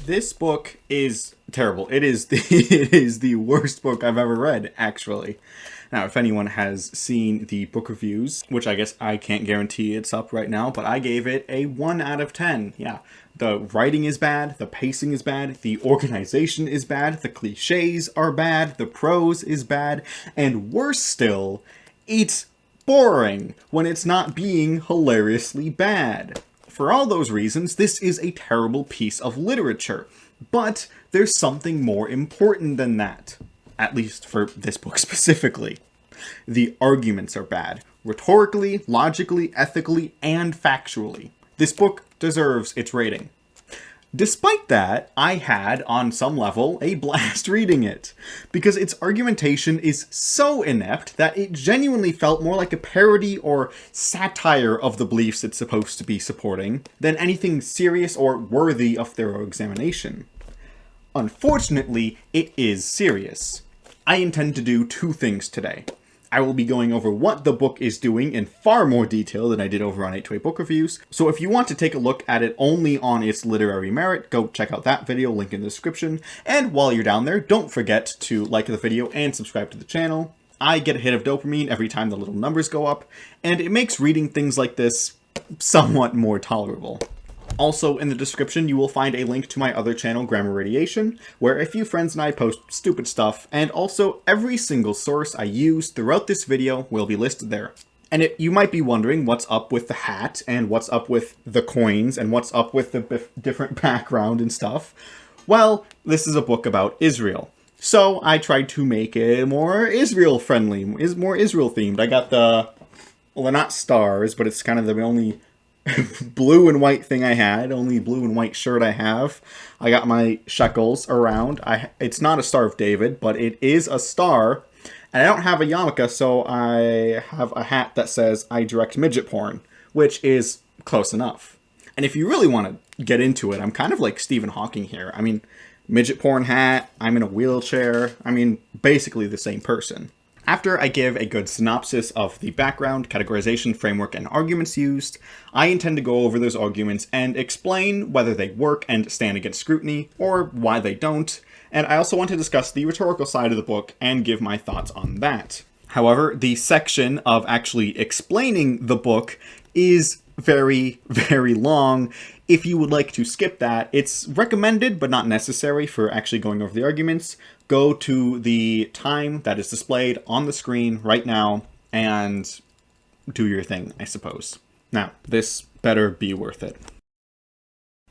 This book is terrible. It is the worst book I've ever read, actually. Now, if anyone has seen the book reviews, which I guess I can't guarantee it's up right now, but I gave it a 1 out of 10. Yeah, the writing is bad, the pacing is bad, the organization is bad, the cliches are bad, the prose is bad, and worse still, it's boring when it's not being hilariously bad. For all those reasons, this is a terrible piece of literature. But there's something more important than that. At least for this book specifically. The arguments are bad. Rhetorically, logically, ethically, and factually. This book deserves its rating. Despite that, I had, on some level, a blast reading it, because its argumentation is so inept that it genuinely felt more like a parody or satire of the beliefs it's supposed to be supporting than anything serious or worthy of thorough examination. Unfortunately, it is serious. I intend to do two things today. I will be going over what the book is doing in far more detail than I did over on 828 Book Reviews, so if you want to take a look at it only on its literary merit, go check out that video, link in the description, and while you're down there, don't forget to like the video and subscribe to the channel. I get a hit of dopamine every time the little numbers go up, and it makes reading things like this somewhat more tolerable. Also, in the description, you will find a link to my other channel, Grammar Radiation, where a few friends and I post stupid stuff, and also every single source I use throughout this video will be listed there. And you might be wondering what's up with the hat, and what's up with the coins, and what's up with the different background and stuff. Well, this is a book about Israel. So I tried to make it more Israel-friendly, more Israel-themed. I got well, they're not stars, but it's kind of the only blue and white thing I had, only blue and white shirt I have. I got my shekels around. It's not a Star of David, but it is a star. And I don't have a yarmulke, so I have a hat that says I direct midget porn, which is close enough. And if you really want to get into it, I'm kind of like Stephen Hawking here. I mean, midget porn hat, I'm in a wheelchair. I mean, basically the same person. After I give a good synopsis of the background, categorization, framework, and arguments used, I intend to go over those arguments and explain whether they work and stand against scrutiny, or why they don't, and I also want to discuss the rhetorical side of the book and give my thoughts on that. However, the section of actually explaining the book is very, very long. If you would like to skip that, it's recommended but not necessary for actually going over the arguments. Go to the time that is displayed on the screen right now and do your thing, I suppose. Now, this better be worth it.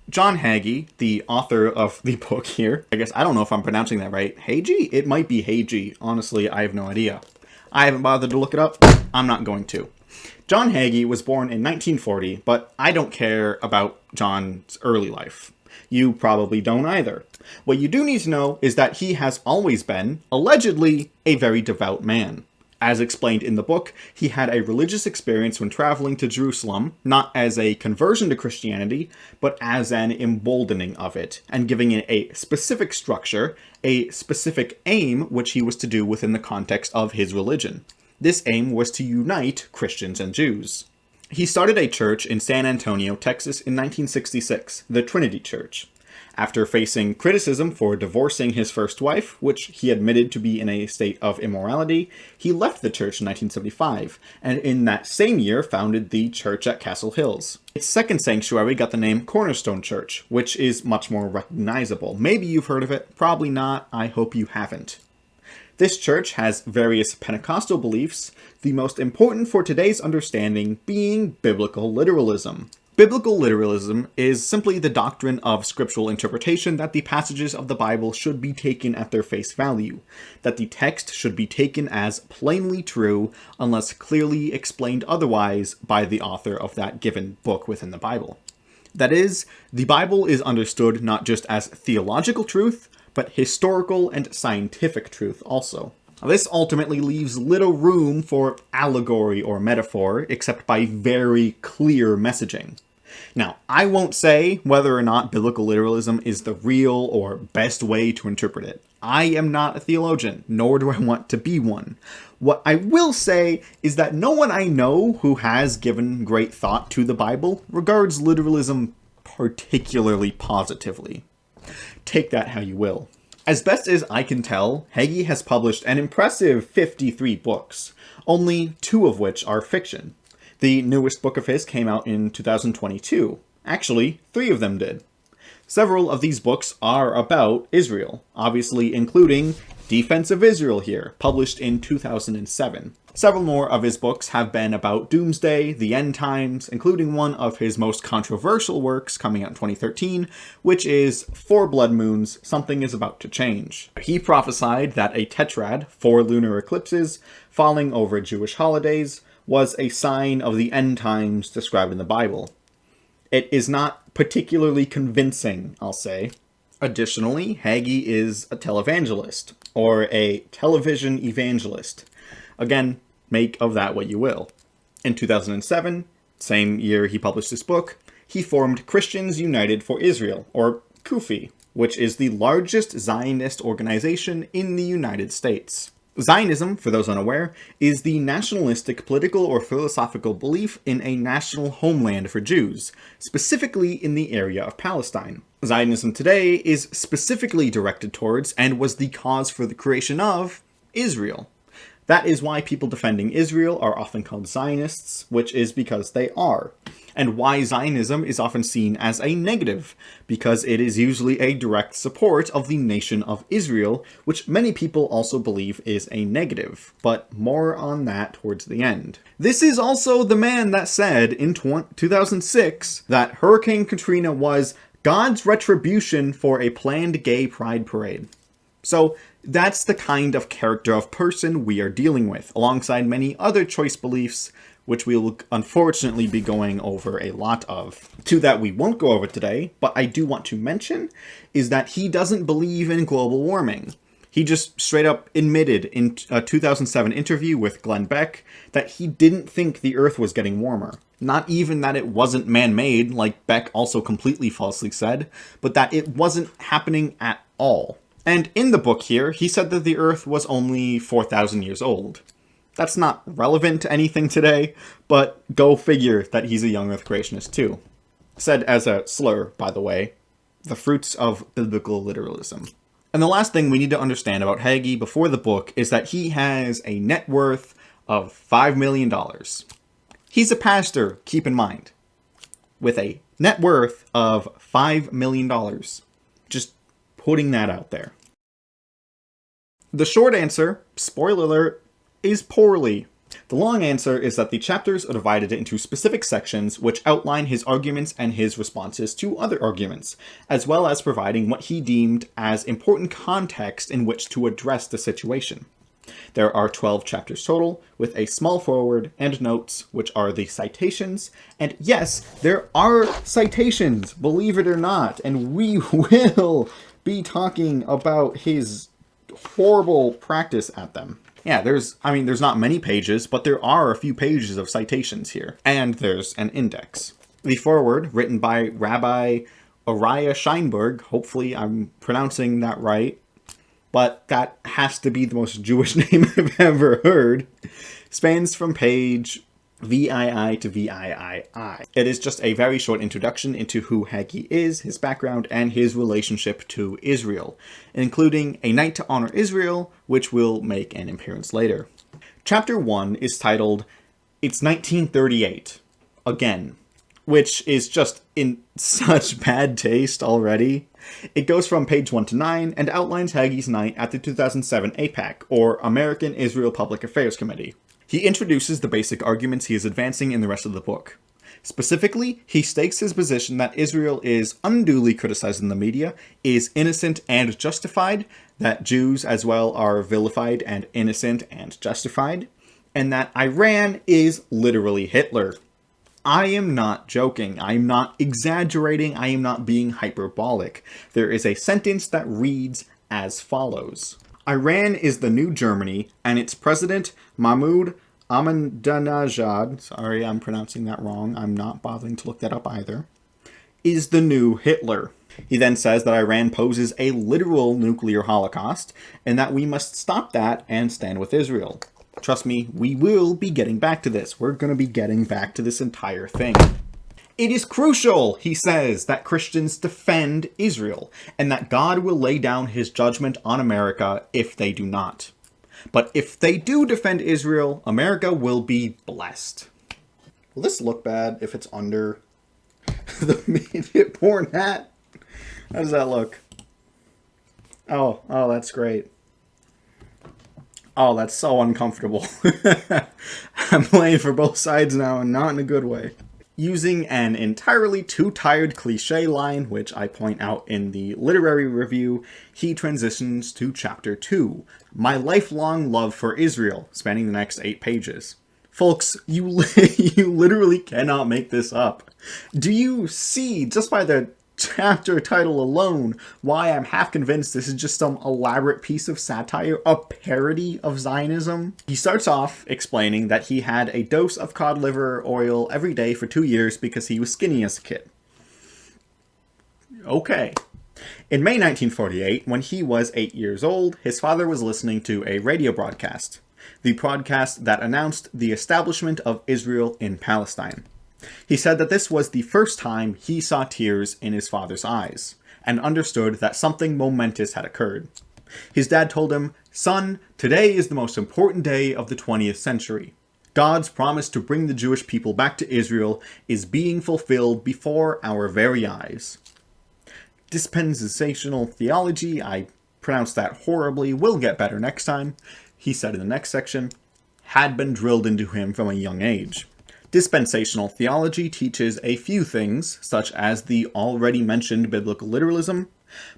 John Hagee, the author of the book here, I guess I don't know if I'm pronouncing that right. Hagee? It might be Hagee. Honestly, I have no idea. I haven't bothered to look it up. I'm not going to. John Hagee was born in 1940, but I don't care about John's early life. You probably don't either. What you do need to know is that he has always been, allegedly, a very devout man. As explained in the book, he had a religious experience when traveling to Jerusalem, not as a conversion to Christianity, but as an emboldening of it, and giving it a specific structure, a specific aim which he was to do within the context of his religion. This aim was to unite Christians and Jews. He started a church in San Antonio, Texas in 1966, the Trinity Church. After facing criticism for divorcing his first wife, which he admitted to be in a state of immorality, he left the church in 1975, and in that same year founded the church at Castle Hills. Its second sanctuary got the name Cornerstone Church, which is much more recognizable. Maybe you've heard of it, probably not, I hope you haven't. This church has various Pentecostal beliefs, the most important for today's understanding being biblical literalism. Biblical literalism is simply the doctrine of scriptural interpretation that the passages of the Bible should be taken at their face value, that the text should be taken as plainly true unless clearly explained otherwise by the author of that given book within the Bible. That is, the Bible is understood not just as theological truth, but historical and scientific truth also. This ultimately leaves little room for allegory or metaphor, except by very clear messaging. Now, I won't say whether or not biblical literalism is the real or best way to interpret it. I am not a theologian, nor do I want to be one. What I will say is that no one I know who has given great thought to the Bible regards literalism particularly positively. take that how you will. As best as I can tell, Hagee has published an impressive 53 books, only 2 of which are fiction. The newest book of his came out in 2022. Actually, 3 of them did. Several of these books are about Israel, obviously including Defense of Israel here, published in 2007. Several more of his books have been about doomsday, the end times, including one of his most controversial works coming out in 2013, which is 4 Blood Moons, Something is About to Change. He prophesied that a tetrad, 4 lunar eclipses, falling over Jewish holidays, was a sign of the end times described in the Bible. It is not particularly convincing, I'll say. Additionally, Hagee is a televangelist, or a television evangelist. Again, make of that what you will. In 2007, same year he published this book, he formed Christians United for Israel, or CUFI, which is the largest Zionist organization in the United States. Zionism, for those unaware, is the nationalistic political or philosophical belief in a national homeland for Jews, specifically in the area of Palestine. Zionism today is specifically directed towards, and was the cause for the creation of, Israel. That is why people defending Israel are often called Zionists, which is because they are. And why Zionism is often seen as a negative, because it is usually a direct support of the nation of Israel, which many people also believe is a negative. But more on that towards the end. This is also the man that said in 2006 that Hurricane Katrina was God's retribution for a planned gay pride parade. So that's the kind of character of person we are dealing with, alongside many other choice beliefs, which we will unfortunately be going over a lot of. 2 that we won't go over today, but I do want to mention, is that he doesn't believe in global warming. He just straight up admitted in a 2007 interview with Glenn Beck that he didn't think the Earth was getting warmer. Not even that it wasn't man-made, like Beck also completely falsely said, but that it wasn't happening at all. And in the book here, he said that the Earth was only 4,000 years old. That's not relevant to anything today, but go figure that he's a young Earth creationist too. Said as a slur, by the way, the fruits of biblical literalism. And the last thing we need to understand about Hagee before the book is that he has a net worth of $5 million. He's a pastor, keep in mind, with a net worth of $5 million. Just putting that out there. The short answer, spoiler alert, is poorly. The long answer is that the chapters are divided into specific sections which outline his arguments and his responses to other arguments, as well as providing what he deemed as important context in which to address the situation. There are 12 chapters total, with a small foreword and notes, which are the citations. And yes, there are citations, believe it or not, and we will be talking about his horrible practice at them. Yeah, there's not many pages, but there are a few pages of citations here. And there's an index. The foreword, written by Rabbi Uriah Scheinberg, hopefully I'm pronouncing that right, but that has to be the most Jewish name I've ever heard, spans from page VII to VIII. It is just a very short introduction into who Hagee is, his background, and his relationship to Israel, including a night to honor Israel, which will make an appearance later. Chapter 1 is titled, It's 1938, Again, which is just in such bad taste already. It goes from page 1 to 9 and outlines Hagee's night at the 2007 AIPAC, or American Israel Public Affairs Committee. He introduces the basic arguments he is advancing in the rest of the book. Specifically, he stakes his position that Israel is unduly criticized in the media, is innocent and justified, that Jews as well are vilified and innocent and justified, and that Iran is literally Hitler. I am not joking. I am not exaggerating. I am not being hyperbolic. There is a sentence that reads as follows. Iran is the new Germany, and its president, Mahmoud Ahmadinejad, sorry I'm pronouncing that wrong, I'm not bothering to look that up either, is the new Hitler. He then says that Iran poses a literal nuclear holocaust, and that we must stop that and stand with Israel. Trust me, we will be getting back to this. We're going to be getting back to this entire thing. It is crucial, he says, that Christians defend Israel, and that God will lay down his judgment on America if they do not. But if they do defend Israel, America will be blessed. Will this look bad if it's under the midget porn hat? How does that look? Oh, that's great. Oh, that's so uncomfortable. I'm playing for both sides now, and not in a good way. Using an entirely too tired cliche line, which I point out in the literary review, he transitions to chapter 2, My Lifelong Love for Israel, spanning the next 8 pages. Folks, you literally cannot make this up. Do you see, just by the chapter title alone, why I'm half convinced this is just some elaborate piece of satire, a parody of Zionism? He starts off explaining that he had a dose of cod liver oil every day for 2 years because he was skinny as a kid. Okay. In May 1948, when he was 8 years old, his father was listening to a radio broadcast. The broadcast that announced the establishment of Israel in Palestine. He said that this was the first time he saw tears in his father's eyes, and understood that something momentous had occurred. His dad told him, "Son, today is the most important day of the 20th century. God's promise to bring the Jewish people back to Israel is being fulfilled before our very eyes." Dispensational theology, I pronounced that horribly, will get better next time, he said in the next section, had been drilled into him from a young age. Dispensational theology teaches a few things, such as the already mentioned biblical literalism,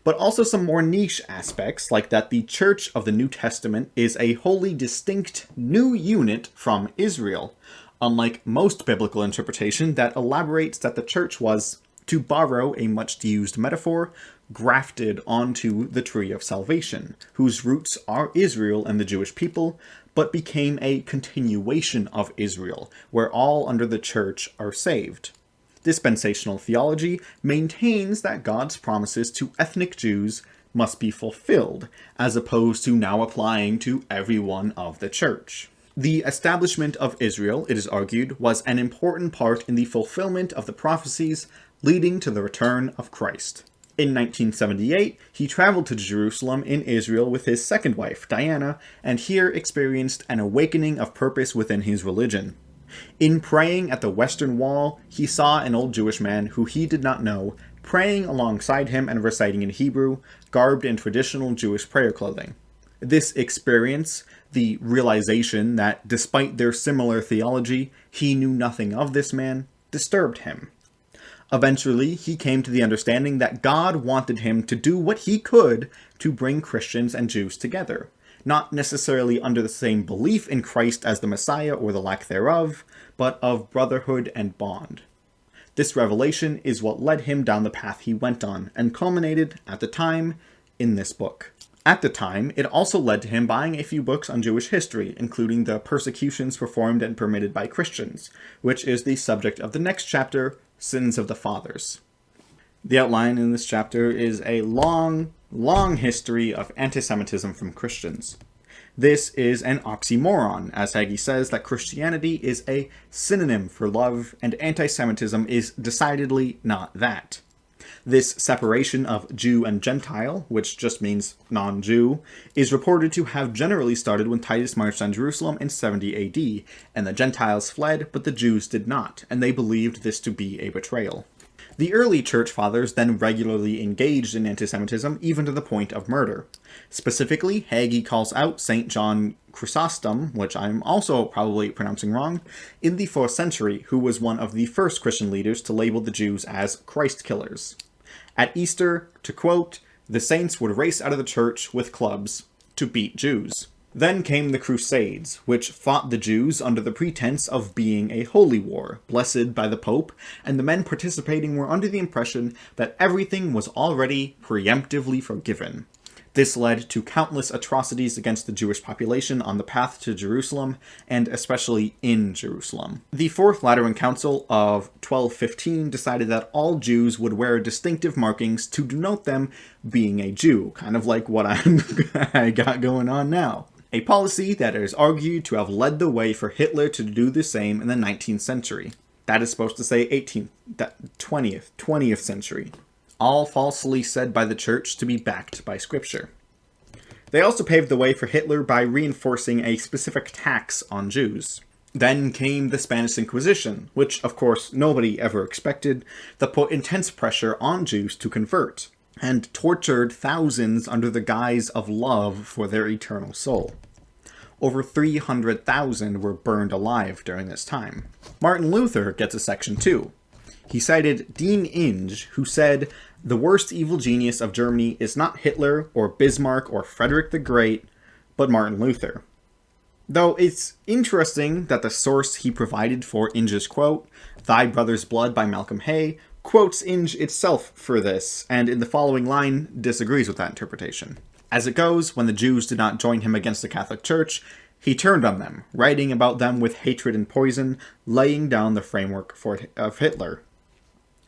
but also some more niche aspects, like that the Church of the New Testament is a wholly distinct new unit from Israel, unlike most biblical interpretation that elaborates that the church was, to borrow a much-used metaphor, grafted onto the tree of salvation, whose roots are Israel and the Jewish people, but became a continuation of Israel, where all under the church are saved. Dispensational theology maintains that God's promises to ethnic Jews must be fulfilled, as opposed to now applying to everyone of the church. The establishment of Israel, it is argued, was an important part in the fulfillment of the prophecies leading to the return of Christ. In 1978, he traveled to Jerusalem in Israel with his second wife, Diana, and here experienced an awakening of purpose within his religion. In praying at the Western Wall, he saw an old Jewish man who he did not know, praying alongside him and reciting in Hebrew, garbed in traditional Jewish prayer clothing. This experience, the realization that despite their similar theology, he knew nothing of this man, disturbed him. Eventually, he came to the understanding that God wanted him to do what he could to bring Christians and Jews together, not necessarily under the same belief in Christ as the Messiah or the lack thereof, but of brotherhood and bond. This revelation is what led him down the path he went on, and culminated, at the time, in this book. At the time, it also led to him buying a few books on Jewish history, including the persecutions performed and permitted by Christians, which is the subject of the next chapter, Sins of the Fathers. The outline in this chapter is a long history of anti-Semitism from Christians. This is an oxymoron, as Hagee says that Christianity is a synonym for love, and anti-Semitism is decidedly not that. This separation of Jew and Gentile, which just means non-Jew, is reported to have generally started when Titus marched on Jerusalem in 70 AD, and the Gentiles fled, but the Jews did not, and they believed this to be a betrayal. The early church fathers then regularly engaged in anti-Semitism, even to the point of murder. Specifically, Hagee calls out St. John Chrysostom, which I'm also probably pronouncing wrong, in the 4th century, who was one of the first Christian leaders to label the Jews as Christ killers. At Easter, to quote, the saints would race out of the church with clubs to beat Jews. Then came the Crusades, which fought the Jews under the pretense of being a holy war, blessed by the Pope, and the men participating were under the impression that everything was already preemptively forgiven. This led to countless atrocities against the Jewish population on the path to Jerusalem, and especially in Jerusalem. The Fourth Lateran Council of 1215 decided that all Jews would wear distinctive markings to denote them being a Jew, kind of like what I got going on now. A policy that is argued to have led the way for Hitler to do the same in the 19th century. That is supposed to say 18th, 20th century. All falsely said by the church to be backed by scripture. They also paved the way for Hitler by reinforcing a specific tax on Jews. Then came the Spanish Inquisition, which, of course, nobody ever expected, that put intense pressure on Jews to convert, and tortured thousands under the guise of love for their eternal soul. Over 300,000 were burned alive during this time. Martin Luther gets a section too. He cited Dean Inge, who said, "The worst evil genius of Germany is not Hitler or Bismarck or Frederick the Great, but Martin Luther." Though it's interesting that the source he provided for Inge's quote, "Thy Brother's Blood" by Malcolm Hay, quotes Inge itself for this, and in the following line disagrees with that interpretation. As it goes, when the Jews did not join him against the Catholic Church, he turned on them, writing about them with hatred and poison, laying down the framework of Hitler,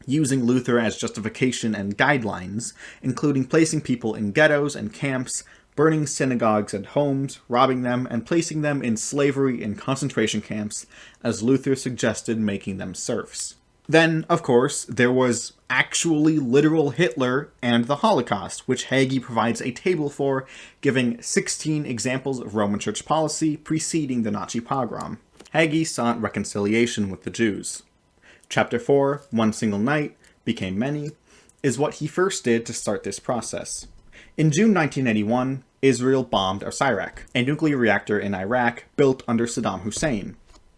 using Luther as justification and guidelines, including placing people in ghettos and camps, burning synagogues and homes, robbing them, and placing them in slavery in concentration camps, as Luther suggested making them serfs. Then, of course, there was actually literal Hitler and the Holocaust, which Hagee provides a table for, giving 16 examples of Roman Church policy preceding the Nazi pogrom. Hagee sought reconciliation with the Jews. Chapter 4, One Single Night, Became Many, is what he first did to start this process. In June 1981, Israel bombed Osirak, a nuclear reactor in Iraq built under Saddam Hussein.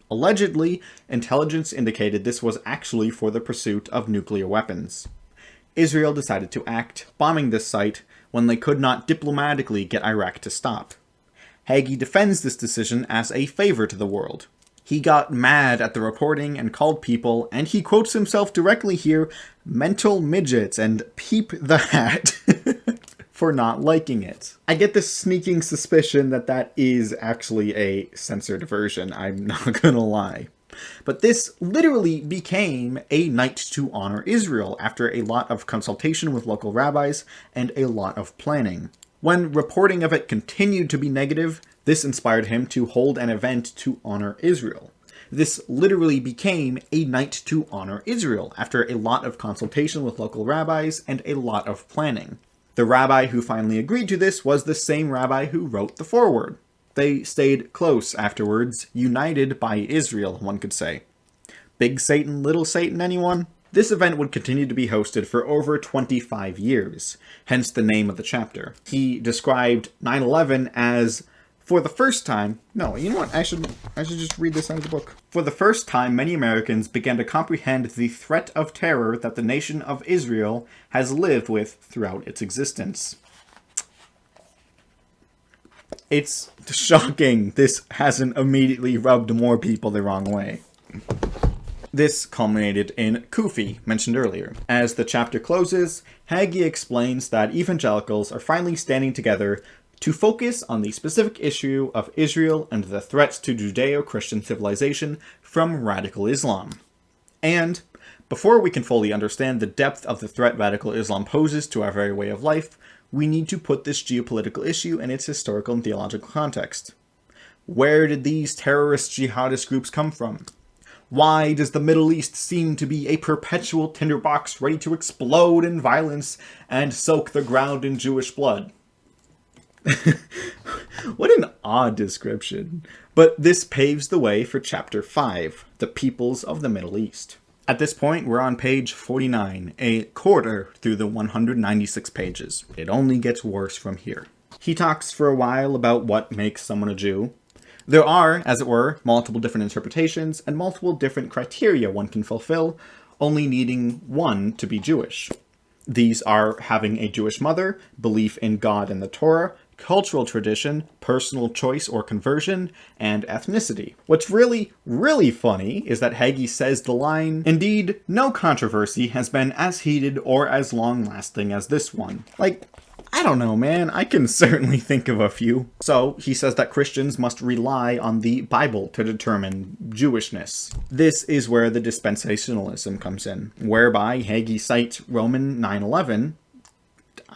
Allegedly, intelligence indicated this was actually for the pursuit of nuclear weapons. Israel decided to act, bombing this site when they could not diplomatically get Iraq to stop. Hagee defends this decision as a favor to the world. He got mad at the reporting and called people, and he quotes himself directly here, mental midgets and peep the hat, for not liking it. I get this sneaking suspicion that that is actually a censored version, I'm not gonna lie. But this literally became a night to honor Israel after a lot of consultation with local rabbis and a lot of planning. When reporting of it continued to be negative, this inspired him to hold an event to honor Israel. This literally became a night to honor Israel after a lot of consultation with local rabbis and a lot of planning. The rabbi who finally agreed to this was the same rabbi who wrote the foreword. They stayed close afterwards, united by Israel, one could say. Big Satan, little Satan, anyone? This event would continue to be hosted for over 25 years, hence the name of the chapter. He described 9/11 as, for the first time... No, you know what? I should just read this out of the book. For the first time, many Americans began to comprehend the threat of terror that the nation of Israel has lived with throughout its existence. It's shocking this hasn't immediately rubbed more people the wrong way. This culminated in Kufi, mentioned earlier. As the chapter closes, Hagee explains that evangelicals are finally standing together to focus on the specific issue of Israel and the threats to Judeo-Christian civilization from radical Islam. And, before we can fully understand the depth of the threat radical Islam poses to our very way of life, we need to put this geopolitical issue in its historical and theological context. Where did these terrorist jihadist groups come from? Why does the Middle East seem to be a perpetual tinderbox ready to explode in violence and soak the ground in Jewish blood? What an odd description. But this paves the way for Chapter 5, The Peoples of the Middle East. At this point, we're on page 49, a quarter through the 196 pages. It only gets worse from here. He talks for a while about what makes someone a Jew. There are, as it were, multiple different interpretations and multiple different criteria one can fulfill, only needing one to be Jewish. These are having a Jewish mother, belief in God and the Torah, cultural tradition, personal choice or conversion, and ethnicity. What's really, really funny is that Hagee says the line, "Indeed, no controversy has been as heated or as long-lasting as this one." Like, I don't know, man. I can certainly think of a few. So, he says that Christians must rely on the Bible to determine Jewishness. This is where the dispensationalism comes in, whereby Hagee cites Roman 9:11.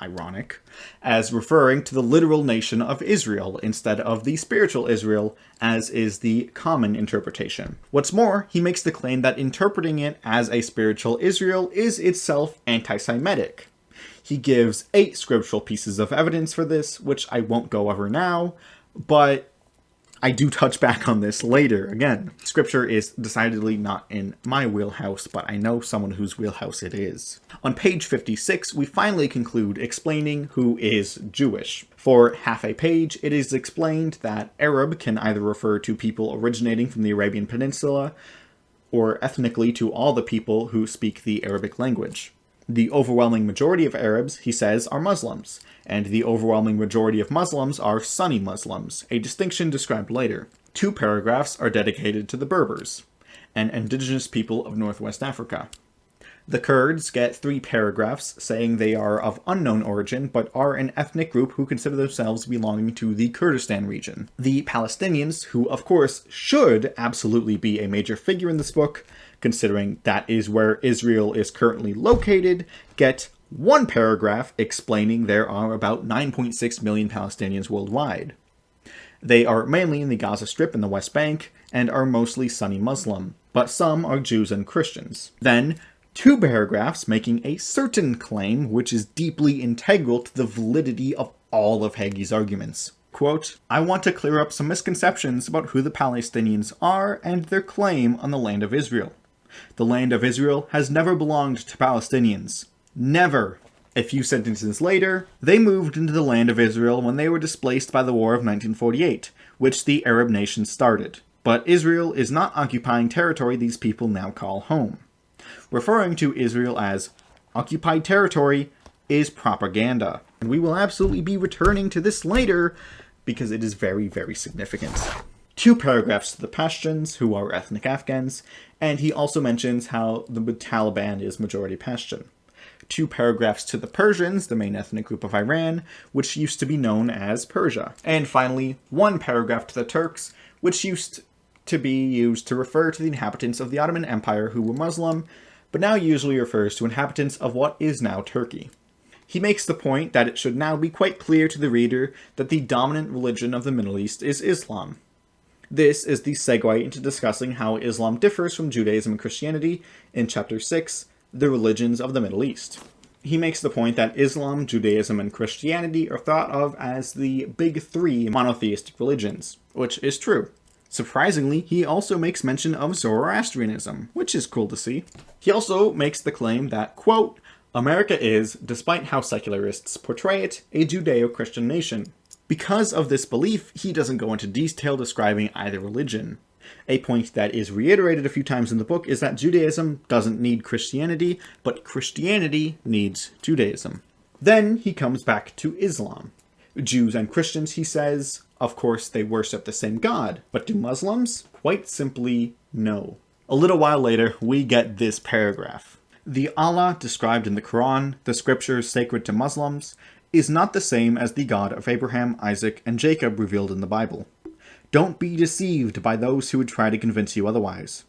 ironic, as referring to the literal nation of Israel instead of the spiritual Israel, as is the common interpretation. What's more, he makes the claim that interpreting it as a spiritual Israel is itself anti-Semitic. He gives 8 scriptural pieces of evidence for this, which I won't go over now, but I do touch back on this later. Again, scripture is decidedly not in my wheelhouse, but I know someone whose wheelhouse it is. On page 56, we finally conclude explaining who is Jewish. For half a page, it is explained that Arab can either refer to people originating from the Arabian Peninsula, or ethnically to all the people who speak the Arabic language. The overwhelming majority of Arabs, he says, are Muslims, and the overwhelming majority of Muslims are Sunni Muslims, a distinction described later. 2 paragraphs are dedicated to the Berbers, an indigenous people of northwest Africa. The Kurds get 3 paragraphs saying they are of unknown origin, but are an ethnic group who consider themselves belonging to the Kurdistan region. The Palestinians, who of course should absolutely be a major figure in this book, considering that is where Israel is currently located, get 1 paragraph explaining there are about 9.6 million Palestinians worldwide. They are mainly in the Gaza Strip and the West Bank, and are mostly Sunni Muslim, but some are Jews and Christians. Then, 2 paragraphs making a certain claim which is deeply integral to the validity of all of Hagee's arguments. Quote, I want to clear up some misconceptions about who the Palestinians are and their claim on the land of Israel. The land of Israel has never belonged to Palestinians. Never. A few sentences later, they moved into the land of Israel when they were displaced by the War of 1948, which the Arab nations started. But Israel is not occupying territory these people now call home. Referring to Israel as occupied territory is propaganda. And we will absolutely be returning to this later because it is very, very significant. 2 paragraphs to the Pashtuns, who are ethnic Afghans, and he also mentions how the Taliban is majority Pashtun. 2 paragraphs to the Persians, the main ethnic group of Iran, which used to be known as Persia. And finally, 1 paragraph to the Turks, which used to be used to refer to the inhabitants of the Ottoman Empire who were Muslim, but now usually refers to inhabitants of what is now Turkey. He makes the point that it should now be quite clear to the reader that the dominant religion of the Middle East is Islam. This is the segue into discussing how Islam differs from Judaism and Christianity in Chapter 6, The Religions of the Middle East. He makes the point that Islam, Judaism, and Christianity are thought of as the big 3 monotheistic religions, which is true. Surprisingly, he also makes mention of Zoroastrianism, which is cool to see. He also makes the claim that, quote, America is, despite how secularists portray it, a Judeo-Christian nation. Because of this belief, he doesn't go into detail describing either religion. A point that is reiterated a few times in the book is that Judaism doesn't need Christianity, but Christianity needs Judaism. Then he comes back to Islam. Jews and Christians, he says, of course they worship the same God, but do Muslims? Quite simply, no. A little while later, we get this paragraph. The Allah described in the Quran, the scriptures sacred to Muslims, is not the same as the God of Abraham, Isaac, and Jacob revealed in the Bible. Don't be deceived by those who would try to convince you otherwise.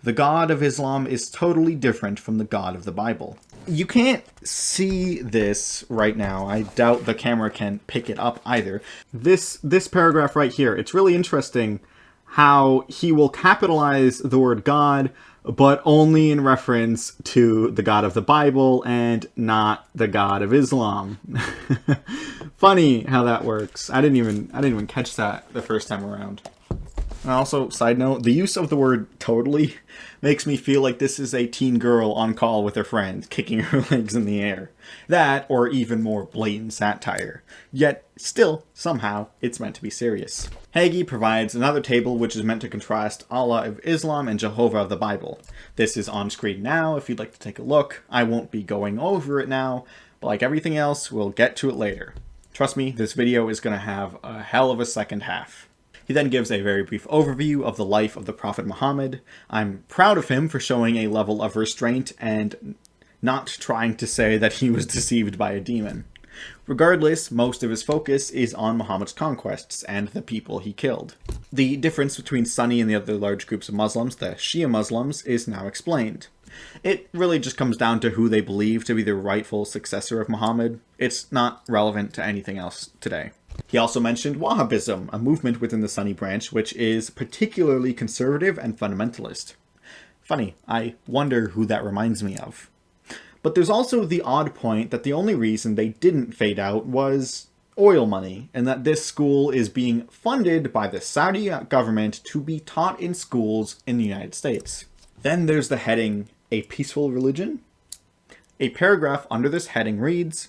The God of Islam is totally different from the God of the Bible. You can't see this right now. I doubt the camera can pick it up either. This paragraph right here, it's really interesting how he will capitalize the word God, but only in reference to the God of the Bible and not the God of Islam. Funny how that works. I didn't even catch that the first time around. And also, side note, the use of the word totally makes me feel like this is a teen girl on call with her friend, kicking her legs in the air. That, or even more blatant satire. Yet, still, somehow, it's meant to be serious. Hagee provides another table which is meant to contrast Allah of Islam and Jehovah of the Bible. This is on screen now if you'd like to take a look. I won't be going over it now, but like everything else, we'll get to it later. Trust me, this video is going to have a hell of a second half. He then gives a very brief overview of the life of the Prophet Muhammad. I'm proud of him for showing a level of restraint and not trying to say that he was deceived by a demon. Regardless, most of his focus is on Muhammad's conquests and the people he killed. The difference between Sunni and the other large groups of Muslims, the Shia Muslims, is now explained. It really just comes down to who they believe to be the rightful successor of Muhammad. It's not relevant to anything else today. He also mentioned Wahhabism, a movement within the Sunni branch which is particularly conservative and fundamentalist. Funny, I wonder who that reminds me of. But there's also the odd point that the only reason they didn't fade out was oil money, and that this school is being funded by the Saudi government to be taught in schools in the United States. Then there's the heading, A Peaceful Religion? A paragraph under this heading reads,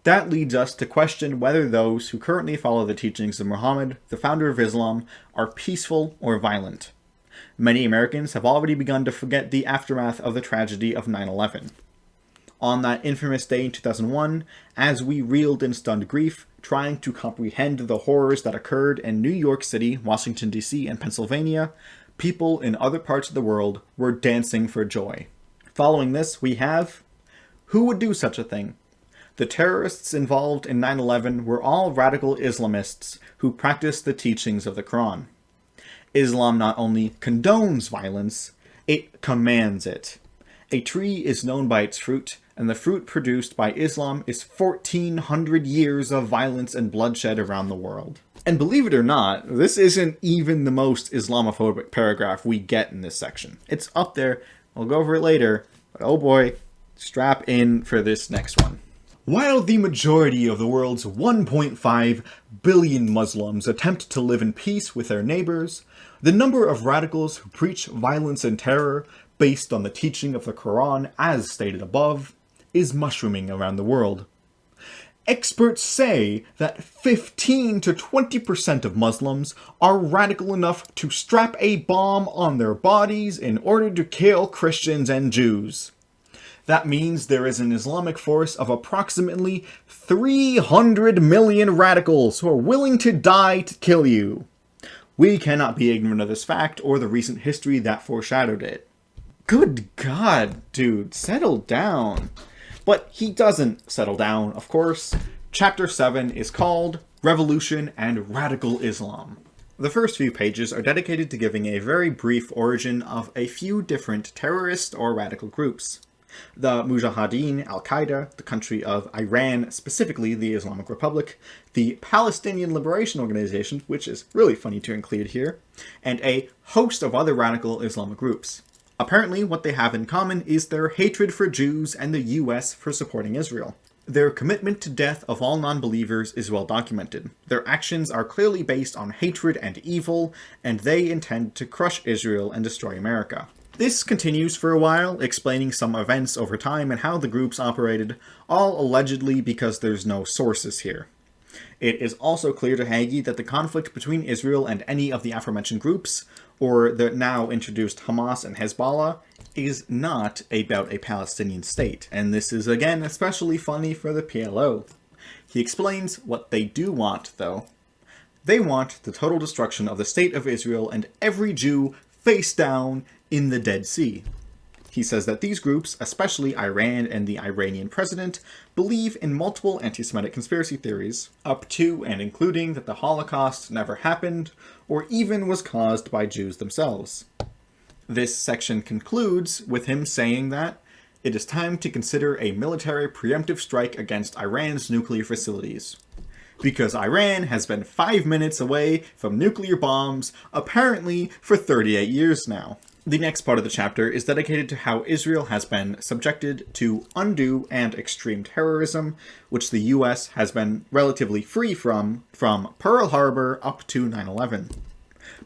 that leads us to question whether those who currently follow the teachings of Muhammad, the founder of Islam, are peaceful or violent. Many Americans have already begun to forget the aftermath of the tragedy of 9/11. On that infamous day in 2001, as we reeled in stunned grief, trying to comprehend the horrors that occurred in New York City, Washington, D.C., and Pennsylvania, people in other parts of the world were dancing for joy. Following this, we have, who would do such a thing? The terrorists involved in 9/11 were all radical Islamists who practiced the teachings of the Quran. Islam not only condones violence, it commands it. A tree is known by its fruit, and the fruit produced by Islam is 1,400 years of violence and bloodshed around the world. And believe it or not, this isn't even the most Islamophobic paragraph we get in this section. It's up there, we'll go over it later, but oh boy, strap in for this next one. While the majority of the world's 1.5 billion Muslims attempt to live in peace with their neighbors, the number of radicals who preach violence and terror based on the teaching of the Quran, as stated above, is mushrooming around the world. Experts say that 15 to 20% of Muslims are radical enough to strap a bomb on their bodies in order to kill Christians and Jews. That means there is an Islamic force of approximately 300 million radicals who are willing to die to kill you. We cannot be ignorant of this fact or the recent history that foreshadowed it. Good God, dude, settle down. But he doesn't settle down, of course. Chapter 7 is called Revolution and Radical Islam. The first few pages are dedicated to giving a very brief origin of a few different terrorist or radical groups. The Mujahideen, Al-Qaeda, the country of Iran, specifically the Islamic Republic, the Palestinian Liberation Organization, which is really funny to include here, and a host of other radical Islamic groups. Apparently, what they have in common is their hatred for Jews and the US for supporting Israel. Their commitment to death of all non-believers is well documented. Their actions are clearly based on hatred and evil, and they intend to crush Israel and destroy America. This continues for a while, explaining some events over time and how the groups operated, all allegedly because there's no sources here. It is also clear to Hagee that the conflict between Israel and any of the aforementioned groups, or the now introduced Hamas and Hezbollah, is not about a Palestinian state, and this is again especially funny for the PLO. He explains what they do want, though. They want the total destruction of the state of Israel and every Jew face down in the Dead Sea. He says that these groups, especially Iran and the Iranian president, believe in multiple anti-Semitic conspiracy theories, up to and including that the Holocaust never happened, or even was caused by Jews themselves. This section concludes with him saying that it is time to consider a military preemptive strike against Iran's nuclear facilities. Because Iran has been 5 minutes away from nuclear bombs, apparently for 38 years now. The next part of the chapter is dedicated to how Israel has been subjected to undue and extreme terrorism, which the US has been relatively free from Pearl Harbor up to 9/11.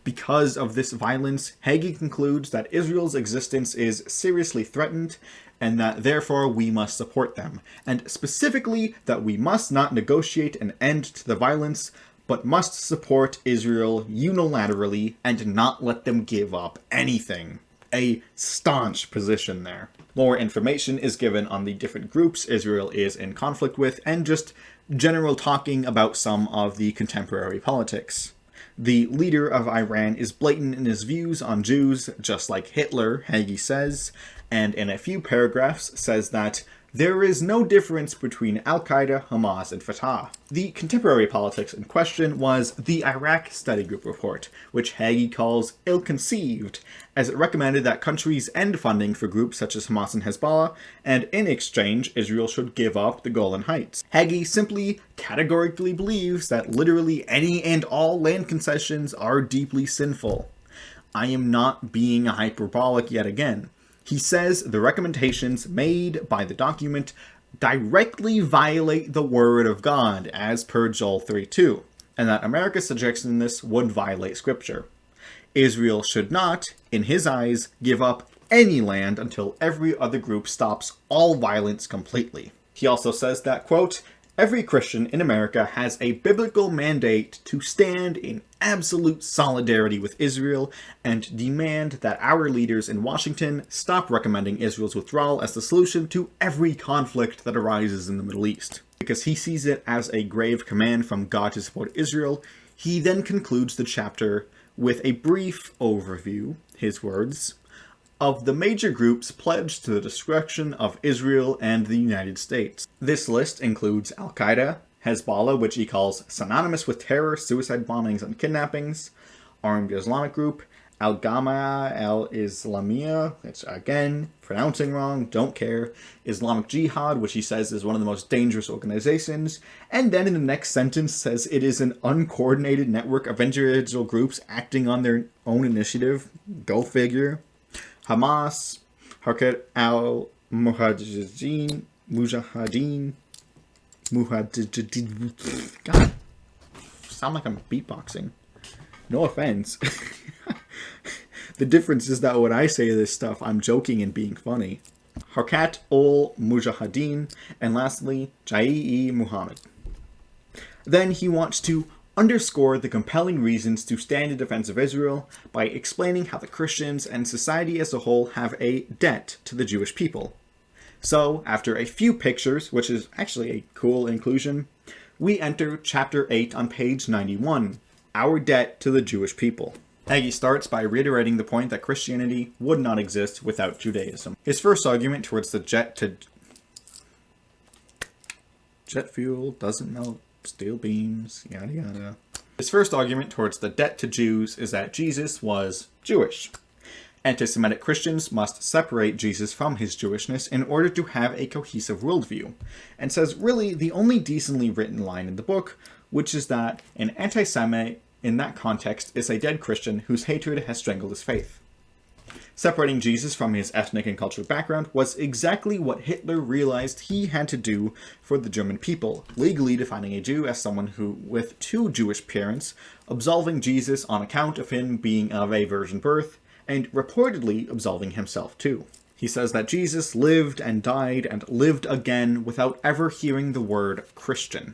Because of this violence, Hagee concludes that Israel's existence is seriously threatened, and that therefore we must support them, and specifically that we must not negotiate an end to the violence, but must support Israel unilaterally and not let them give up anything. A staunch position there. More information is given on the different groups Israel is in conflict with, and just general talking about some of the contemporary politics. The leader of Iran is blatant in his views on Jews, just like Hitler, Hagee says, and in a few paragraphs says that There is no difference between Al-Qaeda, Hamas, and Fatah. The contemporary politics in question was the Iraq Study Group report, which Hagee calls ill-conceived, as it recommended that countries end funding for groups such as Hamas and Hezbollah, and in exchange, Israel should give up the Golan Heights. Hagee simply categorically believes that literally any and all land concessions are deeply sinful. I am not being hyperbolic yet again. He says the recommendations made by the document directly violate the word of God, as per Joel 3:2, and that America's suggestion in this would violate scripture. Israel should not, in his eyes, give up any land until every other group stops all violence completely. He also says that, quote, every Christian in America has a biblical mandate to stand in absolute solidarity with Israel and demand that our leaders in Washington stop recommending Israel's withdrawal as the solution to every conflict that arises in the Middle East. Because he sees it as a grave command from God to support Israel, he then concludes the chapter with a brief overview, his words, of the major groups pledged to the destruction of Israel and the United States. This list includes Al-Qaeda, Hezbollah, which he calls synonymous with terror, suicide bombings, and kidnappings, Armed Islamic Group, Al-Gama al-Islamiyah, which again, pronouncing wrong, don't care, Islamic Jihad, which he says is one of the most dangerous organizations, and then in the next sentence says it is an uncoordinated network of individual groups acting on their own initiative. Go figure. Hamas, Harkat al-Mujahideen, God, sound like I'm beatboxing. No offense. The difference is that when I say this stuff, I'm joking and being funny. Harkat al-Mujahideen, and lastly, Jaish-e-Muhammad. Then he wants to underscore the compelling reasons to stand in defense of Israel by explaining how the Christians and society as a whole have a debt to the Jewish people. So, after a few pictures, which is actually a cool inclusion, we enter chapter 8 on page 91, Our Debt to the Jewish People. Hagee starts by reiterating the point that Christianity would not exist without Judaism. His first argument towards the jet fuel doesn't melt steel beams, yada yada. His first argument towards the debt to Jews is that Jesus was Jewish. Anti-Semitic Christians must separate Jesus from his Jewishness in order to have a cohesive worldview, and says really the only decently written line in the book, which is that an anti-Semite in that context is a dead Christian whose hatred has strangled his faith. Separating Jesus from his ethnic and cultural background was exactly what Hitler realized he had to do for the German people, legally defining a Jew as someone who, with two Jewish parents, absolving Jesus on account of him being of a virgin birth, and reportedly absolving himself too. He says that Jesus lived and died and lived again without ever hearing the word Christian.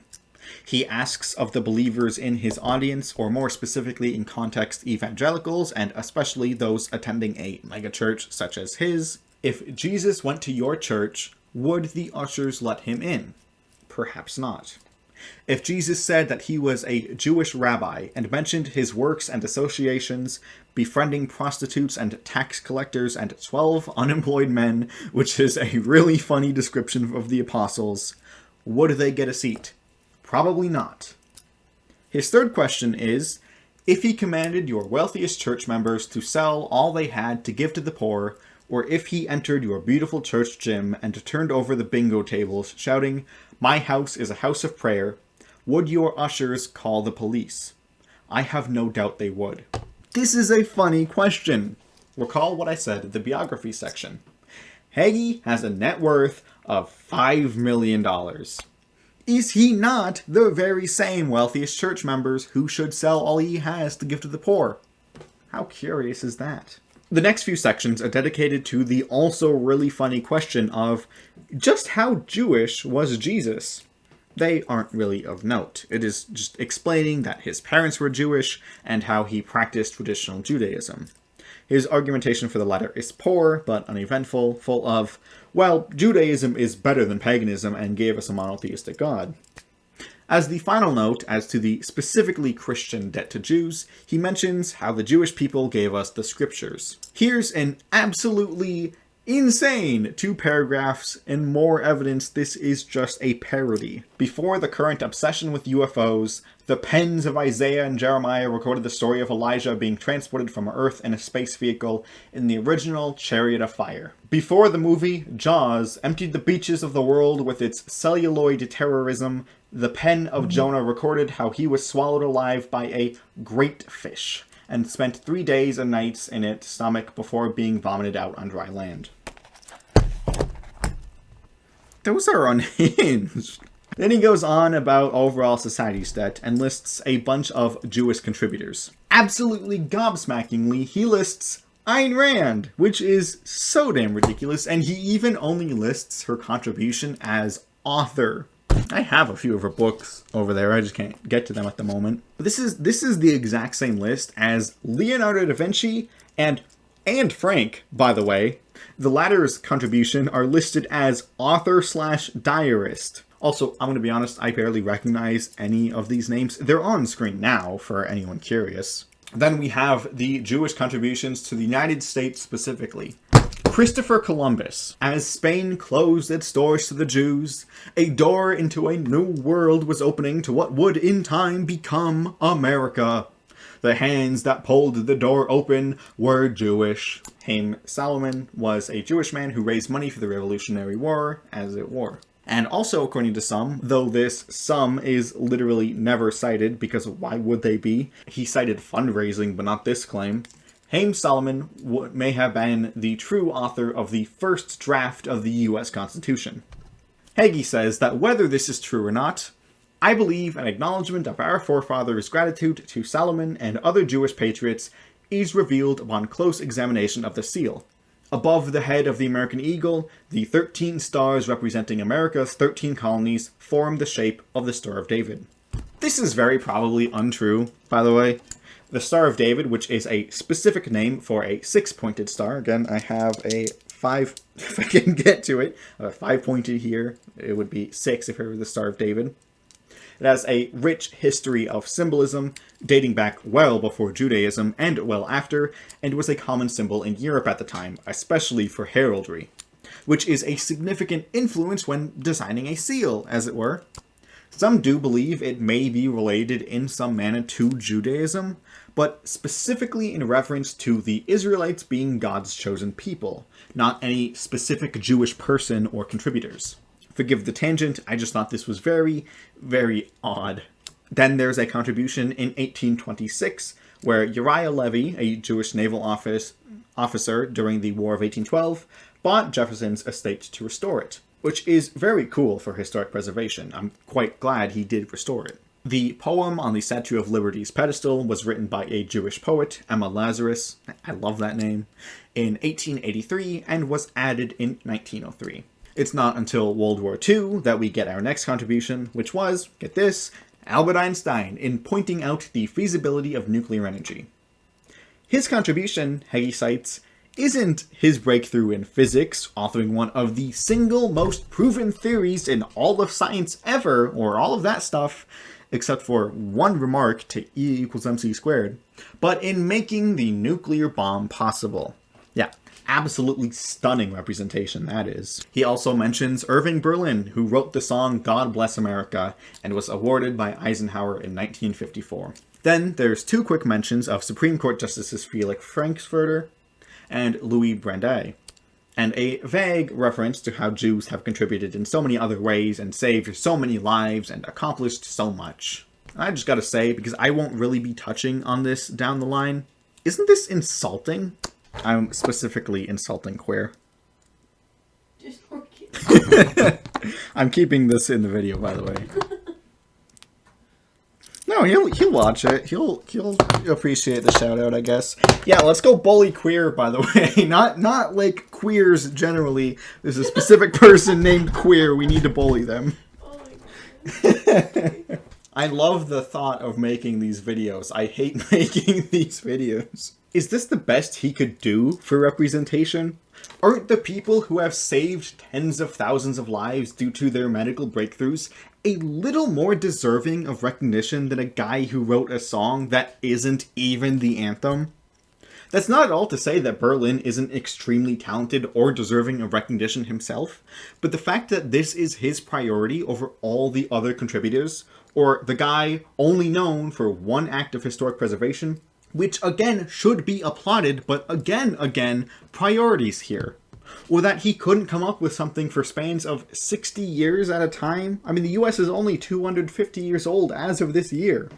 He asks of the believers in his audience, or more specifically in context evangelicals, and especially those attending a megachurch such as his, if Jesus went to your church, would the ushers let him in? Perhaps not. If Jesus said that he was a Jewish rabbi and mentioned his works and associations, befriending prostitutes and tax collectors and 12 unemployed men, which is a really funny description of the apostles, would they get a seat? Probably not. His third question is, if he commanded your wealthiest church members to sell all they had to give to the poor, or if he entered your beautiful church gym and turned over the bingo tables, shouting, "My house is a house of prayer," would your ushers call the police? I have no doubt they would. This is a funny question. Recall what I said in the biography section. Hagee has a net worth of $5 million. Is he not the very same wealthiest church members who should sell all he has to give to the poor? How curious is that? The next few sections are dedicated to the also really funny question of just how Jewish was Jesus? They aren't really of note. It is just explaining that his parents were Jewish and how he practiced traditional Judaism. His argumentation for the latter is poor, but uneventful, full of, well, Judaism is better than paganism and gave us a monotheistic God. As the final note as to the specifically Christian debt to Jews, he mentions how the Jewish people gave us the scriptures. Here's an absolutely Insane! 2 paragraphs and more evidence this is just a parody. Before the current obsession with UFOs, the pens of Isaiah and Jeremiah recorded the story of Elijah being transported from Earth in a space vehicle in the original Chariot of Fire. Before the movie, Jaws emptied the beaches of the world with its celluloid terrorism, the pen of Jonah recorded how he was swallowed alive by a great fish, and spent 3 days and nights in its stomach before being vomited out on dry land. Those are unhinged. Then he goes on about overall society stat and lists a bunch of Jewish contributors. Absolutely gobsmackingly, he lists Ayn Rand, which is so damn ridiculous, and he even only lists her contribution as author. I have a few of her books over there, I just can't get to them at the moment. This is the exact same list as Leonardo da Vinci and Frank, by the way. The latter's contribution are listed as author/diarist. Also, I'm going to be honest, I barely recognize any of these names. They're on screen now, for anyone curious. Then we have the Jewish contributions to the United States specifically. Christopher Columbus. As Spain closed its doors to the Jews, a door into a new world was opening to what would in time become America. The hands that pulled the door open were Jewish. Haym Salomon was a Jewish man who raised money for the Revolutionary War, as it were. And also, according to some, though this some is literally never cited, because why would they be? He cited fundraising, but not this claim. Haym Salomon may have been the true author of the first draft of the U.S. Constitution. Hagee says that whether this is true or not, I believe an acknowledgement of our forefathers' gratitude to Solomon and other Jewish patriots is revealed upon close examination of the seal. Above the head of the American eagle, the 13 stars representing America's 13 colonies form the shape of the Star of David. This is very probably untrue, by the way. The Star of David, which is a specific name for a 6-pointed star. Again, I have a 5, if I can get to it. I have a 5-pointed here. It would be 6 if it were the Star of David. It has a rich history of symbolism, dating back well before Judaism and well after, and was a common symbol in Europe at the time, especially for heraldry, which is a significant influence when designing a seal, as it were. Some do believe it may be related in some manner to Judaism, but specifically in reference to the Israelites being God's chosen people, not any specific Jewish person or contributors. Forgive the tangent, I just thought this was very, very odd. Then there's a contribution in 1826, where Uriah Levy, a Jewish naval officer during the War of 1812, bought Jefferson's estate to restore it, which is very cool for historic preservation. I'm quite glad he did restore it. The poem on the Statue of Liberty's pedestal was written by a Jewish poet, Emma Lazarus, I love that name, in 1883 and was added in 1903. It's not until World War II that we get our next contribution, which was, get this, Albert Einstein in pointing out the feasibility of nuclear energy. His contribution, Hagee cites, isn't his breakthrough in physics, authoring one of the single most proven theories in all of science ever, or all of that stuff, except for one remark to E = mc squared, but in making the nuclear bomb possible. Yeah, absolutely stunning representation, that is. He also mentions Irving Berlin, who wrote the song God Bless America, and was awarded by Eisenhower in 1954. Then there's 2 quick mentions of Supreme Court Justices Felix Frankfurter and Louis Brandeis, and a vague reference to how Jews have contributed in so many other ways and saved so many lives and accomplished so much. I just gotta say, because I won't really be touching on this down the line, isn't this insulting? I'm specifically insulting queer. Just for kids. I'm keeping this in the video, by the way. No, he'll watch it. He'll appreciate the shout out, I guess. Yeah, let's go bully queer, by the way. Not like queers generally. There's a specific person named queer. We need to bully them. Oh my god. I love the thought of making these videos. I hate making these videos. Is this the best he could do for representation? Aren't the people who have saved tens of thousands of lives due to their medical breakthroughs a little more deserving of recognition than a guy who wrote a song that isn't even the anthem? That's not at all to say that Berlin isn't extremely talented or deserving of recognition himself, but the fact that this is his priority over all the other contributors, or the guy only known for one act of historic preservation, which again should be applauded, but again, priorities here. Or that he couldn't come up with something for spans of 60 years at a time. I mean, the US is only 250 years old as of this year.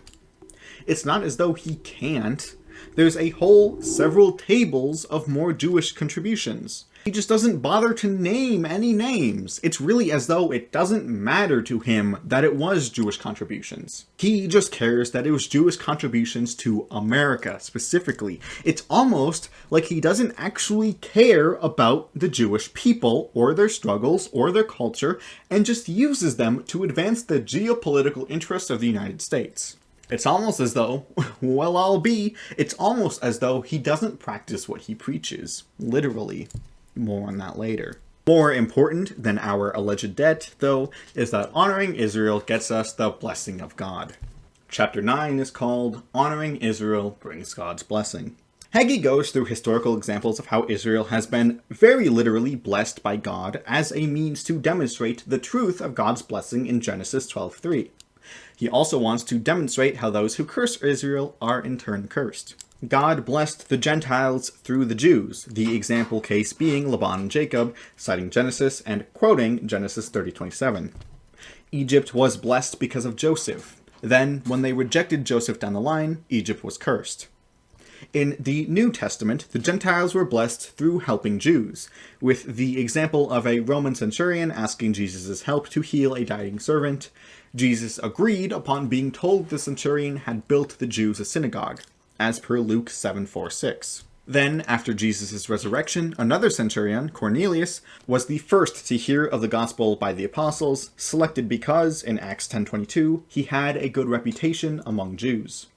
It's not as though he can't. There's a whole several tables of more Jewish contributions. He just doesn't bother to name any names. It's really as though it doesn't matter to him that it was Jewish contributions. He just cares that it was Jewish contributions to America, specifically. It's almost like he doesn't actually care about the Jewish people, or their struggles, or their culture, and just uses them to advance the geopolitical interests of the United States. It's almost as though, it's almost as though he doesn't practice what he preaches. Literally. More on that later. More important than our alleged debt, though, is that honoring Israel gets us the blessing of God. Chapter 9 is called Honoring Israel Brings God's Blessing. Hagee goes through historical examples of how Israel has been very literally blessed by God as a means to demonstrate the truth of God's blessing in Genesis 12:3. He also wants to demonstrate how those who curse Israel are in turn cursed. God blessed the Gentiles through the Jews, the example case being Laban and Jacob, citing Genesis and quoting Genesis 30:27. Egypt was blessed because of Joseph. Then, when they rejected Joseph down the line, Egypt was cursed. In the New Testament, the Gentiles were blessed through helping Jews, with the example of a Roman centurion asking Jesus' help to heal a dying servant. Jesus agreed upon being told the centurion had built the Jews a synagogue, as per Luke 7:4-6. Then, after Jesus' resurrection, another centurion, Cornelius, was the first to hear of the gospel by the apostles, selected because, in Acts 10:22, he had a good reputation among Jews.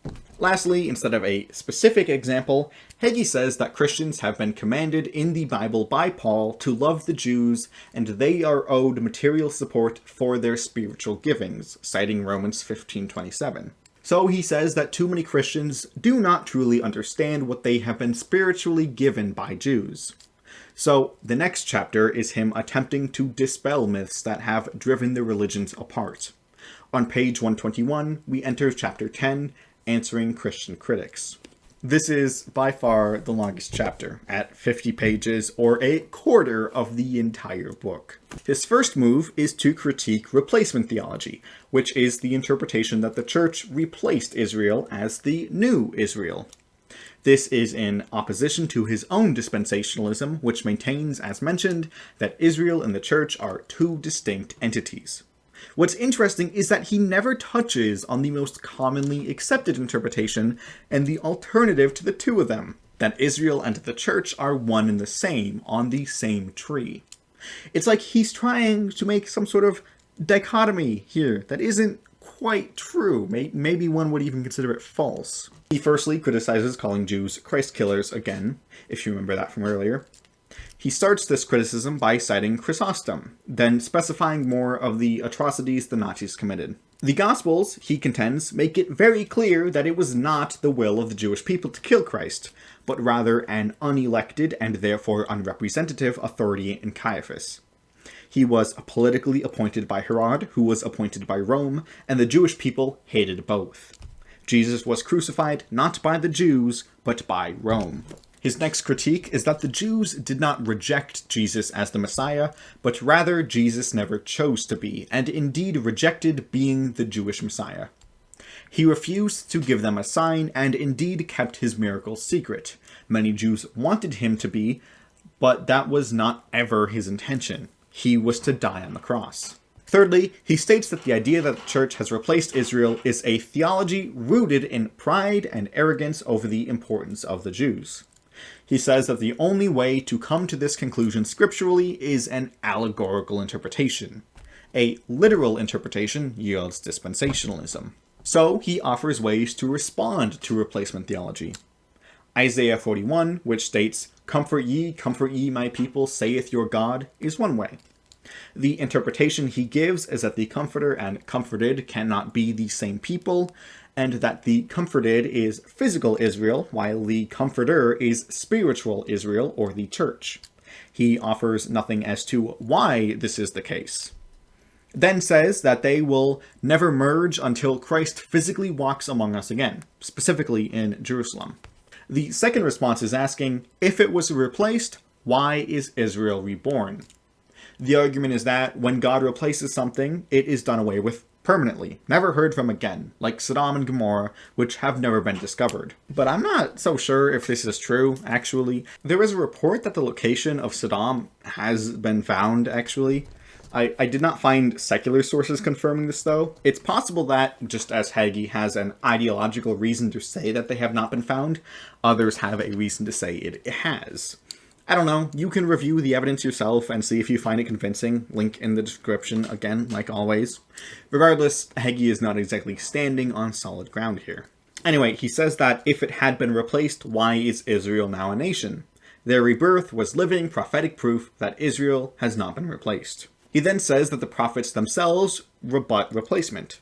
Lastly, instead of a specific example, Hagee says that Christians have been commanded in the Bible by Paul to love the Jews, and they are owed material support for their spiritual givings, citing Romans 15:27. So he says that too many Christians do not truly understand what they have been spiritually given by Jews. So the next chapter is him attempting to dispel myths that have driven the religions apart. On page 121, we enter chapter 10, Answering Christian Critics. This is by far the longest chapter, at 50 pages, or a quarter of the entire book. His first move is to critique replacement theology, which is the interpretation that the church replaced Israel as the new Israel. This is in opposition to his own dispensationalism, which maintains, as mentioned, that Israel and the church are two distinct entities. What's interesting is that he never touches on the most commonly accepted interpretation and the alternative to the two of them, that Israel and the church are one and the same, on the same tree. It's like he's trying to make some sort of dichotomy here that isn't quite true. Maybe one would even consider it false. He firstly criticizes calling Jews Christ killers again, if you remember that from earlier. He starts this criticism by citing Chrysostom, then specifying more of the atrocities the Nazis committed. The Gospels, he contends, make it very clear that it was not the will of the Jewish people to kill Christ, but rather an unelected and therefore unrepresentative authority in Caiaphas. He was politically appointed by Herod, who was appointed by Rome, and the Jewish people hated both. Jesus was crucified not by the Jews, but by Rome. His next critique is that the Jews did not reject Jesus as the Messiah, but rather Jesus never chose to be, and indeed rejected being the Jewish Messiah. He refused to give them a sign, and indeed kept his miracles secret. Many Jews wanted him to be, but that was not ever his intention. He was to die on the cross. Thirdly, he states that the idea that the church has replaced Israel is a theology rooted in pride and arrogance over the importance of the Jews. He says that the only way to come to this conclusion scripturally is an allegorical interpretation. A literal interpretation yields dispensationalism. So he offers ways to respond to replacement theology. Isaiah 41, which states, comfort ye, my people, saith your God," is one way. The interpretation he gives is that the comforter and comforted cannot be the same people, and that the comforted is physical Israel, while the comforter is spiritual Israel, or the church. He offers nothing as to why this is the case. Then says that they will never merge until Christ physically walks among us again, specifically in Jerusalem. The second response is asking, if it was replaced, why is Israel reborn? The argument is that when God replaces something, it is done away with permanently, never heard from again, like Sodom and Gomorrah, which have never been discovered. But I'm not so sure if this is true, actually. There is a report that the location of Sodom has been found, actually. I did not find secular sources confirming this, though. It's possible that, just as Hagee has an ideological reason to say that they have not been found, others have a reason to say it has. I don't know, you can review the evidence yourself and see if you find it convincing. Link in the description, again, like always. Regardless, Hagee is not exactly standing on solid ground here. Anyway, he says that if it had been replaced, why is Israel now a nation? Their rebirth was living prophetic proof that Israel has not been replaced. He then says that the prophets themselves rebut replacement.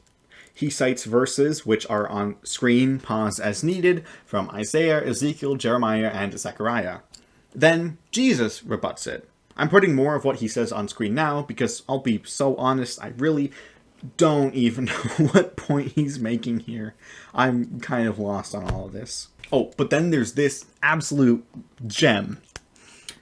He cites verses which are on screen, pause as needed, from Isaiah, Ezekiel, Jeremiah, and Zechariah. Then Jesus rebuts it. I'm putting more of what he says on screen now because I'll be so honest, I really don't even know what point he's making here. I'm kind of lost on all of this. Oh, but then there's this absolute gem.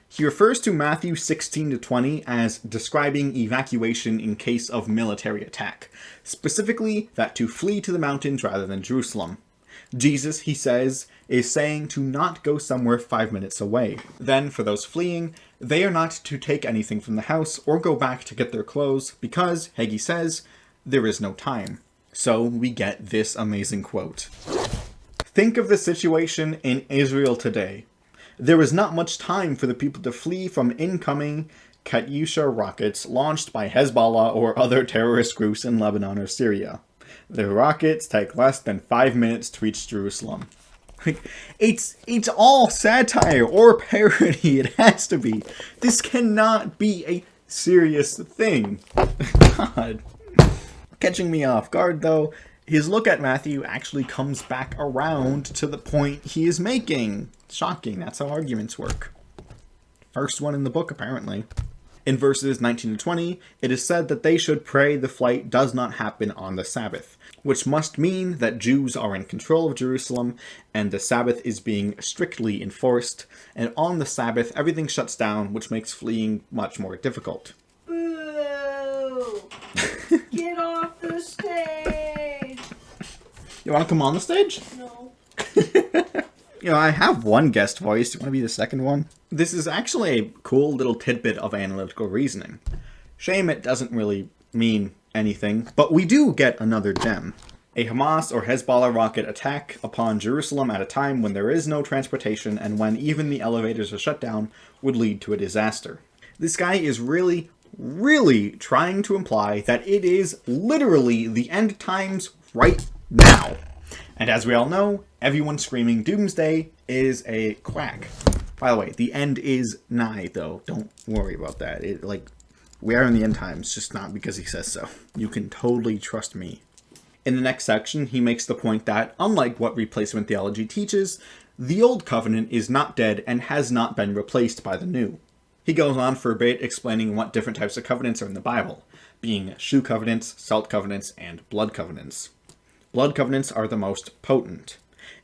He refers to Matthew 16-20 as describing evacuation in case of military attack, specifically that to flee to the mountains rather than Jerusalem. Jesus, he says, is saying to not go somewhere 5 minutes away. Then, for those fleeing, they are not to take anything from the house or go back to get their clothes because, Hagee says, there is no time. So we get this amazing quote. Think of the situation in Israel today. There was not much time for the people to flee from incoming Katyusha rockets launched by Hezbollah or other terrorist groups in Lebanon or Syria. The rockets take less than 5 minutes to reach Jerusalem. It's all satire or parody. It has to be. This cannot be a serious thing. God. Catching me off guard, though, his look at Matthew actually comes back around to the point he is making. Shocking, that's how arguments work. First one in the book, apparently. In verses 19-20, it is said that they should pray the flight does not happen on the Sabbath, which must mean that Jews are in control of Jerusalem, and the Sabbath is being strictly enforced, and on the Sabbath everything shuts down, which makes fleeing much more difficult. Boo! Get off the stage! You want to come on the stage? No. You know, I have one guest voice. Do you want to be the second one? This is actually a cool little tidbit of analytical reasoning. Shame it doesn't really mean anything, but we do get another gem. A Hamas or Hezbollah rocket attack upon Jerusalem at a time when there is no transportation and when even the elevators are shut down would lead to a disaster. This guy is really trying to imply that it is literally the end times right now. And as we all know, everyone screaming doomsday is a quack. By the way, the end is nigh, though. Don't worry about that. We are in the end times, just not because he says so. You can totally trust me. In the next section, he makes the point that, unlike what replacement theology teaches, the old covenant is not dead and has not been replaced by the new. He goes on for a bit explaining what different types of covenants are in the Bible, being shoe covenants, salt covenants, and blood covenants. Blood covenants are the most potent.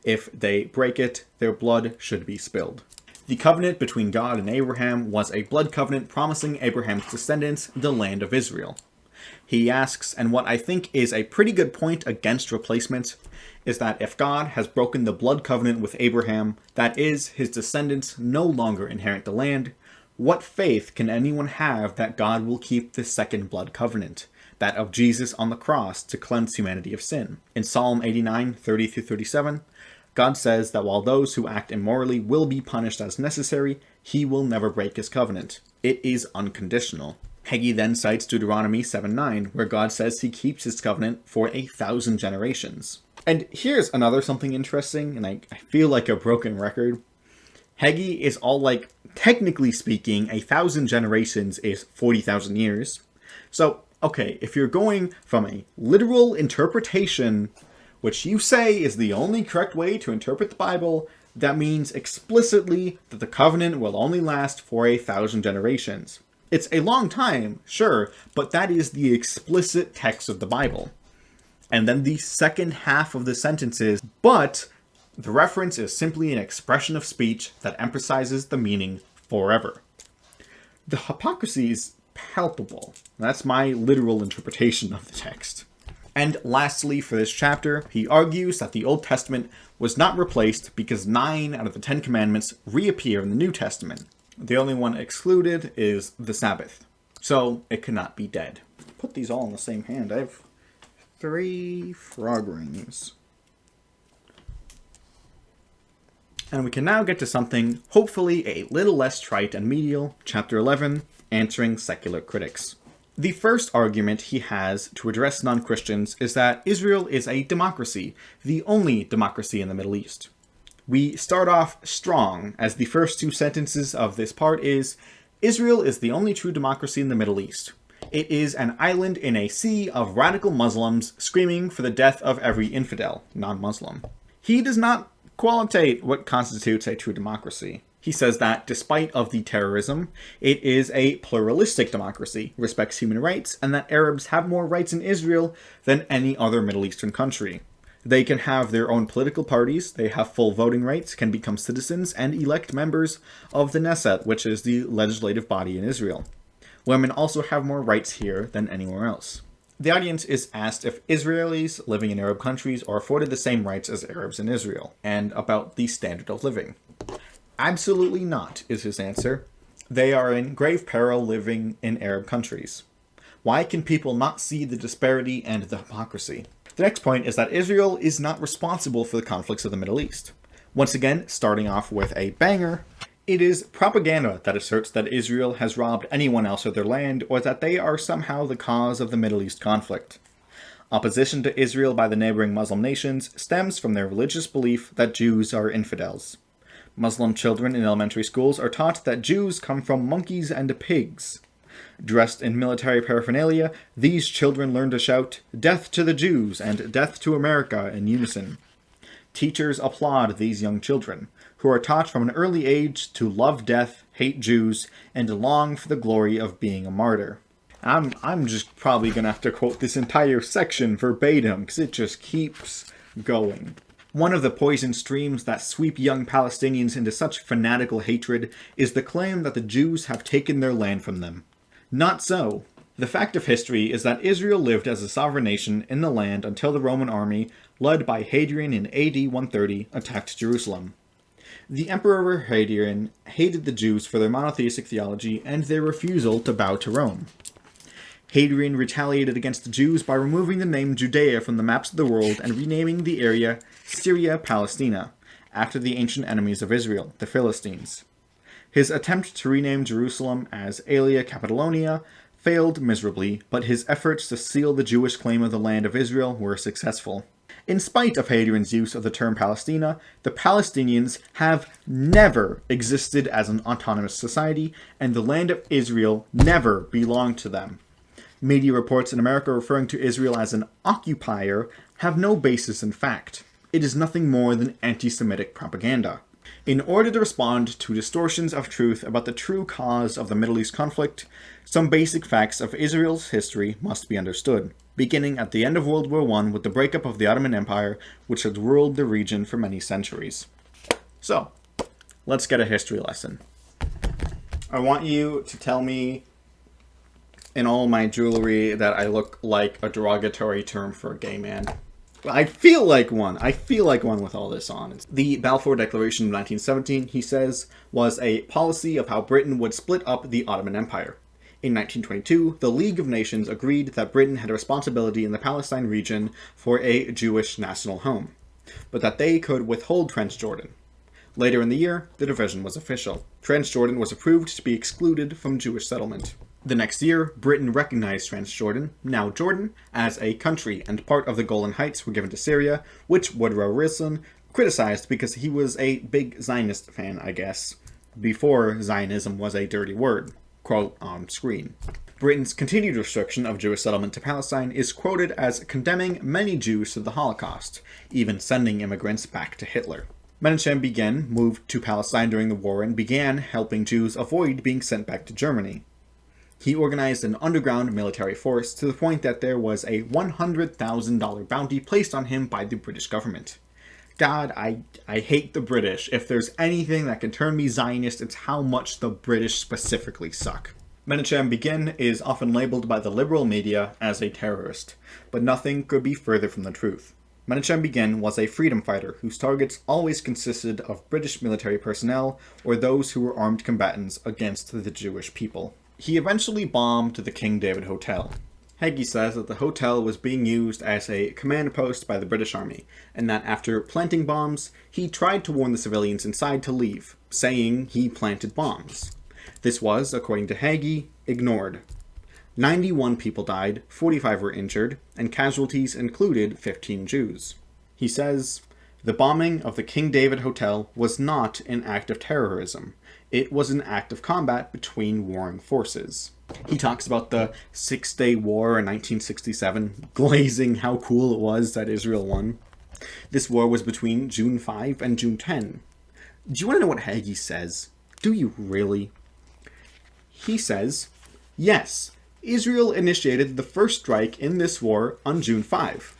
If they break it, their blood should be spilled. The covenant between God and Abraham was a blood covenant promising Abraham's descendants the land of Israel. He asks, and what I think is a pretty good point against replacement, is that if God has broken the blood covenant with Abraham, that is, his descendants no longer inherit the land, what faith can anyone have that God will keep the second blood covenant, that of Jesus on the cross to cleanse humanity of sin? In Psalm 89, 30-37, God says that while those who act immorally will be punished as necessary, he will never break his covenant. It is unconditional. Hagee then cites Deuteronomy 7:9, where God says he keeps his covenant for 1,000 generations. And here's another something interesting, and I feel like a broken record. Hagee is all like, technically speaking, 1,000 generations is 40,000 years. So, okay, if you're going from a literal interpretation, which you say is the only correct way to interpret the Bible, that means explicitly that the covenant will only last for 1,000 generations. It's a long time, sure, but that is the explicit text of the Bible. And then the second half of the sentence is, but the reference is simply an expression of speech that emphasizes the meaning forever. The hypocrisy is palpable. That's my literal interpretation of the text. And lastly, for this chapter, he argues that the Old Testament was not replaced because 9 out of the 10 commandments reappear in the New Testament. The only one excluded is the Sabbath. So it cannot be dead. Put these all in the same hand. I have 3 frog rings. And we can now get to something, hopefully a little less trite and medial, Chapter 11, Answering Secular Critics. The first argument he has to address non-Christians is that Israel is a democracy, the only democracy in the Middle East. We start off strong, as the first 2 sentences of this part is, Israel is the only true democracy in the Middle East. It is an island in a sea of radical Muslims screaming for the death of every infidel, non-Muslim. He does not qualitate what constitutes a true democracy. He says that, despite of the terrorism, it is a pluralistic democracy, respects human rights, and that Arabs have more rights in Israel than any other Middle Eastern country. They can have their own political parties, they have full voting rights, can become citizens, and elect members of the Knesset, which is the legislative body in Israel. Women also have more rights here than anywhere else. The audience is asked if Israelis living in Arab countries are afforded the same rights as Arabs in Israel, and about the standard of living. Absolutely not, is his answer. They are in grave peril living in Arab countries. Why can people not see the disparity and the hypocrisy? The next point is that Israel is not responsible for the conflicts of the Middle East. Once again, starting off with a banger, it is propaganda that asserts that Israel has robbed anyone else of their land or that they are somehow the cause of the Middle East conflict. Opposition to Israel by the neighboring Muslim nations stems from their religious belief that Jews are infidels. Muslim children in elementary schools are taught that Jews come from monkeys and pigs. Dressed in military paraphernalia, these children learn to shout, "Death to the Jews" and "Death to America" in unison. Teachers applaud these young children, who are taught from an early age to love death, hate Jews, and long for the glory of being a martyr. I'm just probably going to have to quote this entire section verbatim, because it just keeps going. One of the poison streams that sweep young Palestinians into such fanatical hatred is the claim that the Jews have taken their land from them. Not so. The fact of history is that Israel lived as a sovereign nation in the land until the Roman army, led by Hadrian in AD 130, attacked Jerusalem. The Emperor Hadrian hated the Jews for their monotheistic theology and their refusal to bow to Rome. Hadrian retaliated against the Jews by removing the name Judea from the maps of the world and renaming the area Syria Palestina, after the ancient enemies of Israel, the Philistines. His attempt to rename Jerusalem as Aelia Capitolonia failed miserably, but his efforts to seal the Jewish claim of the land of Israel were successful. In spite of Hadrian's use of the term Palestina, the Palestinians have never existed as an autonomous society, and the land of Israel never belonged to them. Media reports in America referring to Israel as an occupier have no basis in fact. It is nothing more than anti-Semitic propaganda. In order to respond to distortions of truth about the true cause of the Middle East conflict, some basic facts of Israel's history must be understood, beginning at the end of World War I with the breakup of the Ottoman Empire, which had ruled the region for many centuries. So, let's get a history lesson. I want you to tell me in all my jewelry that I look like a derogatory term for a gay man. I feel like one. I feel like one with all this on. The Balfour Declaration of 1917, he says, was a policy of how Britain would split up the Ottoman Empire. In 1922, the League of Nations agreed that Britain had a responsibility in the Palestine region for a Jewish national home, but that they could withhold Transjordan. Later in the year, the division was official. Transjordan was approved to be excluded from Jewish settlement. The next year, Britain recognized Transjordan, now Jordan, as a country, and part of the Golan Heights were given to Syria, which Woodrow Wilson criticized because he was a big Zionist fan, I guess, before Zionism was a dirty word, quote on screen. Britain's continued restriction of Jewish settlement to Palestine is quoted as condemning many Jews to the Holocaust, even sending immigrants back to Hitler. Menachem Begin moved to Palestine during the war and began helping Jews avoid being sent back to Germany. He organized an underground military force to the point that there was a $100,000 bounty placed on him by the British government. God, I hate the British. If there's anything that can turn me Zionist, it's how much the British specifically suck. Menachem Begin is often labeled by the liberal media as a terrorist, but nothing could be further from the truth. Menachem Begin was a freedom fighter whose targets always consisted of British military personnel or those who were armed combatants against the Jewish people. He eventually bombed the King David Hotel. Hagee says that the hotel was being used as a command post by the British Army, and that after planting bombs, he tried to warn the civilians inside to leave, saying he planted bombs. This was, according to Hagee, ignored. 91 people died, 45 were injured, and casualties included 15 Jews. He says, "The bombing of the King David Hotel was not an act of terrorism. It was an act of combat between warring forces." He talks about the Six-Day War in 1967, glazing how cool it was that Israel won. This war was between June 5 and June 10. Do you want to know what Hagee says? Do you really? He says, yes, Israel initiated the first strike in this war on June 5.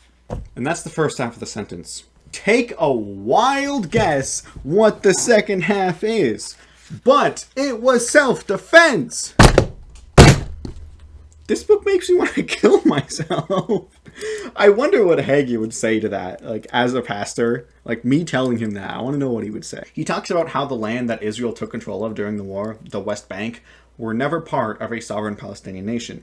And that's the first half of the sentence. Take a wild guess what the second half is. But it was self-defense. This book makes me want to kill myself. I wonder what Hagee would say to that, like, as a pastor. Like, me telling him that, I want to know what he would say. He talks about how the land that Israel took control of during the war, the West Bank, were never part of a sovereign Palestinian nation.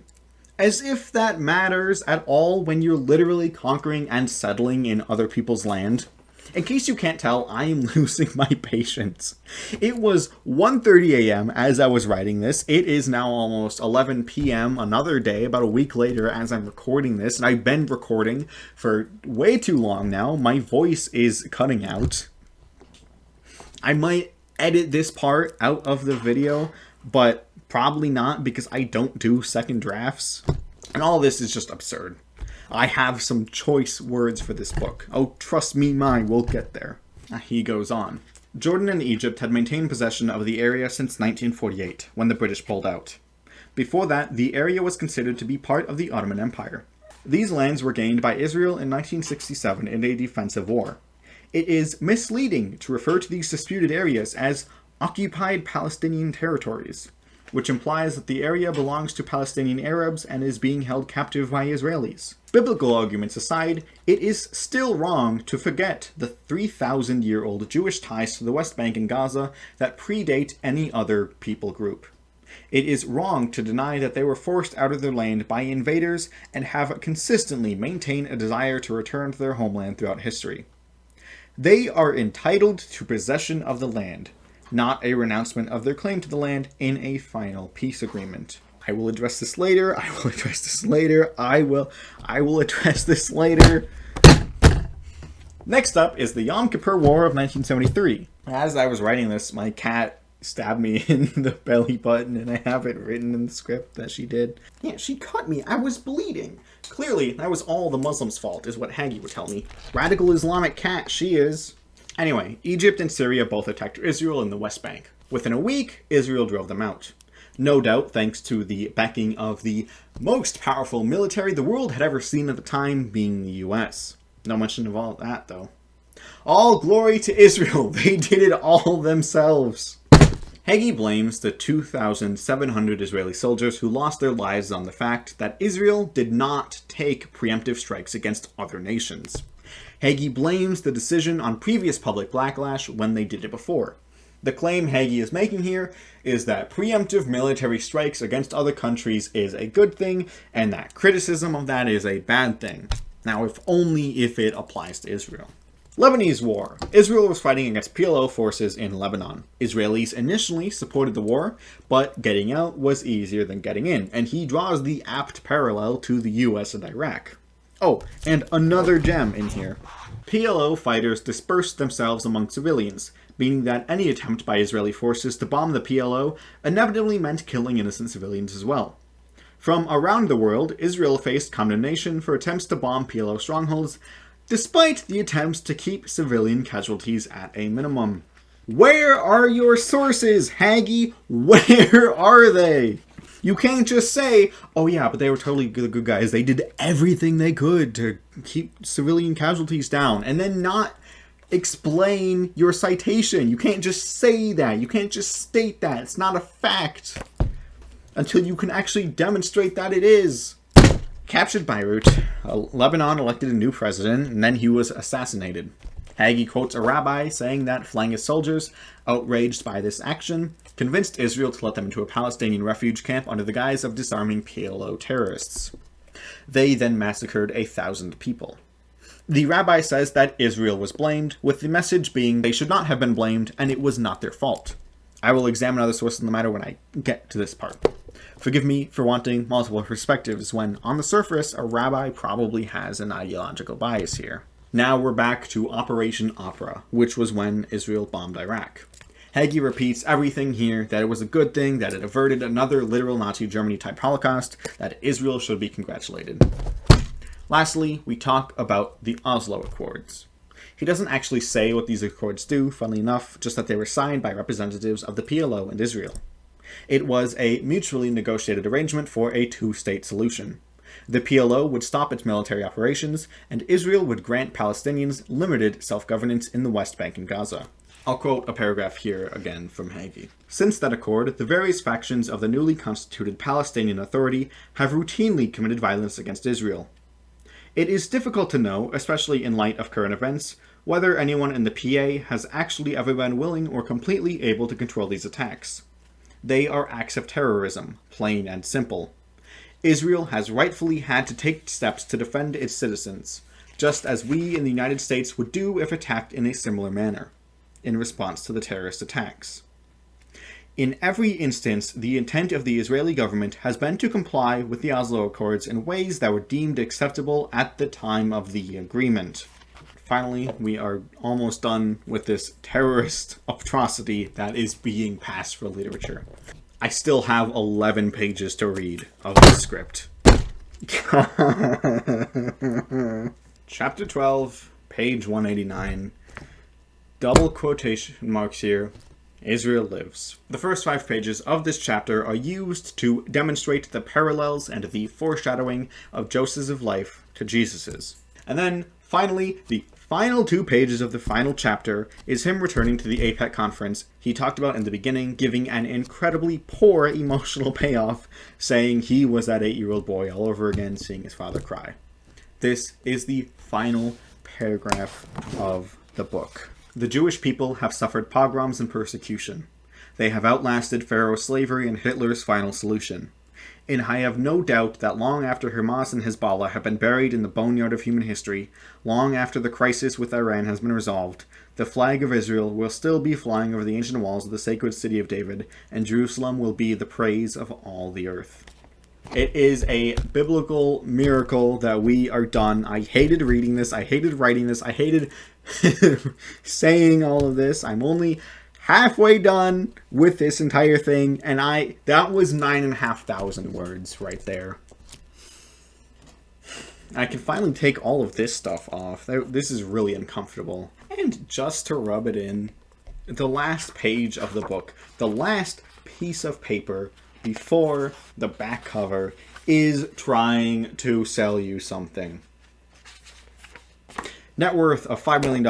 As if that matters at all when you're literally conquering and settling in other people's land. In case you can't tell, I am losing my patience. It was 1:30 a.m. as I was writing this. It is now almost 11 p.m. another day, about a week later as I'm recording this, and I've been recording for way too long now. My voice is cutting out. I might edit this part out of the video, but probably not because I don't do second drafts. And all this is just absurd. I have some choice words for this book. Oh, trust me, mine, we'll get there. He goes on. Jordan and Egypt had maintained possession of the area since 1948, when the British pulled out. Before that, the area was considered to be part of the Ottoman Empire. These lands were gained by Israel in 1967 in a defensive war. It is misleading to refer to these disputed areas as occupied Palestinian territories, which implies that the area belongs to Palestinian Arabs and is being held captive by Israelis. Biblical arguments aside, it is still wrong to forget the 3,000-year-old Jewish ties to the West Bank and Gaza that predate any other people group. It is wrong to deny that they were forced out of their land by invaders and have consistently maintained a desire to return to their homeland throughout history. They are entitled to possession of the land, not a renouncement of their claim to the land in a final peace agreement. I will address this later. I will address this later. I will address this later. Next up is the Yom Kippur War of 1973. As I was writing this, my cat stabbed me in the belly button, and I have it written in the script that she did. Yeah, she cut me. I was bleeding. Clearly, that was all the Muslims' fault, is what Hagee would tell me. Radical Islamic cat, she is. Anyway, Egypt and Syria both attacked Israel in the West Bank. Within a week, Israel drove them out. No doubt thanks to the backing of the most powerful military the world had ever seen at the time, being the US. No mention of all that, though. All glory to Israel, they did it all themselves. Hagee blames the 2,700 Israeli soldiers who lost their lives on the fact that Israel did not take preemptive strikes against other nations. Hagee blames the decision on previous public backlash when they did it before. The claim Hagee is making here is that preemptive military strikes against other countries is a good thing, and that criticism of that is a bad thing. Now, if only if it applies to Israel. Lebanese War. Israel was fighting against PLO forces in Lebanon. Israelis initially supported the war, but getting out was easier than getting in, and he draws the apt parallel to the US and Iraq. Oh, and another gem in here. PLO fighters dispersed themselves among civilians, meaning that any attempt by Israeli forces to bomb the PLO inevitably meant killing innocent civilians as well. From around the world, Israel faced condemnation for attempts to bomb PLO strongholds, despite the attempts to keep civilian casualties at a minimum. Where are your sources, Hagee? Where are they? You can't just say, oh yeah, but they were totally good guys. They did everything they could to keep civilian casualties down, and then not explain your citation. You can't just say that. You can't just state that. It's not a fact until you can actually demonstrate that it is. Captured Beirut, Lebanon elected a new president, and then he was assassinated. Hagee quotes a rabbi saying that Falangist soldiers, outraged by this action, convinced Israel to let them into a Palestinian refuge camp under the guise of disarming PLO terrorists. They then massacred 1,000 people. The rabbi says that Israel was blamed, with the message being they should not have been blamed and it was not their fault. I will examine other sources in the matter when I get to this part. Forgive me for wanting multiple perspectives when, on the surface, a rabbi probably has an ideological bias here. Now we're back to Operation Opera, which was when Israel bombed Iraq. Hagee repeats everything here, that it was a good thing, that it averted another literal Nazi Germany type Holocaust, that Israel should be congratulated. Lastly, we talk about the Oslo Accords. He doesn't actually say what these accords do, funnily enough, just that they were signed by representatives of the PLO and Israel. It was a mutually negotiated arrangement for a two-state solution. The PLO would stop its military operations, and Israel would grant Palestinians limited self-governance in the West Bank and Gaza. I'll quote a paragraph here again from Hagee. Since that accord, the various factions of the newly constituted Palestinian Authority have routinely committed violence against Israel. It is difficult to know, especially in light of current events, whether anyone in the PA has actually ever been willing or completely able to control these attacks. They are acts of terrorism, plain and simple. Israel has rightfully had to take steps to defend its citizens, just as we in the United States would do if attacked in a similar manner, in response to the terrorist attacks. In every instance, the intent of the Israeli government has been to comply with the Oslo Accords in ways that were deemed acceptable at the time of the agreement. Finally, we are almost done with this terrorist atrocity that is being passed for literature. I still have 11 pages to read of the script. Chapter 12, page 189. Double quotation marks here. Israel lives. The first 5 pages of this chapter are used to demonstrate the parallels and the foreshadowing of Joseph's life to Jesus's. And then, finally, the final 2 pages of the final chapter is him returning to the AIPAC conference he talked about in the beginning, giving an incredibly poor emotional payoff, saying he was that 8-year-old boy all over again, seeing his father cry. This is the final paragraph of the book. The Jewish people have suffered pogroms and persecution. They have outlasted Pharaoh's slavery and Hitler's final solution. And I have no doubt that long after Hamas and Hezbollah have been buried in the boneyard of human history, long after the crisis with Iran has been resolved, the flag of Israel will still be flying over the ancient walls of the sacred city of David, and Jerusalem will be the praise of all the earth. It is a biblical miracle that we are done. I hated reading this. I hated writing this. I hated saying all of this. I'm only halfway done with this entire thing, and that was 9,500 words right there. I can finally take all of this stuff off. This is really uncomfortable. And just to rub it in, the last page of the book, the last piece of paper before the back cover, is trying to sell you something. Net worth of $5 million,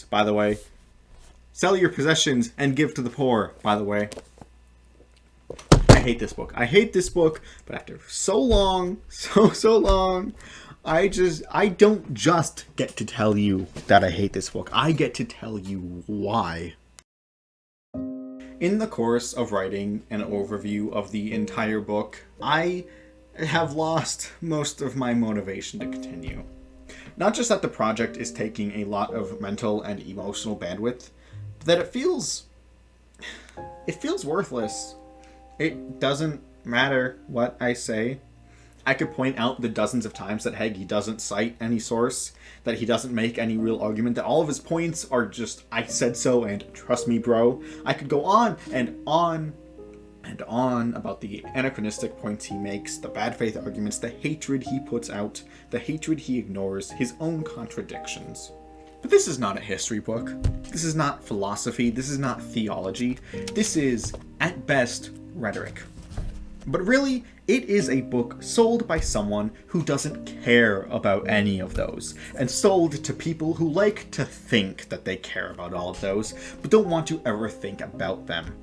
by the way. Sell your possessions and give to the poor, by the way. I hate this book. I hate this book, but after so long, I don't just get to tell you that I hate this book. I get to tell you why. In the course of writing an overview of the entire book, I have lost most of my motivation to continue. Not just that the project is taking a lot of mental and emotional bandwidth, but that it feels worthless. It doesn't matter what I say. I could point out the dozens of times that Hagee doesn't cite any source, that he doesn't make any real argument, that all of his points are just, I said so and trust me, bro. I could go on and on and on about the anachronistic points he makes, the bad faith arguments, the hatred he puts out, the hatred he ignores, his own contradictions. But this is not a history book. This is not philosophy. This is not theology. This is, at best, rhetoric. But really, it is a book sold by someone who doesn't care about any of those, and sold to people who like to think that they care about all of those, but don't want to ever think about them.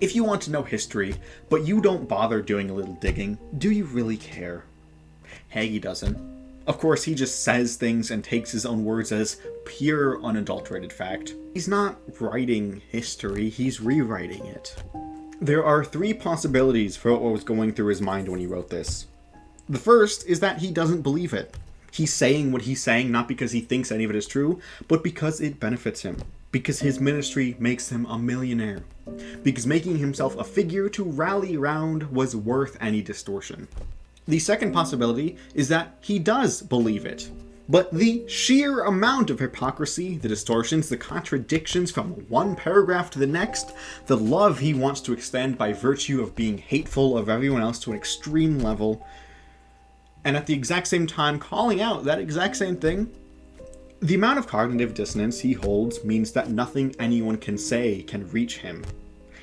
If you want to know history, but you don't bother doing a little digging, do you really care? Hagee doesn't. Of course, he just says things and takes his own words as pure, unadulterated fact. He's not writing history, he's rewriting it. There are three possibilities for what was going through his mind when he wrote this. The first is that he doesn't believe it. He's saying what he's saying not because he thinks any of it is true, but because it benefits him. Because his ministry makes him a millionaire. Because making himself a figure to rally around was worth any distortion. The second possibility is that he does believe it. But the sheer amount of hypocrisy, the distortions, the contradictions from one paragraph to the next, the love he wants to extend by virtue of being hateful of everyone else to an extreme level, and at the exact same time calling out that exact same thing, the amount of cognitive dissonance he holds means that nothing anyone can say can reach him.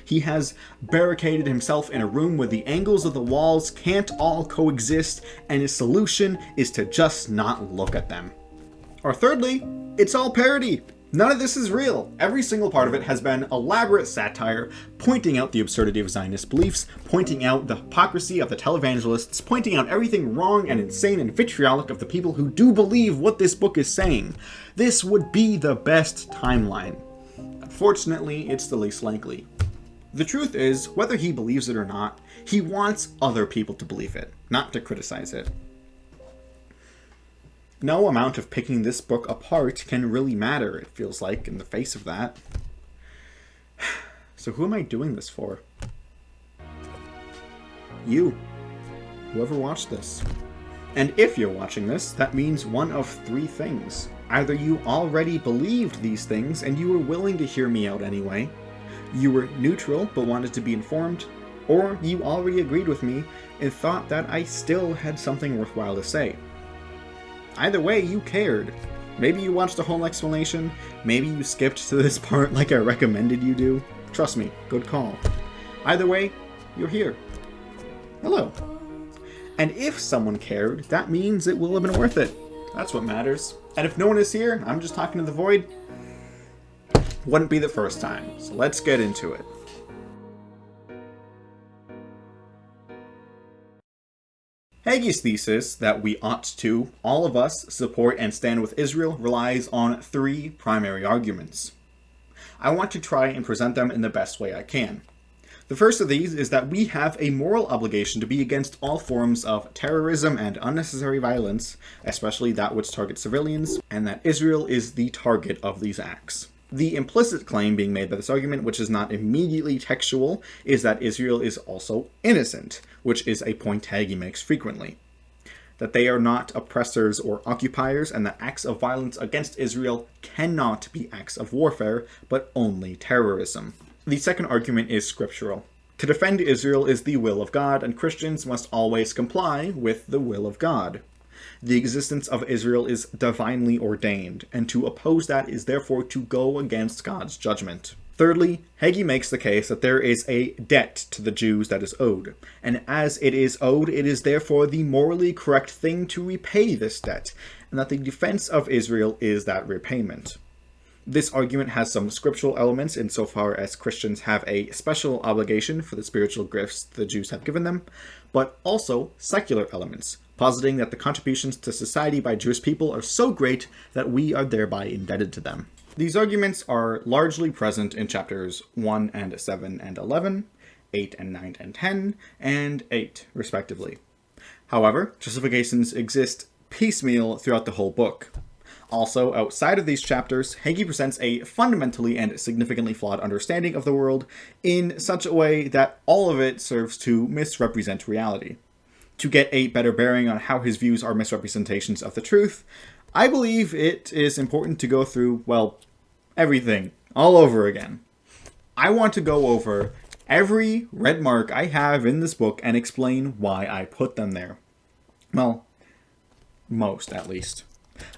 He has barricaded himself in a room where the angles of the walls can't all coexist, and his solution is to just not look at them. Or thirdly, it's all parody. None of this is real. Every single part of it has been elaborate satire, pointing out the absurdity of Zionist beliefs, pointing out the hypocrisy of the televangelists, pointing out everything wrong and insane and vitriolic of the people who do believe what this book is saying. This would be the best timeline. Unfortunately, it's the least likely. The truth is, whether he believes it or not, he wants other people to believe it, not to criticize it. No amount of picking this book apart can really matter, it feels like, in the face of that. So who am I doing this for? You. Whoever watched this. And if you're watching this, that means one of three things. Either you already believed these things and you were willing to hear me out anyway, you were neutral but wanted to be informed, or you already agreed with me and thought that I still had something worthwhile to say. Either way, you cared. Maybe you watched the whole explanation, maybe you skipped to this part like I recommended you do. Trust me, good call. Either way, you're here. Hello. And if someone cared, that means it will have been worth it. That's what matters. And if no one is here, I'm just talking to the void, wouldn't be the first time. So let's get into it. Hagee's thesis that we ought to, all of us, support and stand with Israel relies on three primary arguments. I want to try and present them in the best way I can. The first of these is that we have a moral obligation to be against all forms of terrorism and unnecessary violence, especially that which targets civilians, and that Israel is the target of these acts. The implicit claim being made by this argument, which is not immediately textual, is that Israel is also innocent, which is a point Hagee makes frequently. That they are not oppressors or occupiers, and that acts of violence against Israel cannot be acts of warfare, but only terrorism. The second argument is scriptural. To defend Israel is the will of God, and Christians must always comply with the will of God. The existence of Israel is divinely ordained, and to oppose that is therefore to go against God's judgment. Thirdly, Hagee makes the case that there is a debt to the Jews that is owed, and as it is owed, it is therefore the morally correct thing to repay this debt, and that the defense of Israel is that repayment. This argument has some scriptural elements insofar as Christians have a special obligation for the spiritual gifts the Jews have given them, but also secular elements, positing that the contributions to society by Jewish people are so great that we are thereby indebted to them. These arguments are largely present in chapters 1 and 7 and 11, 8 and 9 and 10, and 8, respectively. However, justifications exist piecemeal throughout the whole book. Also, outside of these chapters, Hagee presents a fundamentally and significantly flawed understanding of the world in such a way that all of it serves to misrepresent reality. to get a better bearing on how his views are misrepresentations of the truth, I believe it is important to go through, well, everything all over again. I want to go over every red mark I have in this book and explain why I put them there. Well, most at least.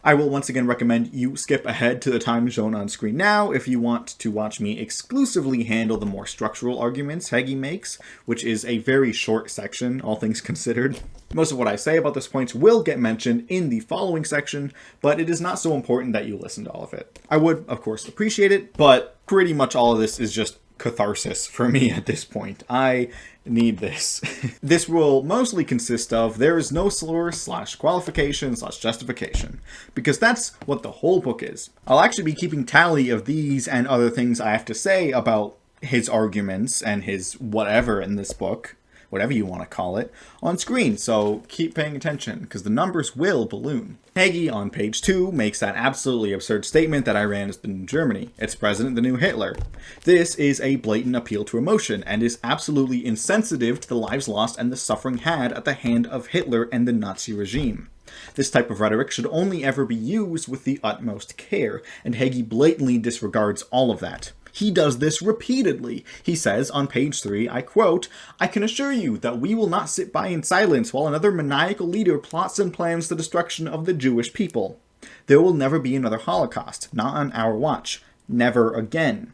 I will once again recommend you skip ahead to the time shown on screen now if you want to watch me exclusively handle the more structural arguments Hagee makes, which is a very short section, all things considered. Most of what I say about this point will get mentioned in the following section, but it is not so important that you listen to all of it. I would, of course, appreciate it, but pretty much all of this is just catharsis for me at this point. I need this. This will mostly consist of there is no source / qualification / justification, because that's what the whole book is. I'll actually be keeping tally of these and other things I have to say about his arguments and his whatever in this book, whatever you want to call it, on screen, so keep paying attention, because the numbers will balloon. Hagee, on page 2, makes that absolutely absurd statement that Iran is the new Germany. Its president the new Hitler. This is a blatant appeal to emotion, and is absolutely insensitive to the lives lost and the suffering had at the hand of Hitler and the Nazi regime. This type of rhetoric should only ever be used with the utmost care, and Hagee blatantly disregards all of that. He does this repeatedly. He says on page 3, I quote, "I can assure you that we will not sit by in silence while another maniacal leader plots and plans the destruction of the Jewish people. There will never be another Holocaust, not on our watch. Never again."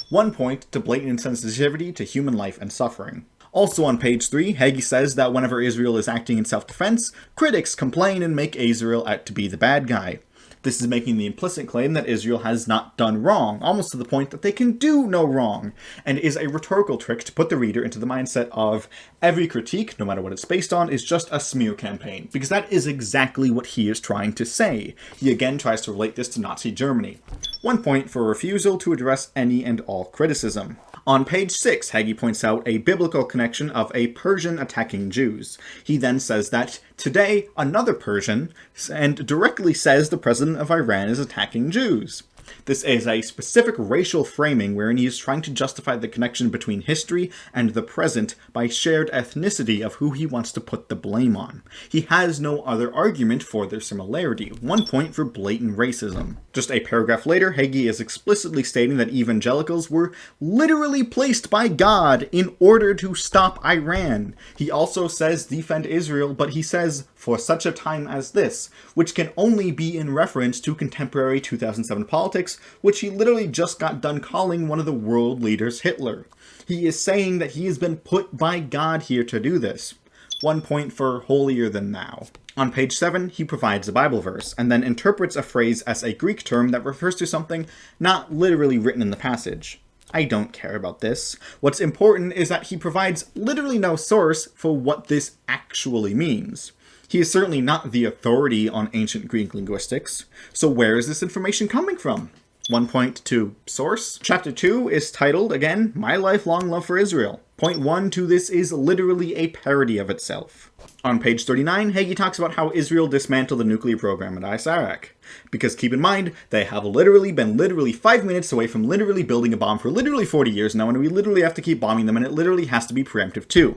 One point to blatant insensitivity to human life and suffering. Also on page 3, Hagee says that whenever Israel is acting in self-defense, critics complain and make Israel out to be the bad guy. This is making the implicit claim that Israel has not done wrong, almost to the point that they can do no wrong, and is a rhetorical trick to put the reader into the mindset of every critique, no matter what it's based on, is just a smear campaign, because that is exactly what he is trying to say. He again tries to relate this to Nazi Germany. One point for refusal to address any and all criticism. On page 6, Hagee points out a biblical connection of a Persian attacking Jews. He then says that today another Persian, and directly says the president of Iran is attacking Jews. This is a specific racial framing wherein he is trying to justify the connection between history and the present by shared ethnicity of who he wants to put the blame on. He has no other argument for their similarity. One point for blatant racism. Just a paragraph later, Hagee is explicitly stating that evangelicals were literally placed by God in order to stop Iran. He also says defend Israel, but he says for such a time as this, which can only be in reference to contemporary 2007 politics, which he literally just got done calling one of the world leaders Hitler. He is saying that he has been put by God here to do this. One point for holier than thou. On page 7, he provides a Bible verse, and then interprets a phrase as a Greek term that refers to something not literally written in the passage. I don't care about this. What's important is that he provides literally no source for what this actually means. He is certainly not the authority on ancient Greek linguistics, so where is this information coming from? 1.2 source. Chapter 2 is titled, again, My Lifelong Love for Israel. Point 1 to this is literally a parody of itself. On page 39, Hagee talks about how Israel dismantled the nuclear program at AIPAC. Because keep in mind, they have literally been 5 minutes away from literally building a bomb for literally 40 years now, and we literally have to keep bombing them, and it literally has to be preemptive too.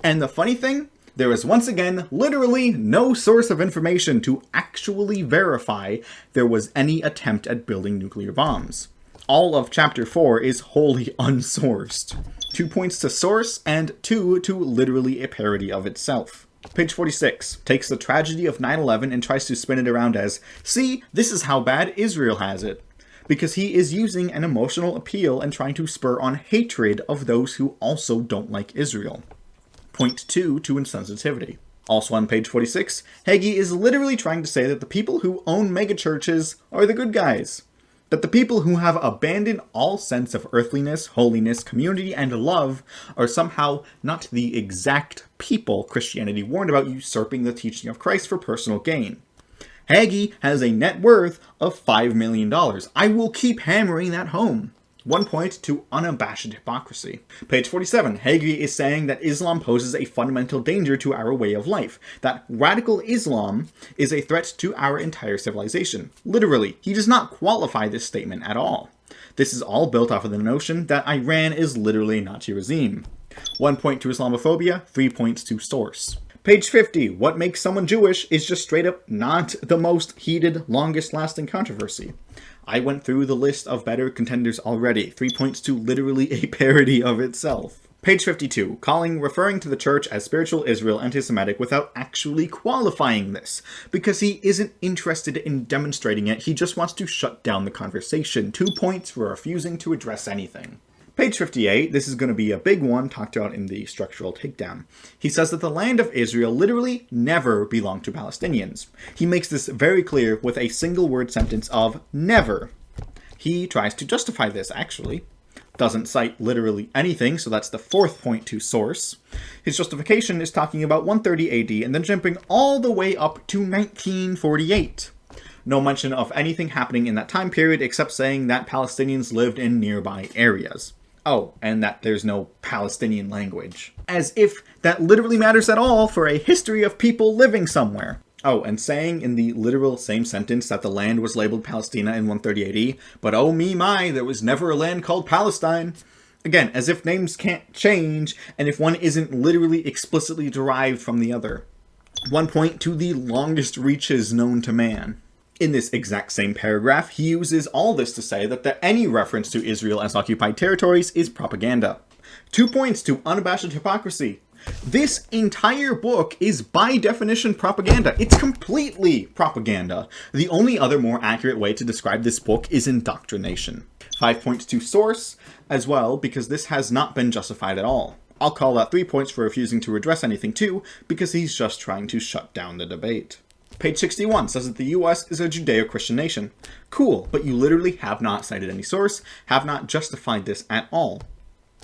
And the funny thing, there is once again literally no source of information to actually verify there was any attempt at building nuclear bombs. All of chapter 4 is wholly unsourced. 2 points to source, and 2 to literally a parody of itself. Page 46 takes the tragedy of 9/11 and tries to spin it around as, see, this is how bad Israel has it. Because he is using an emotional appeal and trying to spur on hatred of those who also don't like Israel. Point 2 to insensitivity. Also on page 46, Hagee is literally trying to say that the people who own megachurches are the good guys. That the people who have abandoned all sense of earthliness, holiness, community, and love are somehow not the exact people Christianity warned about usurping the teaching of Christ for personal gain. Hagee has a net worth of $5 million. I will keep hammering that home. 1 point to unabashed hypocrisy. Page 47, Hagee is saying that Islam poses a fundamental danger to our way of life, that radical Islam is a threat to our entire civilization. Literally, he does not qualify this statement at all. This is all built off of the notion that Iran is literally a Nazi regime. 1 point to Islamophobia, 3 points to source. Page 50, what makes someone Jewish is just straight up not the most heated, longest lasting controversy. I went through the list of better contenders already. 3 points to literally a parody of itself. Page 52, referring to the church as spiritual Israel anti-Semitic without actually qualifying this, because he isn't interested in demonstrating it, he just wants to shut down the conversation. 2 points for refusing to address anything. Page 58, this is going to be a big one, talked about in the structural takedown. He says that the land of Israel literally never belonged to Palestinians. He makes this very clear with a single word sentence of never. He tries to justify this, actually. Doesn't cite literally anything, so that's the 4th point to source. His justification is talking about 130 AD and then jumping all the way up to 1948. No mention of anything happening in that time period except saying that Palestinians lived in nearby areas. Oh, and that there's no Palestinian language. As if that literally matters at all for a history of people living somewhere. Oh, and saying in the literal same sentence that the land was labeled Palestina in 130 AD, but oh me my, there was never a land called Palestine. Again, as if names can't change, and if one isn't literally explicitly derived from the other. 1 point to the longest reaches known to man. In this exact same paragraph, he uses all this to say that any reference to Israel as occupied territories is propaganda. 2 points to unabashed hypocrisy. This entire book is by definition propaganda. It's completely propaganda. The only other more accurate way to describe this book is indoctrination. 5 points to source as well, because this has not been justified at all. I'll call that 3 points for refusing to address anything too, because he's just trying to shut down the debate. Page 61 says that the US is a Judeo-Christian nation. Cool, but you literally have not cited any source, have not justified this at all.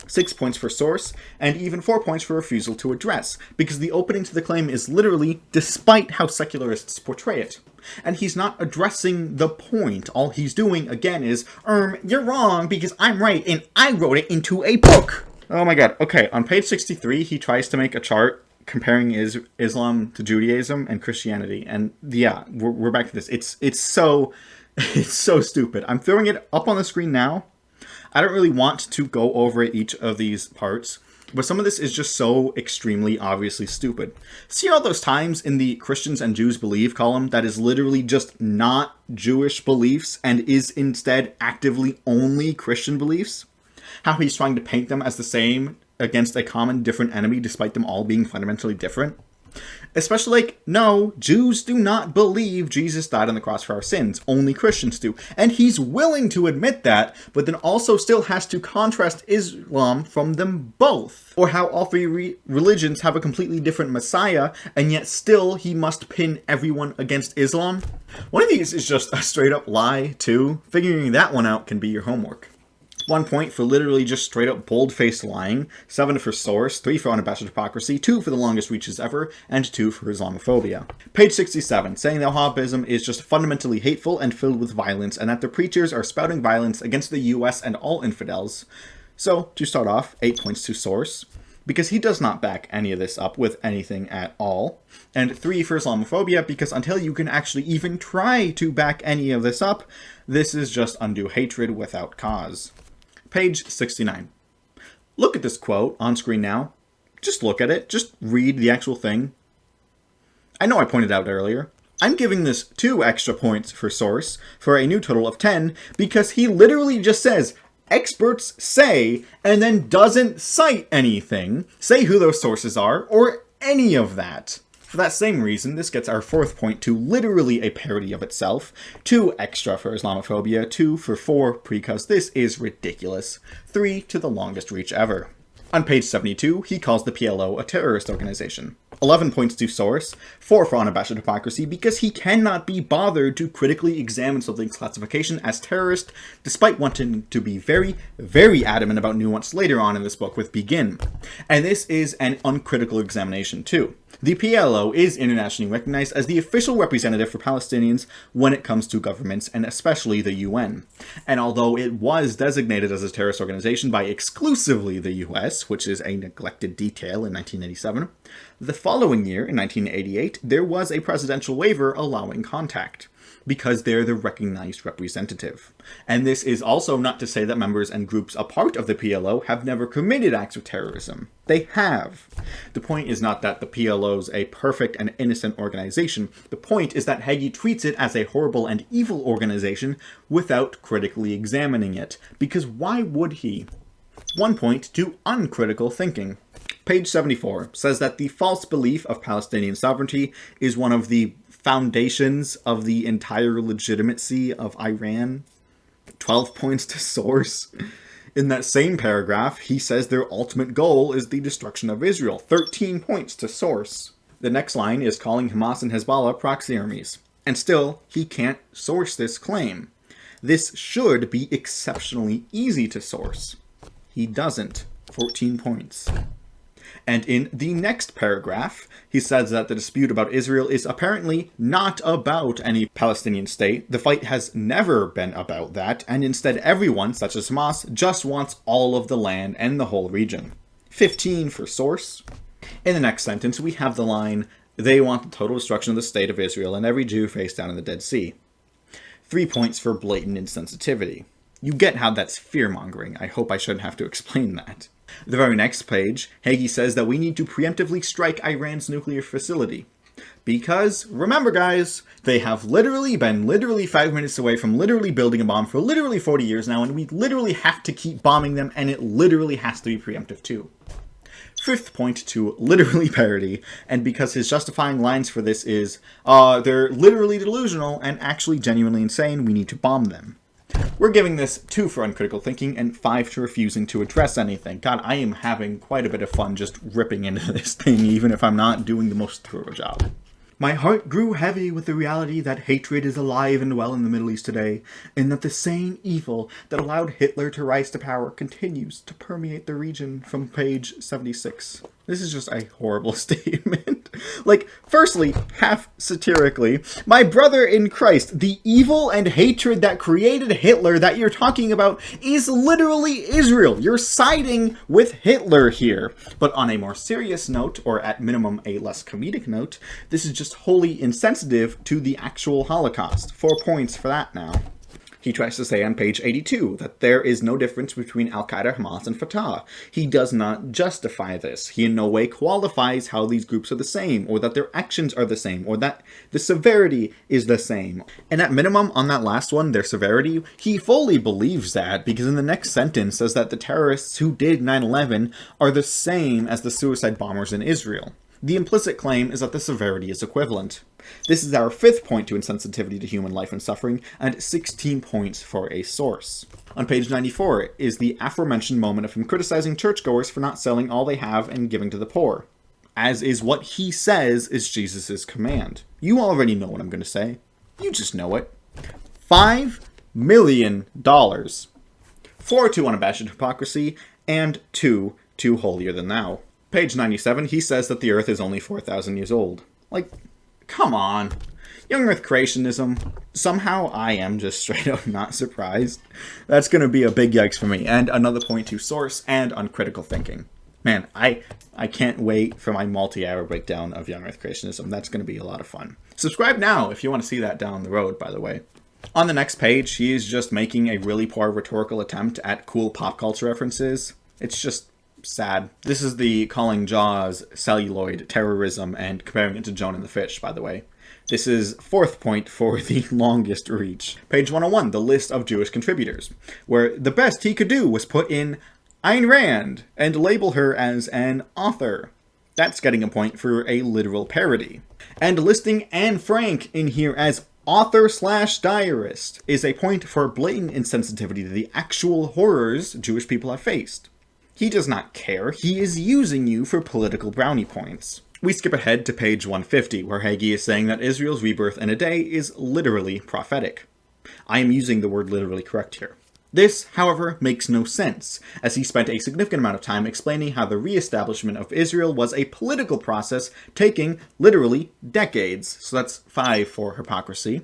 6 points for source, and even 4 points for refusal to address, because the opening to the claim is literally despite how secularists portray it. And he's not addressing the point. All he's doing, again, is, you're wrong because I'm right and I wrote it into a book. Oh my god. Okay, on page 63, he tries to make a chart comparing Islam to Judaism and Christianity. And yeah, we're back to this. It's so stupid. I'm throwing it up on the screen now. I don't really want to go over each of these parts, but some of this is just so extremely obviously stupid. See all those times in the Christians and Jews believe column that is literally just not Jewish beliefs and is instead actively only Christian beliefs? How he's trying to paint them as the same against a common different enemy despite them all being fundamentally different? Especially like, no, Jews do not believe Jesus died on the cross for our sins. Only Christians do. And he's willing to admit that, but then also still has to contrast Islam from them both. Or how all three religions have a completely different Messiah, and yet still he must pin everyone against Islam. One of these is just a straight up lie, too. Figuring that one out can be your homework. 1 point for literally just straight up bold-faced lying, 7 for source, 3 for unabashed hypocrisy, 2 for the longest reaches ever, and 2 for Islamophobia. Page 67, saying that Wahhabism is just fundamentally hateful and filled with violence, and that the preachers are spouting violence against the US and all infidels. So, to start off, 8 points to source, because he does not back any of this up with anything at all, and 3 for Islamophobia, because until you can actually even try to back any of this up, this is just undue hatred without cause. Page 69. Look at this quote on screen now. Just look at it. Just read the actual thing. I know I pointed out earlier. I'm giving this 2 extra points for source for a new total of 10 because he literally just says, experts say, and then doesn't cite anything, say who those sources are, or any of that. For that same reason, this gets our 4th point to literally a parody of itself, 2 extra for Islamophobia, 2 for 4 because this is ridiculous, 3 to the longest reach ever. On page 72, he calls the PLO a terrorist organization. 11 points to source, 4 for unabashed hypocrisy because he cannot be bothered to critically examine something's classification as terrorist, despite wanting to be very, very adamant about nuance later on in this book with Begin. And this is an uncritical examination too. The PLO is internationally recognized as the official representative for Palestinians when it comes to governments, and especially the UN. And although it was designated as a terrorist organization by exclusively the US, which is a neglected detail in 1987, the following year, in 1988, there was a presidential waiver allowing contact. because they're the recognized representative. And this is also not to say that members and groups a part of the PLO have never committed acts of terrorism. They have. The point is not that the PLO's a perfect and innocent organization. The point is that Hagee treats it as a horrible and evil organization without critically examining it. Because why would he? One point to uncritical thinking. Page 74 says that the false belief of Palestinian sovereignty is one of the foundations of the entire legitimacy of Iran. 12 points to source. In that same paragraph, he says their ultimate goal is the destruction of Israel. 13 points to source. The next line is calling Hamas and Hezbollah proxy armies. And still, he can't source this claim. This should be exceptionally easy to source. He doesn't. 14 points. And in the next paragraph, he says that the dispute about Israel is apparently not about any Palestinian state. The fight has never been about that, and instead everyone, such as Hamas, just wants all of the land and the whole region. 15 for source. In the next sentence, we have the line, they want the total destruction of the state of Israel and every Jew face down in the Dead Sea. 3 points for blatant insensitivity. You get how that's fear-mongering. I hope I shouldn't have to explain that. The very next page, Hagee says that we need to preemptively strike Iran's nuclear facility. Because, remember guys, they have been 5 minutes away from literally building a bomb for literally 40 years now, and we literally have to keep bombing them, and it literally has to be preemptive too. Fifth point to literally parody, and because his justifying lines for this is, they're literally delusional and actually genuinely insane, we need to bomb them. We're giving this 2 for uncritical thinking and 5 to refusing to address anything. God, I am having quite a bit of fun just ripping into this thing, even if I'm not doing the most thorough job. My heart grew heavy with the reality that hatred is alive and well in the Middle East today, and that the same evil that allowed Hitler to rise to power continues to permeate the region, from page 76. This is just a horrible statement. Like, firstly, half satirically, my brother in Christ, the evil and hatred that created Hitler that you're talking about is literally Israel. You're siding with Hitler here. But on a more serious note, or at minimum a less comedic note, this is just wholly insensitive to the actual Holocaust. 4 points for that now. He tries to say on page 82 that there is no difference between Al-Qaeda, Hamas, and Fatah. He does not justify this. He in no way qualifies how these groups are the same, or that their actions are the same, or that the severity is the same. And at minimum, on that last one, their severity, he fully believes that, because in the next sentence says that the terrorists who did 9/11 are the same as the suicide bombers in Israel. The implicit claim is that the severity is equivalent. This is our 5th point to insensitivity to human life and suffering, and 16 points for a source. On page 94 is the aforementioned moment of him criticizing churchgoers for not selling all they have and giving to the poor, as is what he says is Jesus' command. You already know what I'm going to say. You just know it. $5 million. 4 to unabashed hypocrisy, and 2 to holier than thou. Page 97, he says that the Earth is only 4,000 years old. Like, come on. Young Earth creationism. Somehow I am just straight up not surprised. That's going to be a big yikes for me. And another point to source and uncritical thinking. Man, I can't wait for my multi-hour breakdown of Young Earth creationism. That's going to be a lot of fun. Subscribe now if you want to see that down the road, by the way. On the next page, he is just making a really poor rhetorical attempt at cool pop culture references. It's just sad. This is the calling Jaws celluloid terrorism and comparing it to Jonah and the Fish, by the way. This is 4th point for the longest reach. Page 101, the list of Jewish contributors, where the best he could do was put in Ayn Rand and label her as an author. That's getting a point for a literal parody. And listing Anne Frank in here as author/diarist is a point for blatant insensitivity to the actual horrors Jewish people have faced. He does not care. He is using you for political brownie points. We skip ahead to page 150, where Hagee is saying that Israel's rebirth in a day is literally prophetic. I am using the word literally correct here. This, however, makes no sense, as he spent a significant amount of time explaining how the re-establishment of Israel was a political process taking literally decades. So that's 5 for hypocrisy.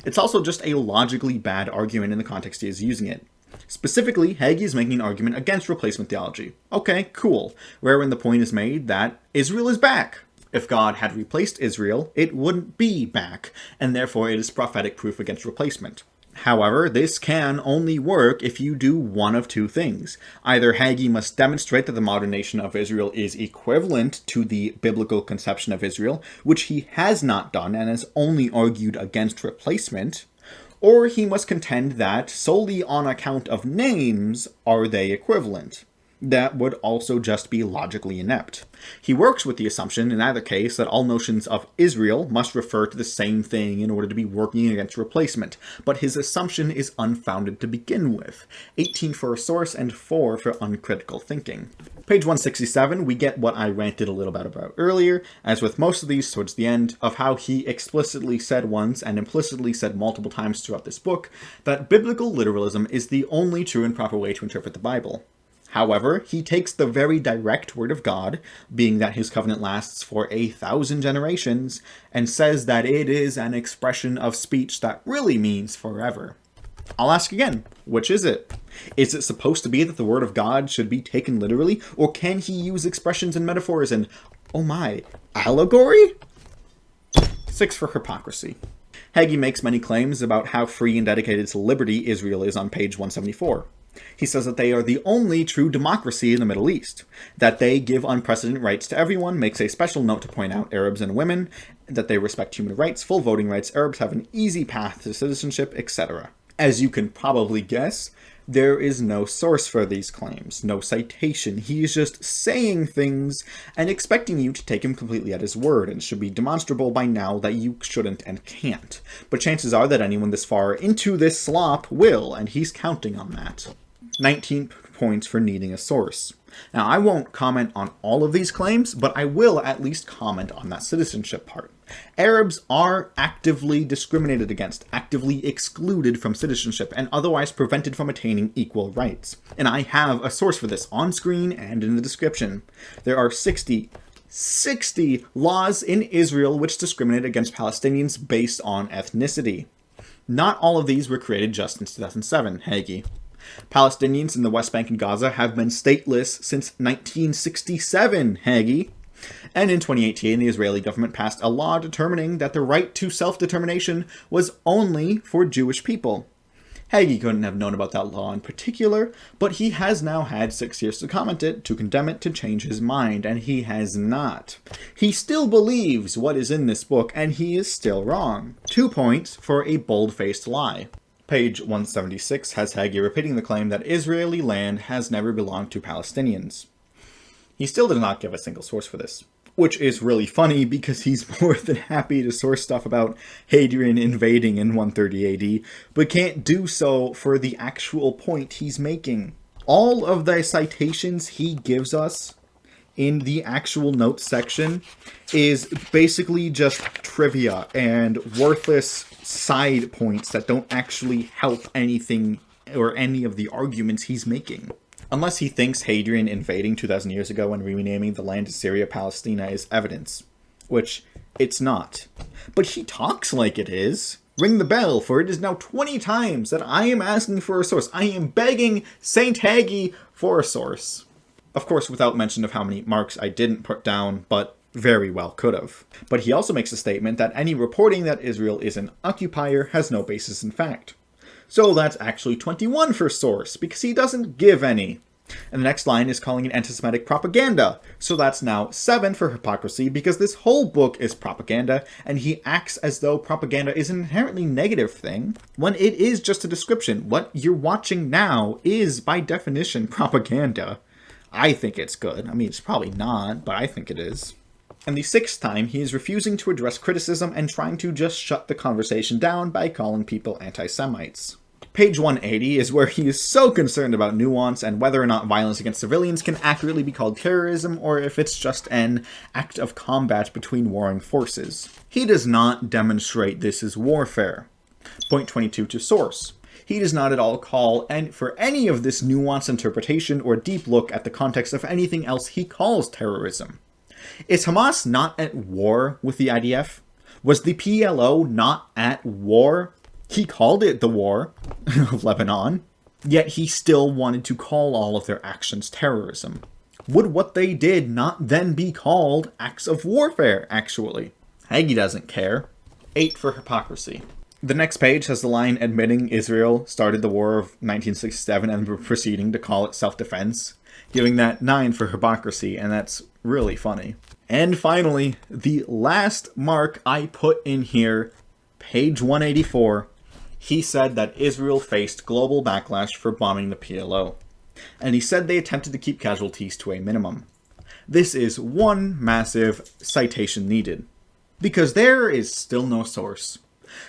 It's also just a logically bad argument in the context he is using it. Specifically, Hagee is making an argument against replacement theology. Okay, cool. Wherein the point is made that Israel is back. If God had replaced Israel, it wouldn't be back, and therefore it is prophetic proof against replacement. However, this can only work if you do one of two things. Either Hagee must demonstrate that the modern nation of Israel is equivalent to the biblical conception of Israel, which he has not done and has only argued against replacement, or he must contend that, solely on account of names, are they equivalent. That would also just be logically inept. He works with the assumption, in either case, that all notions of Israel must refer to the same thing in order to be working against replacement, but his assumption is unfounded to begin with. 18 for a source and 4 for uncritical thinking. Page 167, we get what I ranted a little bit about earlier, as with most of these towards the end, of how he explicitly said once and implicitly said multiple times throughout this book that biblical literalism is the only true and proper way to interpret the Bible. However, he takes the very direct word of God, being that his covenant lasts for 1,000 generations, and says that it is an expression of speech that really means forever. I'll ask again, which is it? Is it supposed to be that the word of God should be taken literally, or can he use expressions and metaphors and, oh my, allegory? 6 for hypocrisy. Hagee makes many claims about how free and dedicated to liberty Israel is on page 174. He says that they are the only true democracy in the Middle East, that they give unprecedented rights to everyone, makes a special note to point out Arabs and women, that they respect human rights, full voting rights, Arabs have an easy path to citizenship, etc. As you can probably guess, there is no source for these claims, no citation. He is just saying things and expecting you to take him completely at his word, and it should be demonstrable by now that you shouldn't and can't. But chances are that anyone this far into this slop will, and he's counting on that. 19 points for needing a source. Now, I won't comment on all of these claims, but I will at least comment on that citizenship part. Arabs are actively discriminated against, actively excluded from citizenship, and otherwise prevented from attaining equal rights. And I have a source for this on screen and in the description. There are 60 laws in Israel which discriminate against Palestinians based on ethnicity. Not all of these were created just in 2007, Hagee. Palestinians in the West Bank and Gaza have been stateless since 1967, Hagee. And in 2018, the Israeli government passed a law determining that the right to self-determination was only for Jewish people. Hagee couldn't have known about that law in particular, but he has now had 6 years to comment it, to condemn it, to change his mind, and he has not. He still believes what is in this book, and he is still wrong. 2 points for a bold-faced lie. Page 176 has Hagee repeating the claim that Israeli land has never belonged to Palestinians. He still does not give a single source for this, which is really funny because he's more than happy to source stuff about Hadrian invading in 130 AD, but can't do so for the actual point he's making. All of the citations he gives us in the actual notes section is basically just trivia and worthless side points that don't actually help anything or any of the arguments he's making. Unless he thinks Hadrian invading 2,000 years ago and renaming the land to Syria Palestina is evidence, which it's not. But he talks like it is. Ring the bell, for it is now 20 times that I am asking for a source. I am begging Saint Hagee for a source. Of course, without mention of how many marks I didn't put down, but very well could have. But he also makes a statement that any reporting that Israel is an occupier has no basis in fact. So that's actually 21 for source, because he doesn't give any. And the next line is calling it anti-Semitic propaganda. So that's now 7 for hypocrisy, because this whole book is propaganda, and he acts as though propaganda is an inherently negative thing, when it is just a description. What you're watching now is, by definition, propaganda. I think it's good. I mean, it's probably not, but I think it is. And the 6th time, he is refusing to address criticism and trying to just shut the conversation down by calling people anti-Semites. Page 180 is where he is so concerned about nuance and whether or not violence against civilians can accurately be called terrorism or if it's just an act of combat between warring forces. He does not demonstrate this as warfare. Point 22 to source. He does not at all call for any of this nuanced interpretation or deep look at the context of anything else he calls terrorism. Is Hamas not at war with the IDF? Was the PLO not at war? He called it the war of Lebanon, yet he still wanted to call all of their actions terrorism. Would what they did not then be called acts of warfare, actually? Hagee doesn't care. 8 for hypocrisy. The next page has the line admitting Israel started the war of 1967 and proceeding to call it self-defense, giving that 9 for hypocrisy, and that's really funny. And finally, the last mark I put in here, page 184, he said that Israel faced global backlash for bombing the PLO, and he said they attempted to keep casualties to a minimum. This is one massive citation needed, because there is still no source.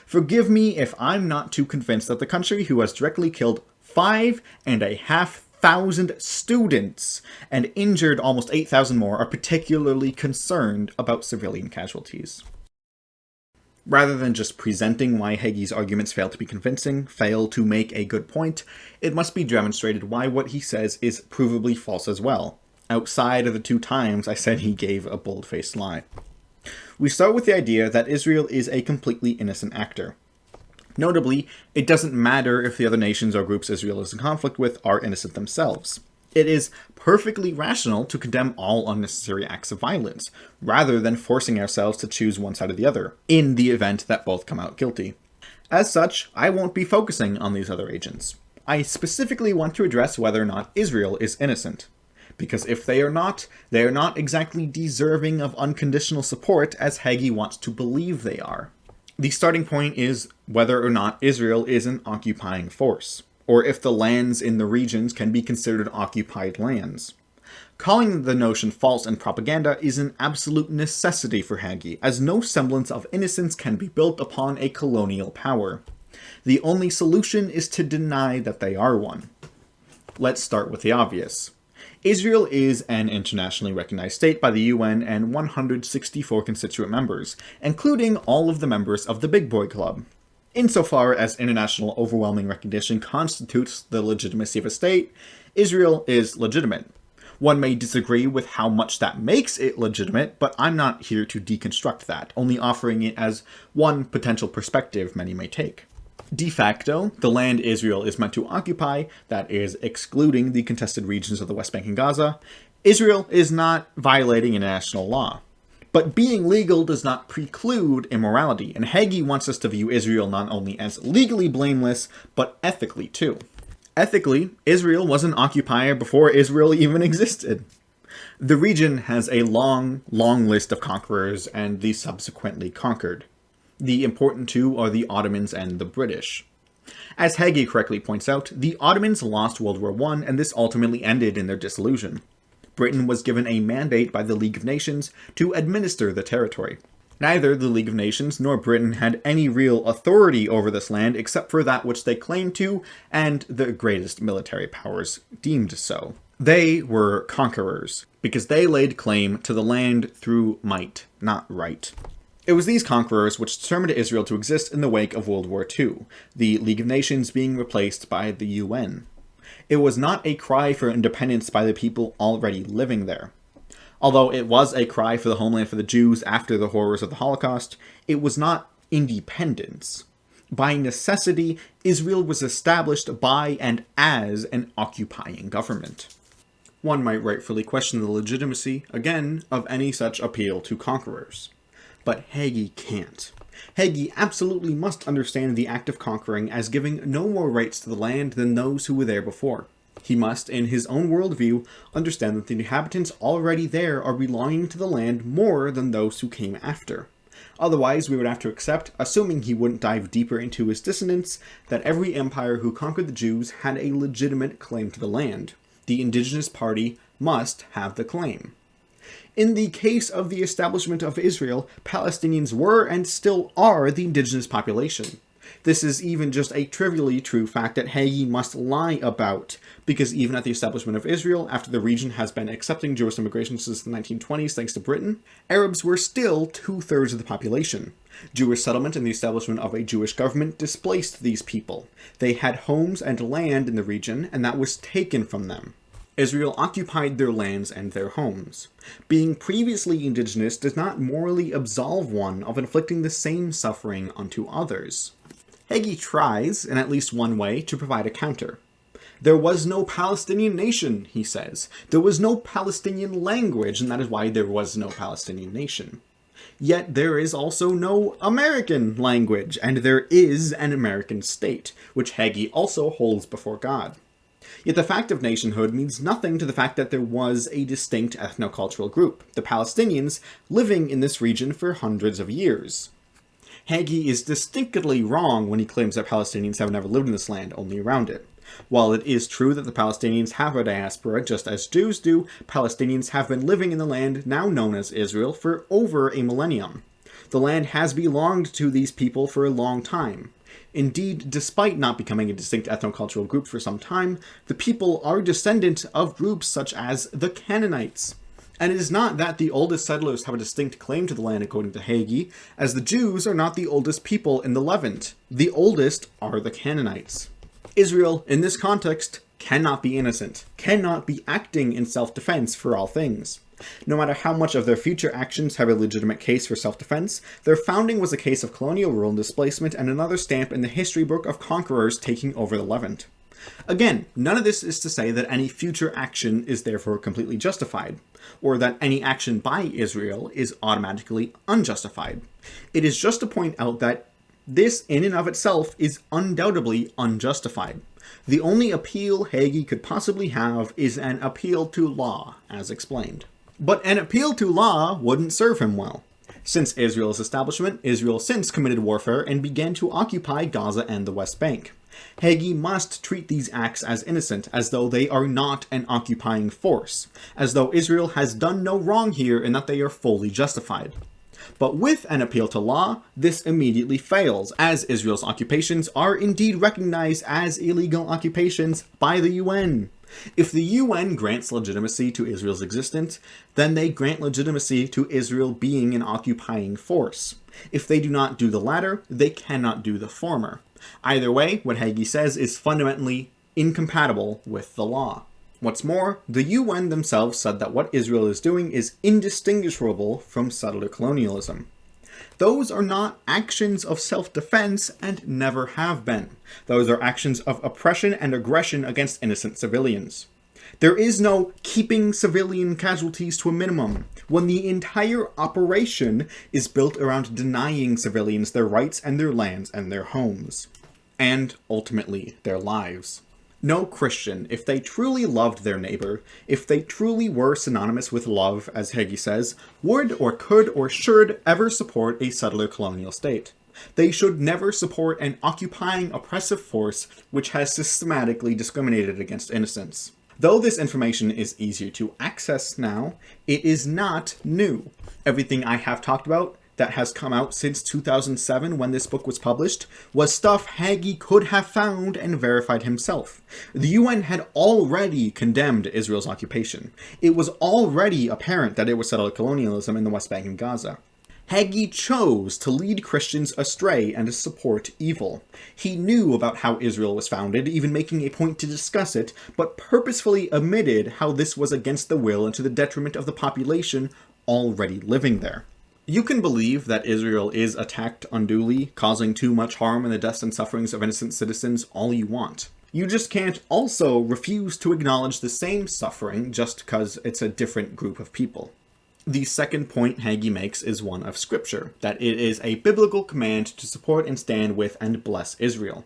Forgive me if I'm not too convinced that the country who has directly killed 5,500 students and injured almost 8,000 more are particularly concerned about civilian casualties. Rather than just presenting why Hagee's arguments fail to be convincing, fail to make a good point, it must be demonstrated why what he says is provably false as well, outside of the 2 times I said he gave a bold-faced lie. We start with the idea that Israel is a completely innocent actor. Notably, it doesn't matter if the other nations or groups Israel is in conflict with are innocent themselves. It is perfectly rational to condemn all unnecessary acts of violence, rather than forcing ourselves to choose one side or the other, in the event that both come out guilty. As such, I won't be focusing on these other agents. I specifically want to address whether or not Israel is innocent. Because if they are not exactly deserving of unconditional support as Hagee wants to believe they are. The starting point is whether or not Israel is an occupying force, or if the lands in the regions can be considered occupied lands. Calling the notion false and propaganda is an absolute necessity for Hagee, as no semblance of innocence can be built upon a colonial power. The only solution is to deny that they are one. Let's start with the obvious. Israel is an internationally recognized state by the UN and 164 constituent members, including all of the members of the Big Boy Club. Insofar as international overwhelming recognition constitutes the legitimacy of a state, Israel is legitimate. One may disagree with how much that makes it legitimate, but I'm not here to deconstruct that, only offering it as one potential perspective many may take. De facto, the land Israel is meant to occupy, that is, excluding the contested regions of the West Bank and Gaza, Israel is not violating international law. But being legal does not preclude immorality, and Hagee wants us to view Israel not only as legally blameless, but ethically too. Ethically, Israel was an occupier before Israel even existed. The region has a long list of conquerors and the subsequently conquered. The important two are the Ottomans and the British. As Hagee correctly points out, the Ottomans lost World War I, and this ultimately ended in their dissolution. Britain was given a mandate by the League of Nations to administer the territory. Neither the League of Nations nor Britain had any real authority over this land except for that which they claimed to, and the greatest military powers deemed so. They were conquerors, because they laid claim to the land through might, not right. It was these conquerors which determined Israel to exist in the wake of World War II, the League of Nations being replaced by the UN. It was not a cry for independence by the people already living there. Although it was a cry for the homeland for the Jews after the horrors of the Holocaust, it was not independence. By necessity, Israel was established by and as an occupying government. One might rightfully question the legitimacy, again, of any such appeal to conquerors. But Hagee can't. Hagee absolutely must understand the act of conquering as giving no more rights to the land than those who were there before. He must, in his own worldview, understand that the inhabitants already there are belonging to the land more than those who came after. Otherwise, we would have to accept, assuming he wouldn't dive deeper into his dissonance, that every empire who conquered the Jews had a legitimate claim to the land. The indigenous party must have the claim. In the case of the establishment of Israel, Palestinians were and still are the indigenous population. This is even just a trivially true fact that Hagee must lie about, because even at the establishment of Israel, after the region has been accepting Jewish immigration since the 1920s thanks to Britain, Arabs were still 2/3 of the population. Jewish settlement and the establishment of a Jewish government displaced these people. They had homes and land in the region, and that was taken from them. Israel occupied their lands and their homes. Being previously indigenous does not morally absolve one of inflicting the same suffering onto others. Hagee tries, in at least one way, to provide a counter. There was no Palestinian nation, he says. There was no Palestinian language, and that is why there was no Palestinian nation. Yet there is also no American language, and there is an American state, which Hagee also holds before God. Yet the fact of nationhood means nothing to the fact that there was a distinct ethnocultural group, the Palestinians, living in this region for hundreds of years. Hagee is distinctly wrong when he claims that Palestinians have never lived in this land, only around it. While it is true that the Palestinians have a diaspora just as Jews do, Palestinians have been living in the land now known as Israel for over a millennium. The land has belonged to these people for a long time. Indeed, despite not becoming a distinct ethnocultural group for some time, the people are descendant of groups such as the Canaanites. And it is not that the oldest settlers have a distinct claim to the land according to Hagee, as the Jews are not the oldest people in the Levant. The oldest are the Canaanites. Israel, in this context, cannot be innocent, cannot be acting in self-defense for all things. No matter how much of their future actions have a legitimate case for self-defense, their founding was a case of colonial rule and displacement and another stamp in the history book of conquerors taking over the Levant. Again, none of this is to say that any future action is therefore completely justified, or that any action by Israel is automatically unjustified. It is just to point out that this, in and of itself, is undoubtedly unjustified. The only appeal Hagee could possibly have is an appeal to law, as explained. But an appeal to law wouldn't serve him well. Since Israel's establishment, Israel since committed warfare and began to occupy Gaza and the West Bank. Hagee must treat these acts as innocent, as though they are not an occupying force, as though Israel has done no wrong here and that they are fully justified. But with an appeal to law, this immediately fails, as Israel's occupations are indeed recognized as illegal occupations by the UN. If the UN grants legitimacy to Israel's existence, then they grant legitimacy to Israel being an occupying force. If they do not do the latter, they cannot do the former. Either way, what Hagee says is fundamentally incompatible with the law. What's more, the UN themselves said that what Israel is doing is indistinguishable from settler colonialism. Those are not actions of self-defense and never have been. Those are actions of oppression and aggression against innocent civilians. There is no keeping civilian casualties to a minimum, when the entire operation is built around denying civilians their rights and their lands and their homes. And, ultimately, their lives. No Christian, if they truly loved their neighbor, if they truly were synonymous with love, as Hagee says, would or could or should ever support a settler colonial state. They should never support an occupying oppressive force which has systematically discriminated against innocents. Though this information is easier to access now, it is not new. Everything I have talked about that has come out since 2007 when this book was published was stuff Hagee could have found and verified himself. The UN had already condemned Israel's occupation. It was already apparent that it was settler colonialism in the West Bank and Gaza. Hagee chose to lead Christians astray and to support evil. He knew about how Israel was founded, even making a point to discuss it, but purposefully omitted how this was against the will and to the detriment of the population already living there. You can believe that Israel is attacked unduly, causing too much harm in the deaths and sufferings of innocent citizens all you want. You just can't also refuse to acknowledge the same suffering just because it's a different group of people. The second point Hagee makes is one of Scripture, that it is a biblical command to support and stand with and bless Israel.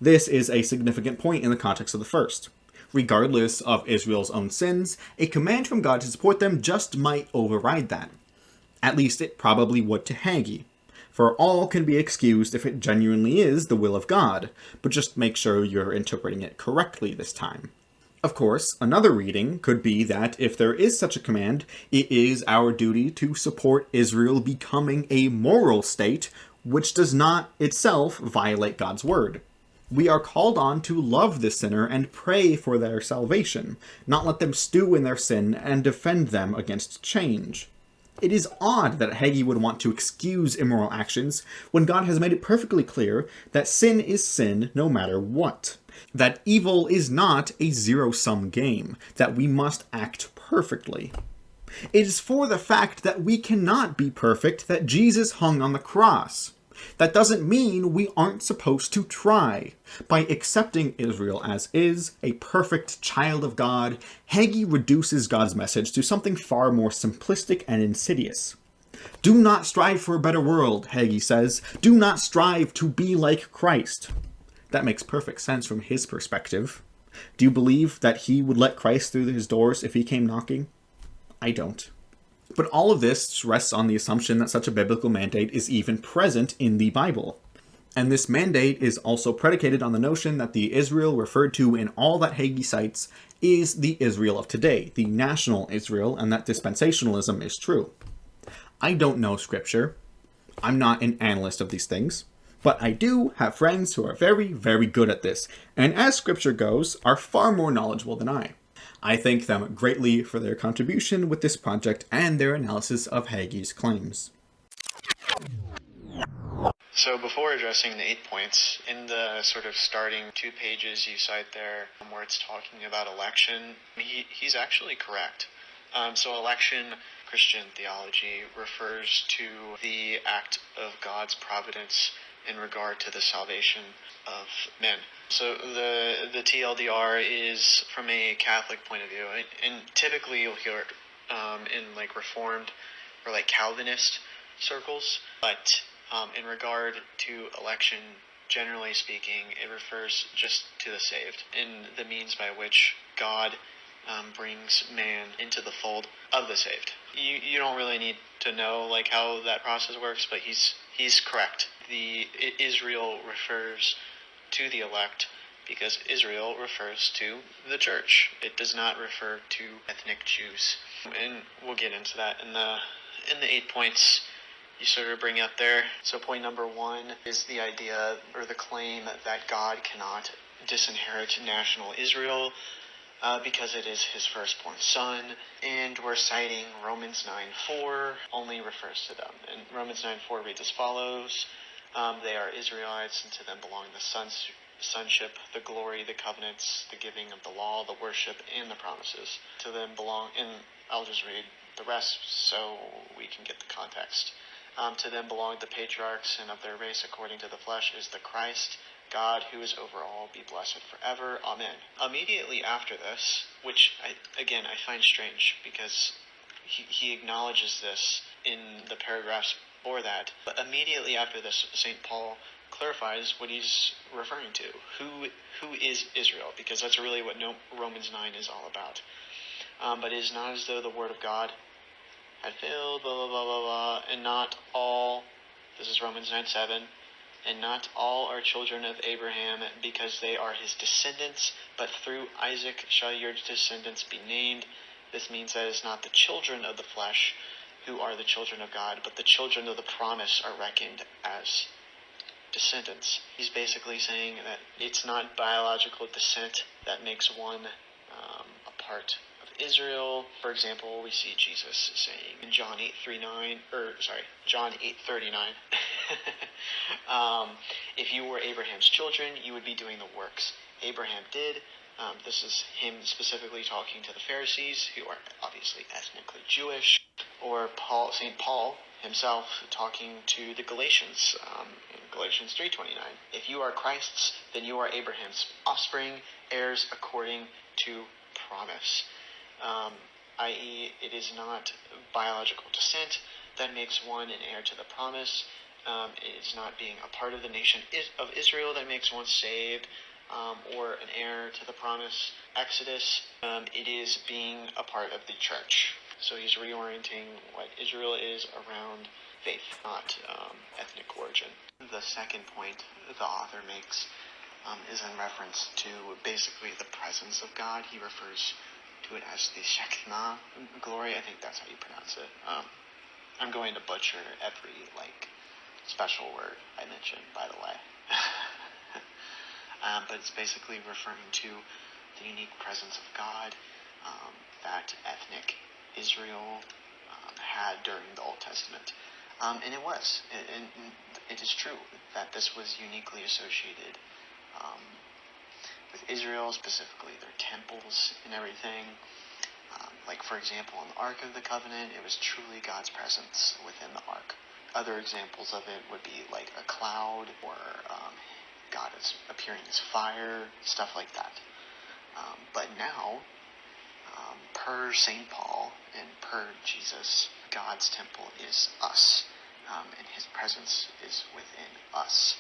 This is a significant point in the context of the first. Regardless of Israel's own sins, a command from God to support them just might override that. At least it probably would to Hagee. For all can be excused if it genuinely is the will of God, but just make sure you're interpreting it correctly this time. Of course, another reading could be that if there is such a command, it is our duty to support Israel becoming a moral state, which does not itself violate God's word. We are called on to love the sinner and pray for their salvation, not let them stew in their sin and defend them against change. It is odd that Hagee would want to excuse immoral actions when God has made it perfectly clear that sin is sin no matter what. That evil is not a zero-sum game, that we must act perfectly. It is for the fact that we cannot be perfect that Jesus hung on the cross. That doesn't mean we aren't supposed to try. By accepting Israel as is, a perfect child of God, Hagee reduces God's message to something far more simplistic and insidious. Do not strive for a better world, Hagee says. Do not strive to be like Christ. That makes perfect sense from his perspective. Do you believe that he would let Christ through his doors if he came knocking? I don't. But all of this rests on the assumption that such a biblical mandate is even present in the Bible. And this mandate is also predicated on the notion that the Israel referred to in all that Hagee cites is the Israel of today, the national Israel, and that dispensationalism is true. I don't know Scripture. I'm not an analyst of these things. But I do have friends who are very, very good at this, and as Scripture goes, are far more knowledgeable than I. I thank them greatly for their contribution with this project and their analysis of Hagee's claims. So before addressing the 8 points, in the sort of starting 2 pages you cite there, where it's talking about election, he's actually correct. So election, Christian theology, refers to the act of God's providence in regard to the salvation of men. So the TLDR is from a Catholic point of view, and typically you'll hear it in like Reformed or like Calvinist circles, but in regard to election, generally speaking, it refers just to the saved and the means by which God brings man into the fold of the saved. You don't really need to know like how that process works, but he's correct. The Israel refers to the elect because Israel refers to the church. It does not refer to ethnic Jews, and we'll get into that in the 8 points you sort of bring up there. So point number 1 is the idea or the claim that God cannot disinherit national Israel because it is his firstborn son, and we're citing Romans 9:4 only refers to them. And Romans 9:4 reads as follows: they are Israelites, and to them belong the sonship, the glory, the covenants, the giving of the law, the worship, and the promises. To them belong, and I'll just read the rest so we can get the context. To them belong the patriarchs, and of their race according to the flesh is the Christ. God, who is over all, be blessed forever. Amen. Immediately after this, which I find strange because he acknowledges this in the paragraphs before that, but immediately after this, St. Paul clarifies what he's referring to. Who is Israel? Because that's really what Romans 9 is all about. But it is not as though the word of God had failed, blah, blah, blah, blah, blah, and not all, this is Romans 9:7, and not all are children of Abraham because they are his descendants, but through Isaac shall your descendants be named. This means that it's not the children of the flesh who are the children of God, but the children of the promise are reckoned as descendants. He's basically saying that it's not biological descent that makes one a part of Israel. For example, we see Jesus saying in John 8:39, if you were Abraham's children, you would be doing the works Abraham did. This is him specifically talking to the Pharisees, who are obviously ethnically Jewish, or St. Paul himself talking to the Galatians in Galatians 3:29. If you are Christ's, then you are Abraham's offspring, heirs according to promise. I.e., it is not biological descent that makes one an heir to the promise. It is not being a part of the nation of Israel that makes one saved, or an heir to the promise. Exodus, it is being a part of the church. So he's reorienting what Israel is around faith, not ethnic origin. The second point the author makes is in reference to basically the presence of God. He refers to it as the Shekinah glory. I think that's how you pronounce it. I'm going to butcher every special word I mentioned, by the way. But it's basically referring to the unique presence of God that ethnic Israel had during the Old Testament. And it was. And it is true that this was uniquely associated with Israel, specifically their temples and everything. For example, in the Ark of the Covenant, it was truly God's presence within the Ark. Other examples of it would be like a cloud, or God is appearing as fire, stuff like that. But now, per St. Paul and per Jesus, God's temple is us, and his presence is within us.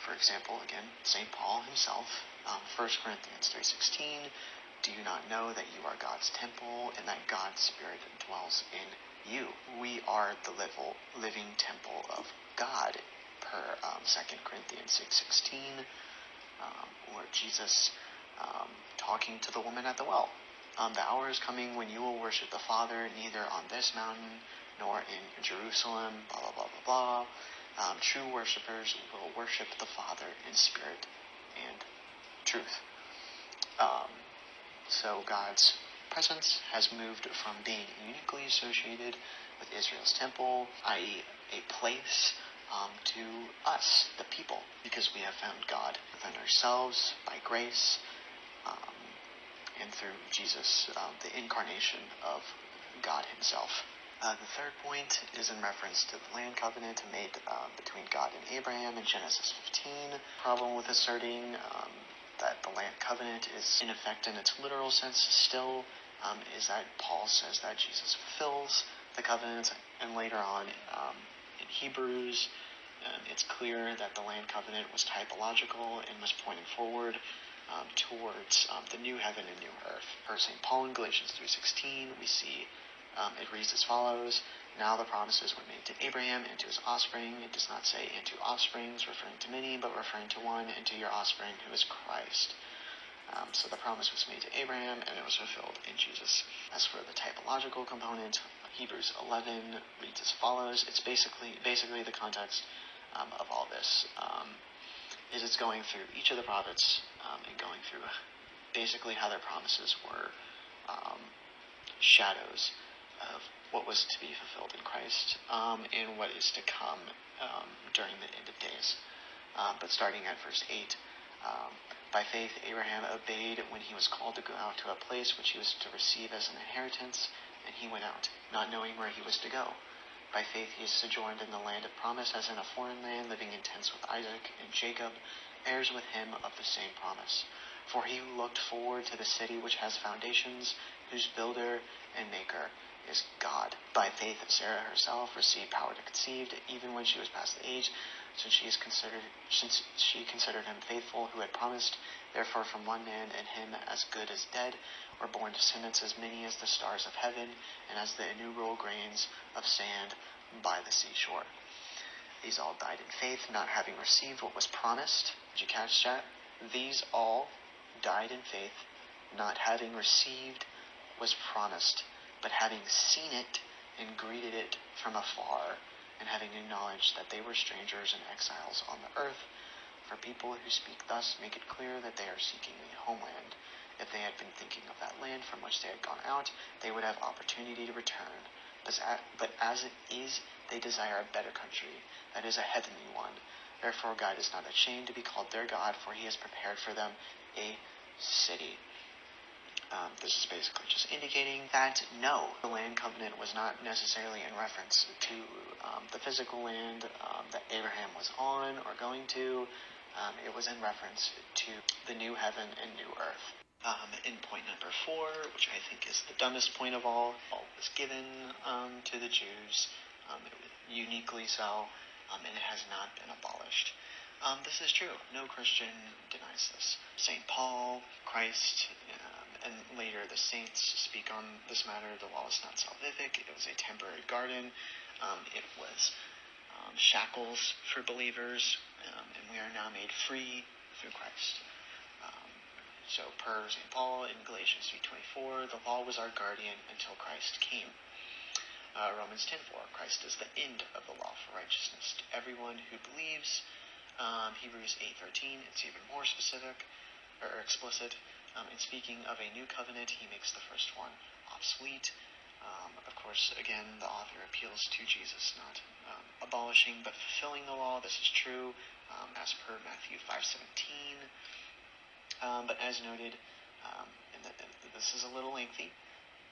For example, again, St. Paul himself, 1 Corinthians 3:16, do you not know that you are God's temple and that God's Spirit dwells in you? We are the living temple of God, per 2 Corinthians 6:16, or Jesus talking to the woman at the well. The hour is coming when you will worship the Father neither on this mountain nor in Jerusalem, blah, blah, blah, blah, blah. True worshipers will worship the Father in spirit and truth. So God's presence has moved from being uniquely associated with Israel's temple, i.e. a place, to us, the people, because we have found God within ourselves by grace, and through Jesus, the incarnation of God himself. The third point is in reference to the land covenant made between God and Abraham in Genesis 15. Problem with asserting that the land covenant is in effect in its literal sense still is that Paul says that Jesus fulfills the covenant, and later on in Hebrews it's clear that the land covenant was typological and was pointing forward towards the new heaven and new earth. Per St. Paul in Galatians 3:16, we see it reads as follows: now the promises were made to Abraham and to his offspring. It does not say and to offsprings, referring to many, but referring to one, and to your offspring, who is Christ. So the promise was made to Abraham, and it was fulfilled in Jesus. As for the typological component, Hebrews 11 reads as follows. It's basically the context of all this. Is it's going through each of the prophets and going through basically how their promises were shadows of what was to be fulfilled in Christ and what is to come during the end of days. But starting at verse 8, by faith Abraham obeyed when he was called to go out to a place which he was to receive as an inheritance, and he went out, not knowing where he was to go. By faith he sojourned in the land of promise, as in a foreign land, living in tents with Isaac and Jacob, heirs with him of the same promise. For he looked forward to the city which has foundations, whose builder and maker is God. By faith Sarah herself received power to conceive, even when she was past the age, since she considered him faithful who had promised. Therefore from one man, and him as good as dead, were born descendants as many as the stars of heaven, and as the innumerable grains of sand by the seashore. These all died in faith, not having received what was promised. Did you catch that? These all died in faith, not having received what was promised, but having seen it and greeted it from afar, and having acknowledged that they were strangers and exiles on the earth. For people who speak thus make it clear that they are seeking a homeland. If they had been thinking of that land from which they had gone out, they would have opportunity to return. But as it is, they desire a better country, that is, a heavenly one. Therefore God is not ashamed to be called their God, for he has prepared for them a city. This is basically just indicating that no, the land covenant was not necessarily in reference to the physical land that Abraham was on or going to. It was in reference to the new heaven and new earth. In point number 4, which I think is the dumbest point of all was given to the Jews, uniquely so, and it has not been abolished. This is true. No Christian denies this. St. Paul, Christ, and later the saints speak on this matter. The law is not salvific. It was a temporary garden. It was shackles for believers, and we are now made free through Christ. So per St. Paul in Galatians 3:24, the law was our guardian until Christ came. Romans 10:4, Christ is the end of the law for righteousness to everyone who believes. Hebrews 8:13, it's even more specific or explicit. In speaking of a new covenant, he makes the first one obsolete. Of course, again, the author appeals to Jesus, not abolishing but fulfilling the law. This is true as per Matthew 5:17. But as noted, this is a little lengthy,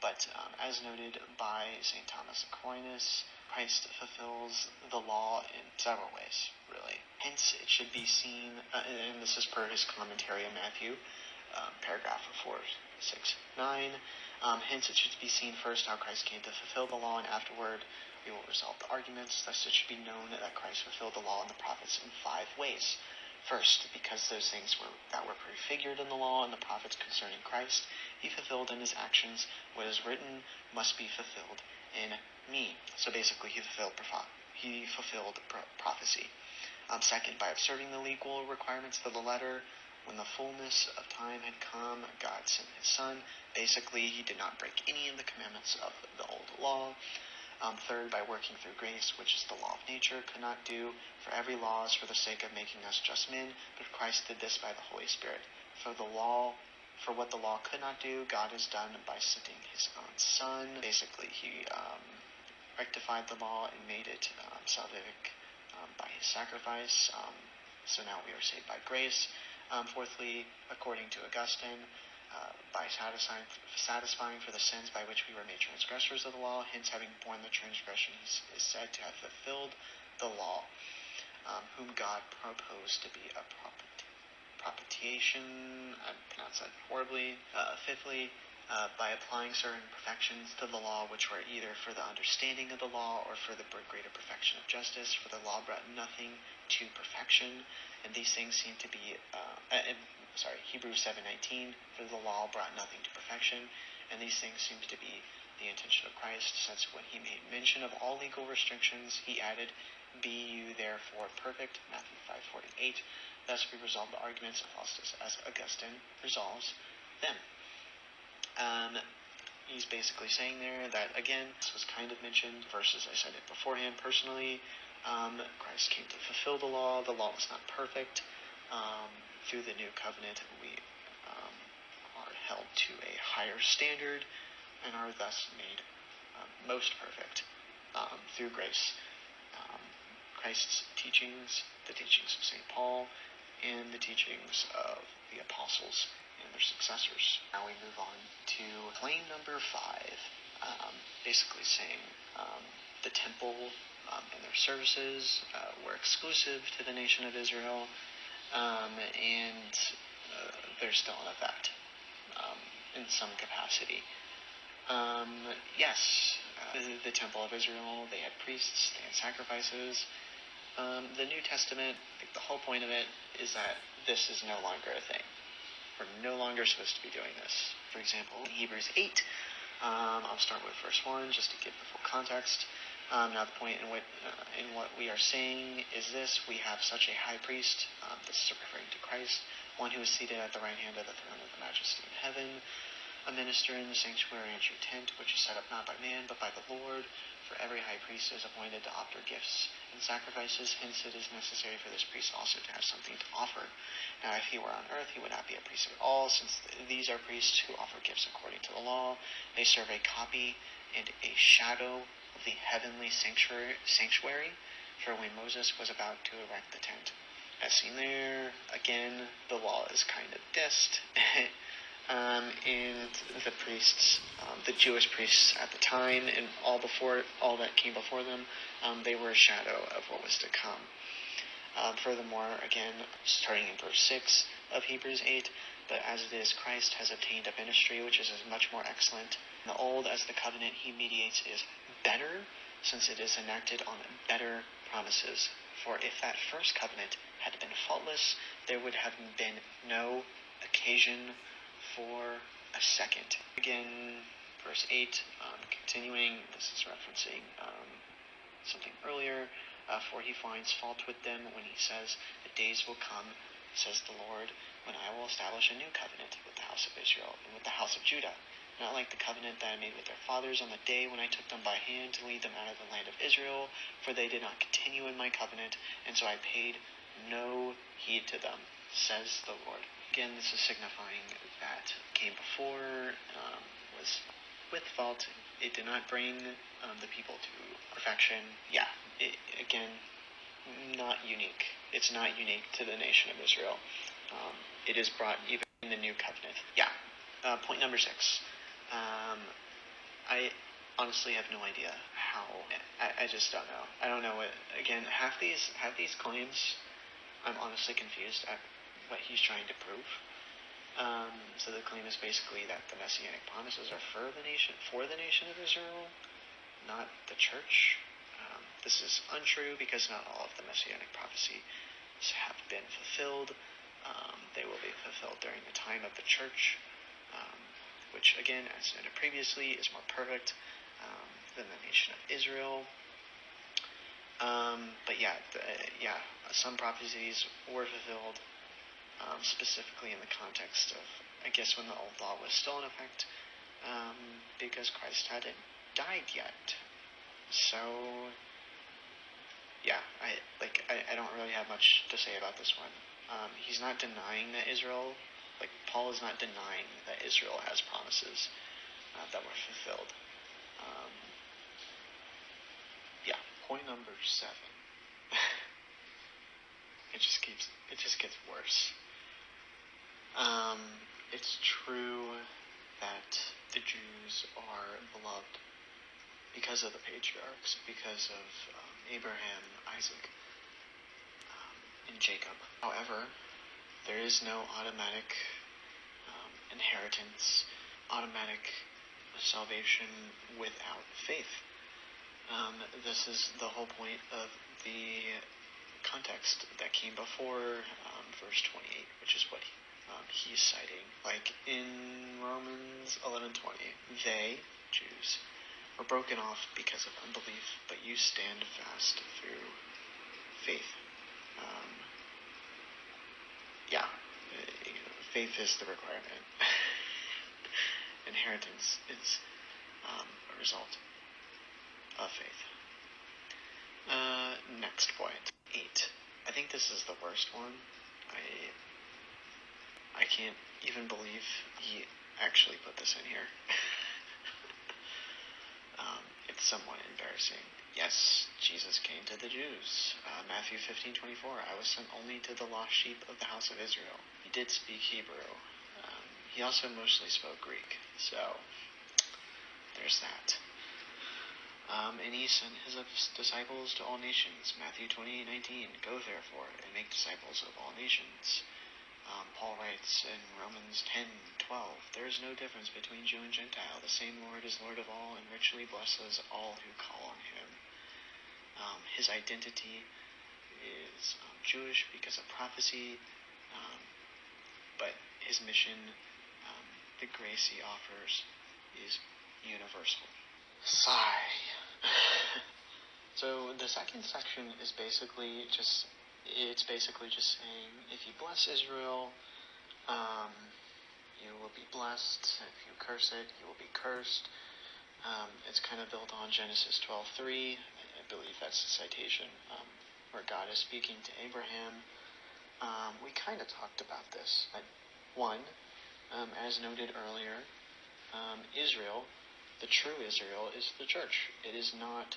but as noted by St. Thomas Aquinas, Christ fulfills the law in several ways, really. Hence, it should be seen, and this is per his commentary on Matthew, paragraph 469. Hence, it should be seen first how Christ came to fulfill the law, and afterward we will resolve the arguments. Thus, it should be known that Christ fulfilled the law and the prophets in 5 ways. First, because those things that were prefigured in the law and the prophets concerning Christ, he fulfilled in his actions. What is written must be fulfilled in me. So basically, he fulfilled prophecy. Second, by observing the legal requirements of the letter, when the fullness of time had come, God sent his Son. Basically, he did not break any of the commandments of the old law. Third, by working through grace, which is the law of nature, could not do, for every law is for the sake of making us just men, but Christ did this by the Holy Spirit. For what the law could not do, God has done by sending his own Son. Basically, he rectified the law and made it salvific by his sacrifice. So now we are saved by grace. Fourthly, according to Augustine, by satisfying for the sins by which we were made transgressors of the law, hence having borne the transgression, he is said to have fulfilled the law, whom God proposed to be a propitiation. I pronounced that horribly. Fifthly, by applying certain perfections to the law, which were either for the understanding of the law or for the greater perfection of justice, for the law brought nothing to perfection, and these things seem to be, Hebrews 7:19, for the law brought nothing to perfection, and these things seem to be the intention of Christ, since when he made mention of all legal restrictions, he added, "Be you therefore perfect," Matthew 5:48. Thus we resolve the arguments of Faustus as Augustine resolves them. He's basically saying there that, again, this was kind of mentioned verses I cited beforehand personally. Christ came to fulfill the law. The law was not perfect. Through the new covenant, we are held to a higher standard and are thus made most perfect through grace. Christ's teachings, the teachings of St. Paul, and the teachings of the apostles and their successors. Now we move on to claim number 5, basically saying the temple and their services were exclusive to the nation of Israel, and they're still in effect in some capacity. Yes, the temple of Israel, they had priests, they had sacrifices. The New Testament, the whole point of it is that this is no longer a thing. We're no longer supposed to be doing this. For example, in Hebrews 8, I'll start with verse 1 just to give the full context. Now the point in what we are saying is this: we have such a high priest, this is referring to Christ, one who is seated at the right hand of the throne of the majesty in heaven, a minister in the sanctuary and true tent, which is set up not by man, but by the Lord. For every high priest is appointed to offer gifts and sacrifices, hence it is necessary for this priest also to have something to offer. Now if he were on earth, he would not be a priest at all, since these are priests who offer gifts according to the law. They serve a copy and a shadow of the heavenly sanctuary, for when Moses was about to erect the tent. As seen there, again, the law is kind of dissed. And the priests, the Jewish priests at the time, and all that came before them, they were a shadow of what was to come. Furthermore, again, starting in verse 6 of Hebrews 8, but as it is, Christ has obtained a ministry which is much more excellent. The old, as the covenant he mediates, is better, since it is enacted on better promises. For if that first covenant had been faultless, there would have been no occasion for a second. Again, verse 8, continuing, this is referencing something earlier, for he finds fault with them when he says, "The days will come, says the Lord, when I will establish a new covenant with the house of Israel and with the house of Judah, not like the covenant that I made with their fathers on the day when I took them by hand to lead them out of the land of Israel, for they did not continue in my covenant, and so I paid no heed to them, says the Lord." Again, this is signifying that came before, was with fault. It did not bring the people to perfection. Yeah, again, not unique. It's not unique to the nation of Israel. It is brought even in the new covenant. Yeah. Point number 6. I honestly have no idea how, I just don't know. I don't know what, again, half these claims, I'm honestly confused at what he's trying to prove. So the claim is basically that the messianic promises are for the nation of Israel, not the church. This is untrue because not all of the messianic prophecies have been fulfilled. They will be fulfilled during the time of the church, which, again, as noted previously, is more perfect than the nation of Israel. But some prophecies were fulfilled, specifically in the context of, I guess, when the old law was still in effect, because Christ hadn't died yet. So, yeah, I don't really have much to say about this one. He's not denying that Paul is not denying that Israel has promises that were fulfilled. Point number 7. It just gets worse. It's true that the Jews are beloved because of the patriarchs, because of Abraham, Isaac, and Jacob. However, there is no automatic inheritance, automatic salvation without faith. This is the whole point of the context that came before verse 28, which is what he's citing. Like in Romans 11:20, they, Jews, were broken off because of unbelief, but you stand fast through faith. Faith is the requirement. Inheritance is a result of faith. Next point, 8. I think this is the worst one. I can't even believe he actually put this in here. It's somewhat embarrassing. Yes, Jesus came to the Jews. Matthew 15:24. I was sent only to the lost sheep of the house of Israel. He did speak Hebrew. He also mostly spoke Greek. So, there's that. And he sent his disciples to all nations. Matthew 28:19. Go therefore and make disciples of all nations. Paul writes in Romans 10:12, there is no difference between Jew and Gentile. The same Lord is Lord of all and richly blesses all who call on him. His identity is Jewish because of prophecy, but his mission, the grace he offers, is universal. Sigh. So the second section is basically just saying, if you bless Israel, you will be blessed. If you curse it, you will be cursed. It's kind of built on Genesis 12:3. I believe that's the citation, where God is speaking to Abraham. We kind of talked about this. One, as noted earlier, Israel, the true Israel, is the church. It is not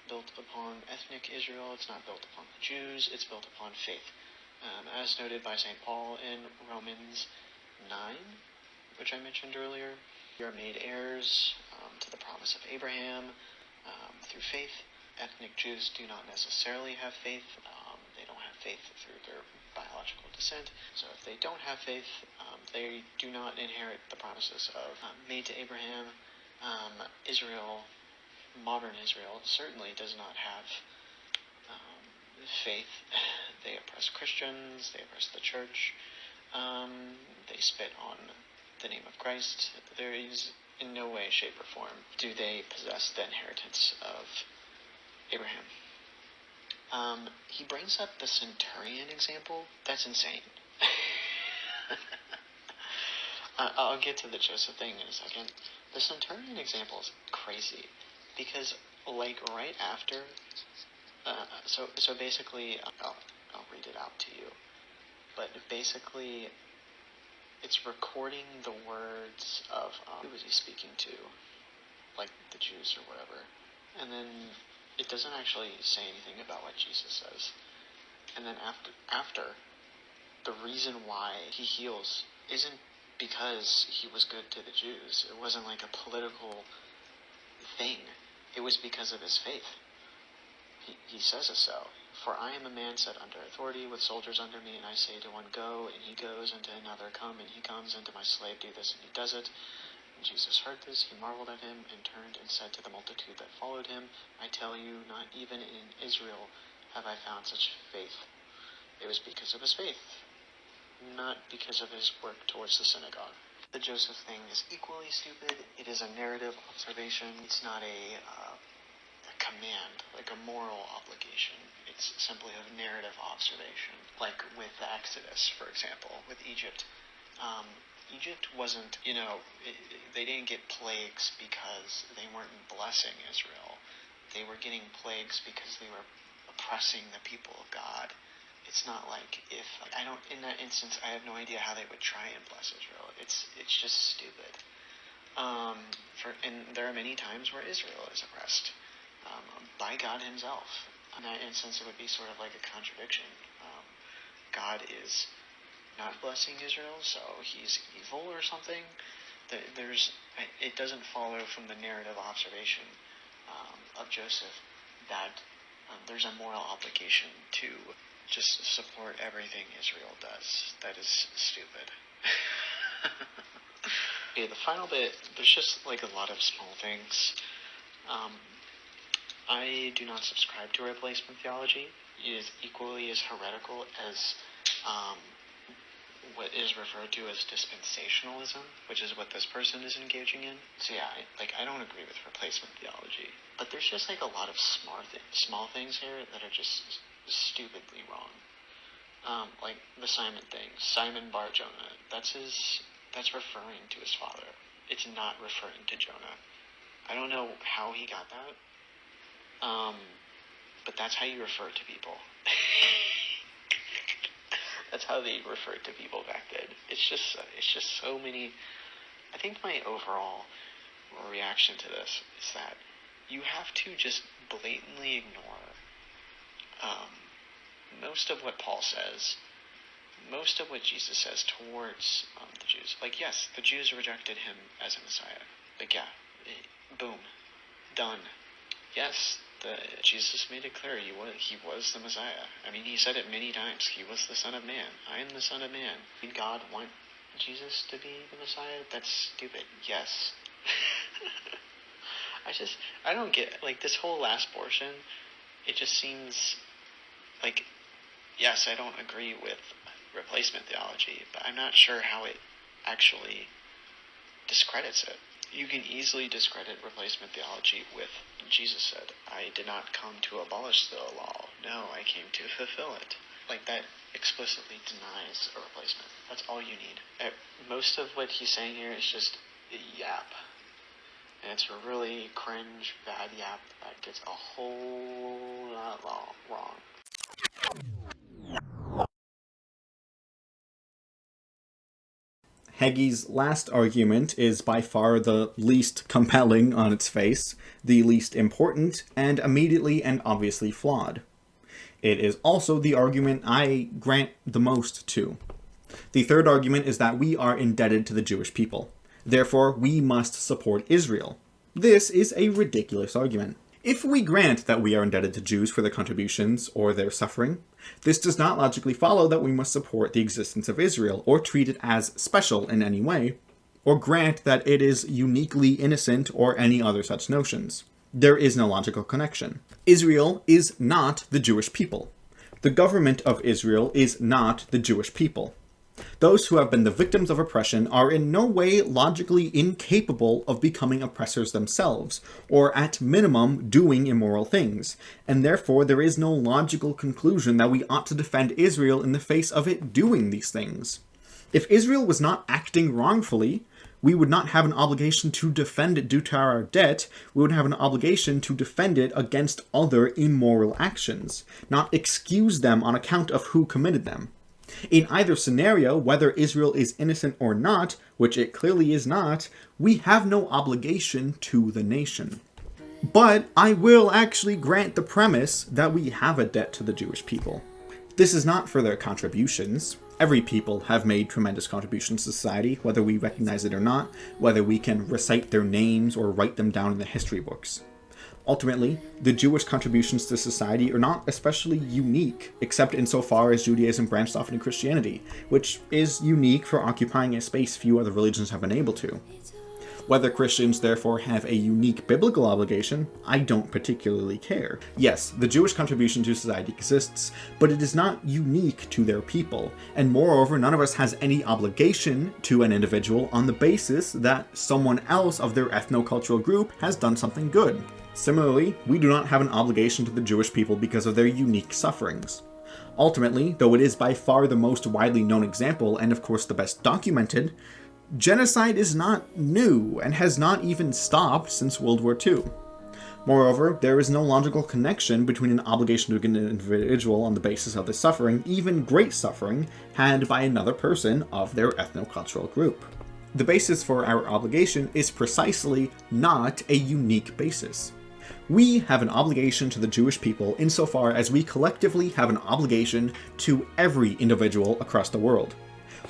built upon ethnic Israel. It's not built upon the Jews. It's built upon faith. As noted by St. Paul in Romans 9, which I mentioned earlier, you are made heirs to the promise of Abraham through faith. Ethnic Jews do not necessarily have faith. They don't have faith through their biological descent. So if they don't have faith, they do not inherit the promises of made to Abraham. Israel, modern Israel, certainly does not have faith. They oppress Christians, they oppress the church, they spit on the name of Christ. There is in no way, shape, or form do they possess the inheritance of Abraham. He brings up the centurion example. That's insane. I'll get to the Joseph thing in a second. The centurion example is crazy because, like, right after, so basically, I'll read it out to you. But basically, it's recording the words of who was he speaking to, like the Jews or whatever, and then it doesn't actually say anything about what Jesus says. And then after, the reason why he heals isn't because he was good to the Jews. It wasn't like a political thing. it was because of his faith. He says it so. For I am a man set under authority with soldiers under me, and I say to one, go, and he goes, and to another, come, and he comes, and to my slave, do this, and he does it. When Jesus heard this, he marveled at him, and turned and said to the multitude that followed him, I tell you, not even in Israel have I found such faith. It was because of his faith, not because of his work towards the synagogue. The Joseph thing is equally stupid. It is a narrative observation. It's not a command, like a moral obligation. It's simply a narrative observation. Like with the Exodus, for example, with Egypt. Egypt wasn't, they didn't get plagues because they weren't blessing Israel. They were getting plagues because they were oppressing the people of God. It's not like in that instance, I have no idea how they would try and bless Israel. It's just stupid. And there are many times where Israel is oppressed by God himself. In that instance, it would be sort of like a contradiction. God is not blessing Israel, so he's evil or something. It doesn't follow from the narrative observation of Joseph that there's a moral obligation to just support everything Israel does. That is stupid. Okay, the final bit, there's just like a lot of small things. I do not subscribe to replacement theology. It is equally as heretical as what is referred to as dispensationalism, which is what this person is engaging in. So yeah, I don't agree with replacement theology. But there's just like a lot of small things here that are just stupidly wrong. Like the Simon thing. Simon Bar Jonah. That's referring to his father. It's not referring to Jonah. I don't know how he got that. But that's how you refer to people. That's how they referred to people back then. It's just so many. I think my overall reaction to this is that you have to just blatantly ignore most of what Paul says, most of what Jesus says towards the Jews. Like, yes, the Jews rejected him as a Messiah. Like, yeah, boom, done. Yes, Jesus made it clear he was the Messiah. I mean, he said it many times. He was the Son of Man. I am the Son of Man. Did God want Jesus to be the Messiah? That's stupid. Yes. I don't get, like, this whole last portion, it just seems like, yes, I don't agree with replacement theology, but I'm not sure how it actually discredits it. You can easily discredit replacement theology with, Jesus said, I did not come to abolish the law. No, I came to fulfill it. Like, that explicitly denies a replacement. That's all you need. Most of what he's saying here is just yap. And it's a really cringe, bad yap that gets a whole lot wrong. Hagee's last argument is by far the least compelling on its face, the least important, and immediately and obviously flawed. It is also the argument I grant the most to. The third argument is that we are indebted to the Jewish people. Therefore, we must support Israel. This is a ridiculous argument. If we grant that we are indebted to Jews for their contributions or their suffering, this does not logically follow that we must support the existence of Israel or treat it as special in any way, or grant that it is uniquely innocent or any other such notions. There is no logical connection. Israel is not the Jewish people. The government of Israel is not the Jewish people. Those who have been the victims of oppression are in no way logically incapable of becoming oppressors themselves, or at minimum doing immoral things, and therefore there is no logical conclusion that we ought to defend Israel in the face of it doing these things. If Israel was not acting wrongfully, we would not have an obligation to defend it due to our debt. We would have an obligation to defend it against other immoral actions, not excuse them on account of who committed them. In either scenario, whether Israel is innocent or not, which it clearly is not, we have no obligation to the nation. But I will actually grant the premise that we have a debt to the Jewish people. This is not for their contributions. Every people have made tremendous contributions to society, whether we recognize it or not, whether we can recite their names or write them down in the history books. Ultimately, the Jewish contributions to society are not especially unique, except insofar as Judaism branched off into Christianity, which is unique for occupying a space few other religions have been able to. Whether Christians therefore have a unique biblical obligation, I don't particularly care. Yes, the Jewish contribution to society exists, but it is not unique to their people, and moreover, none of us has any obligation to an individual on the basis that someone else of their ethno-cultural group has done something good. Similarly, we do not have an obligation to the Jewish people because of their unique sufferings. Ultimately, though it is by far the most widely known example, and of course the best documented, genocide is not new and has not even stopped since World War II. Moreover, there is no logical connection between an obligation to an individual on the basis of the suffering, even great suffering, had by another person of their ethno-cultural group. The basis for our obligation is precisely not a unique basis. We have an obligation to the Jewish people insofar as we collectively have an obligation to every individual across the world.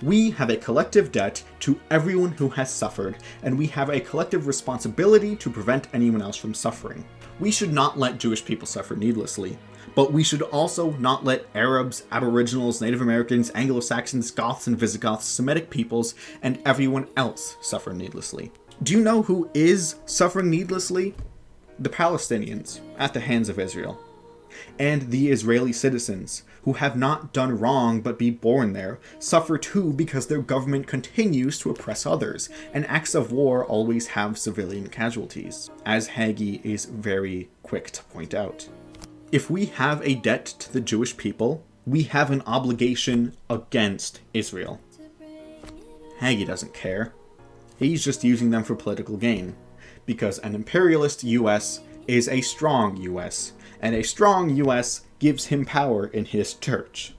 We have a collective debt to everyone who has suffered, and we have a collective responsibility to prevent anyone else from suffering. We should not let Jewish people suffer needlessly, but we should also not let Arabs, Aboriginals, Native Americans, Anglo-Saxons, Goths and Visigoths, Semitic peoples, and everyone else suffer needlessly. Do you know who is suffering needlessly? The Palestinians, at the hands of Israel. And the Israeli citizens, who have not done wrong but be born there, suffer too because their government continues to oppress others, and acts of war always have civilian casualties, as Hagee is very quick to point out. If we have a debt to the Jewish people, we have an obligation against Israel. Hagee doesn't care. He's just using them for political gain, because an imperialist US is a strong US, and a strong US gives him power in his church.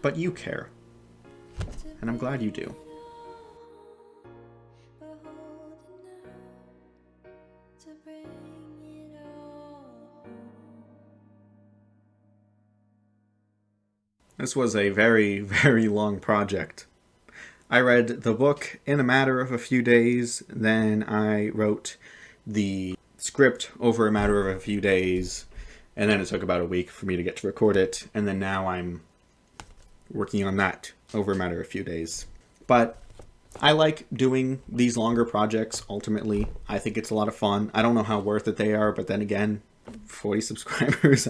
But you care, and I'm glad you do. This was a very, very long project. I read the book in a matter of a few days, then I wrote the script over a matter of a few days, and then it took about a week for me to get to record it, and then now I'm working on that over a matter of a few days. But I like doing these longer projects, ultimately. I think it's a lot of fun. I don't know how worth it they are, but then again, 40 subscribers,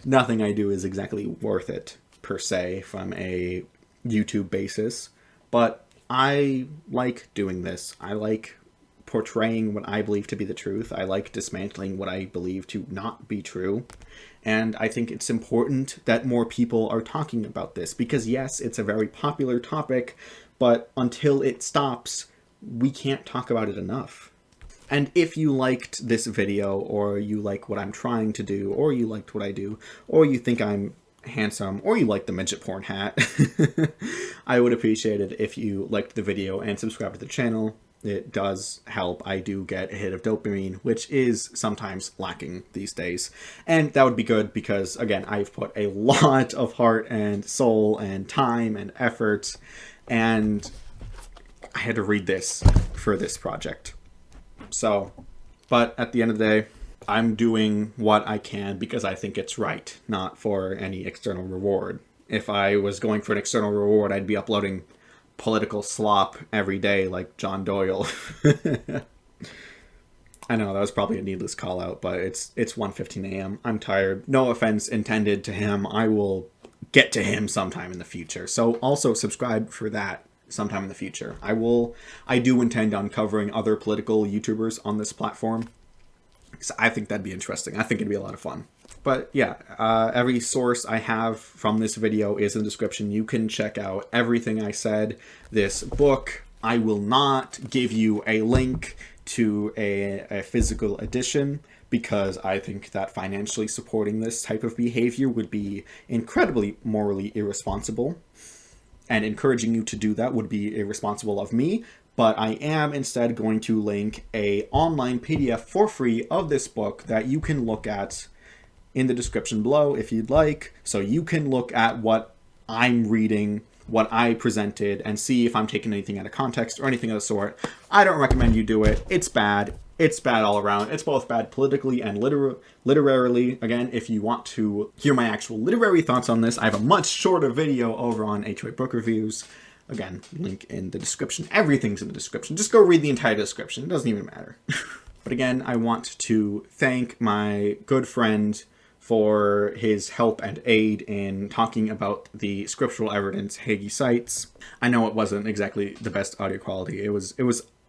nothing I do is exactly worth it, per se, from a YouTube basis. But I like doing this. I like portraying what I believe to be the truth. I like dismantling what I believe to not be true. And I think it's important that more people are talking about this, because yes, it's a very popular topic, but until it stops, we can't talk about it enough. And if you liked this video, or you like what I'm trying to do, or you liked what I do, or you think I'm handsome, or you like the midget porn hat, I would appreciate it if you liked the video and subscribe to the channel. It does help. I do get a hit of dopamine, which is sometimes lacking these days. And that would be good because, again, I've put a lot of heart and soul and time and effort, and I had to read this for this project. So, but at the end of the day, I'm doing what I can because I think it's right, not for any external reward. If I was going for an external reward, I'd be uploading political slop every day like John Doyle. I know that was probably a needless call out, but it's 1:15 a.m. I'm tired. No offense intended to him. I will get to him sometime in the future. So also subscribe for that sometime in the future. I do intend on covering other political YouTubers on this platform, because I think that'd be interesting. I think it'd be a lot of fun. But yeah, every source I have from this video is in the description. You can check out everything I said. This book, I will not give you a link to a physical edition, because I think that financially supporting this type of behavior would be incredibly morally irresponsible. And encouraging you to do that would be irresponsible of me. But I am instead going to link an online PDF for free of this book that you can look at in the description below if you'd like. So you can look at what I'm reading, what I presented, and see if I'm taking anything out of context or anything of the sort. I don't recommend you do it. It's bad. It's bad all around. It's both bad politically and literarily. Again, if you want to hear my actual literary thoughts on this, I have a much shorter video over on HOA Book Reviews. Again, link in the description. Everything's in the description. Just go read the entire description. It doesn't even matter. But again, I want to thank my good friend for his help and aid in talking about the scriptural evidence Hagee cites. I know it wasn't exactly the best audio quality. It was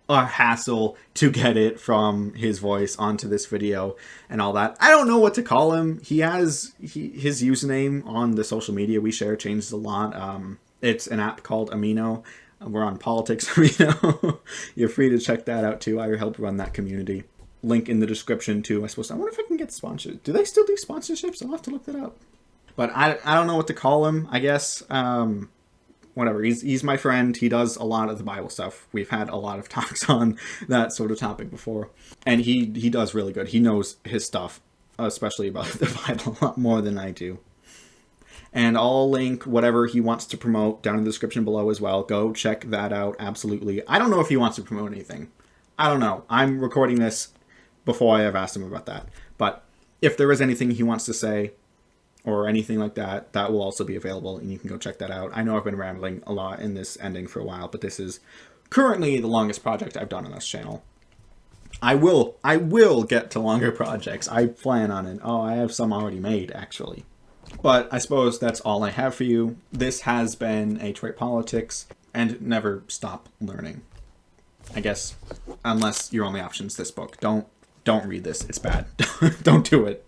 a hassle to get it from his voice onto this video and all that. I don't know what to call him. His username on the social media we share changes a lot. It's an app called Amino. We're on Politics Amino. You're free to check that out too. I help run that community. Link in the description too. I wonder if I can get sponsored. Do they still do sponsorships? I'll have to look that up. But I don't know what to call him, I guess. Whatever, he's my friend. He does a lot of the Bible stuff. We've had a lot of talks on that sort of topic before. And he does really good. He knows his stuff, especially about the Bible, a lot more than I do. And I'll link whatever he wants to promote down in the description below as well. Go check that out, absolutely. I don't know if he wants to promote anything. I don't know. I'm recording this before I have asked him about that. But if there is anything he wants to say, or anything like that, that will also be available, and you can go check that out. I know I've been rambling a lot in this ending for a while, but this is currently the longest project I've done on this channel. I will get to longer projects. I plan on it. Oh, I have some already made, actually. But I suppose that's all I have for you. This has been HOA Politics, and never stop learning. I guess, unless your only option is this book. Don't read this. It's bad. Don't do it.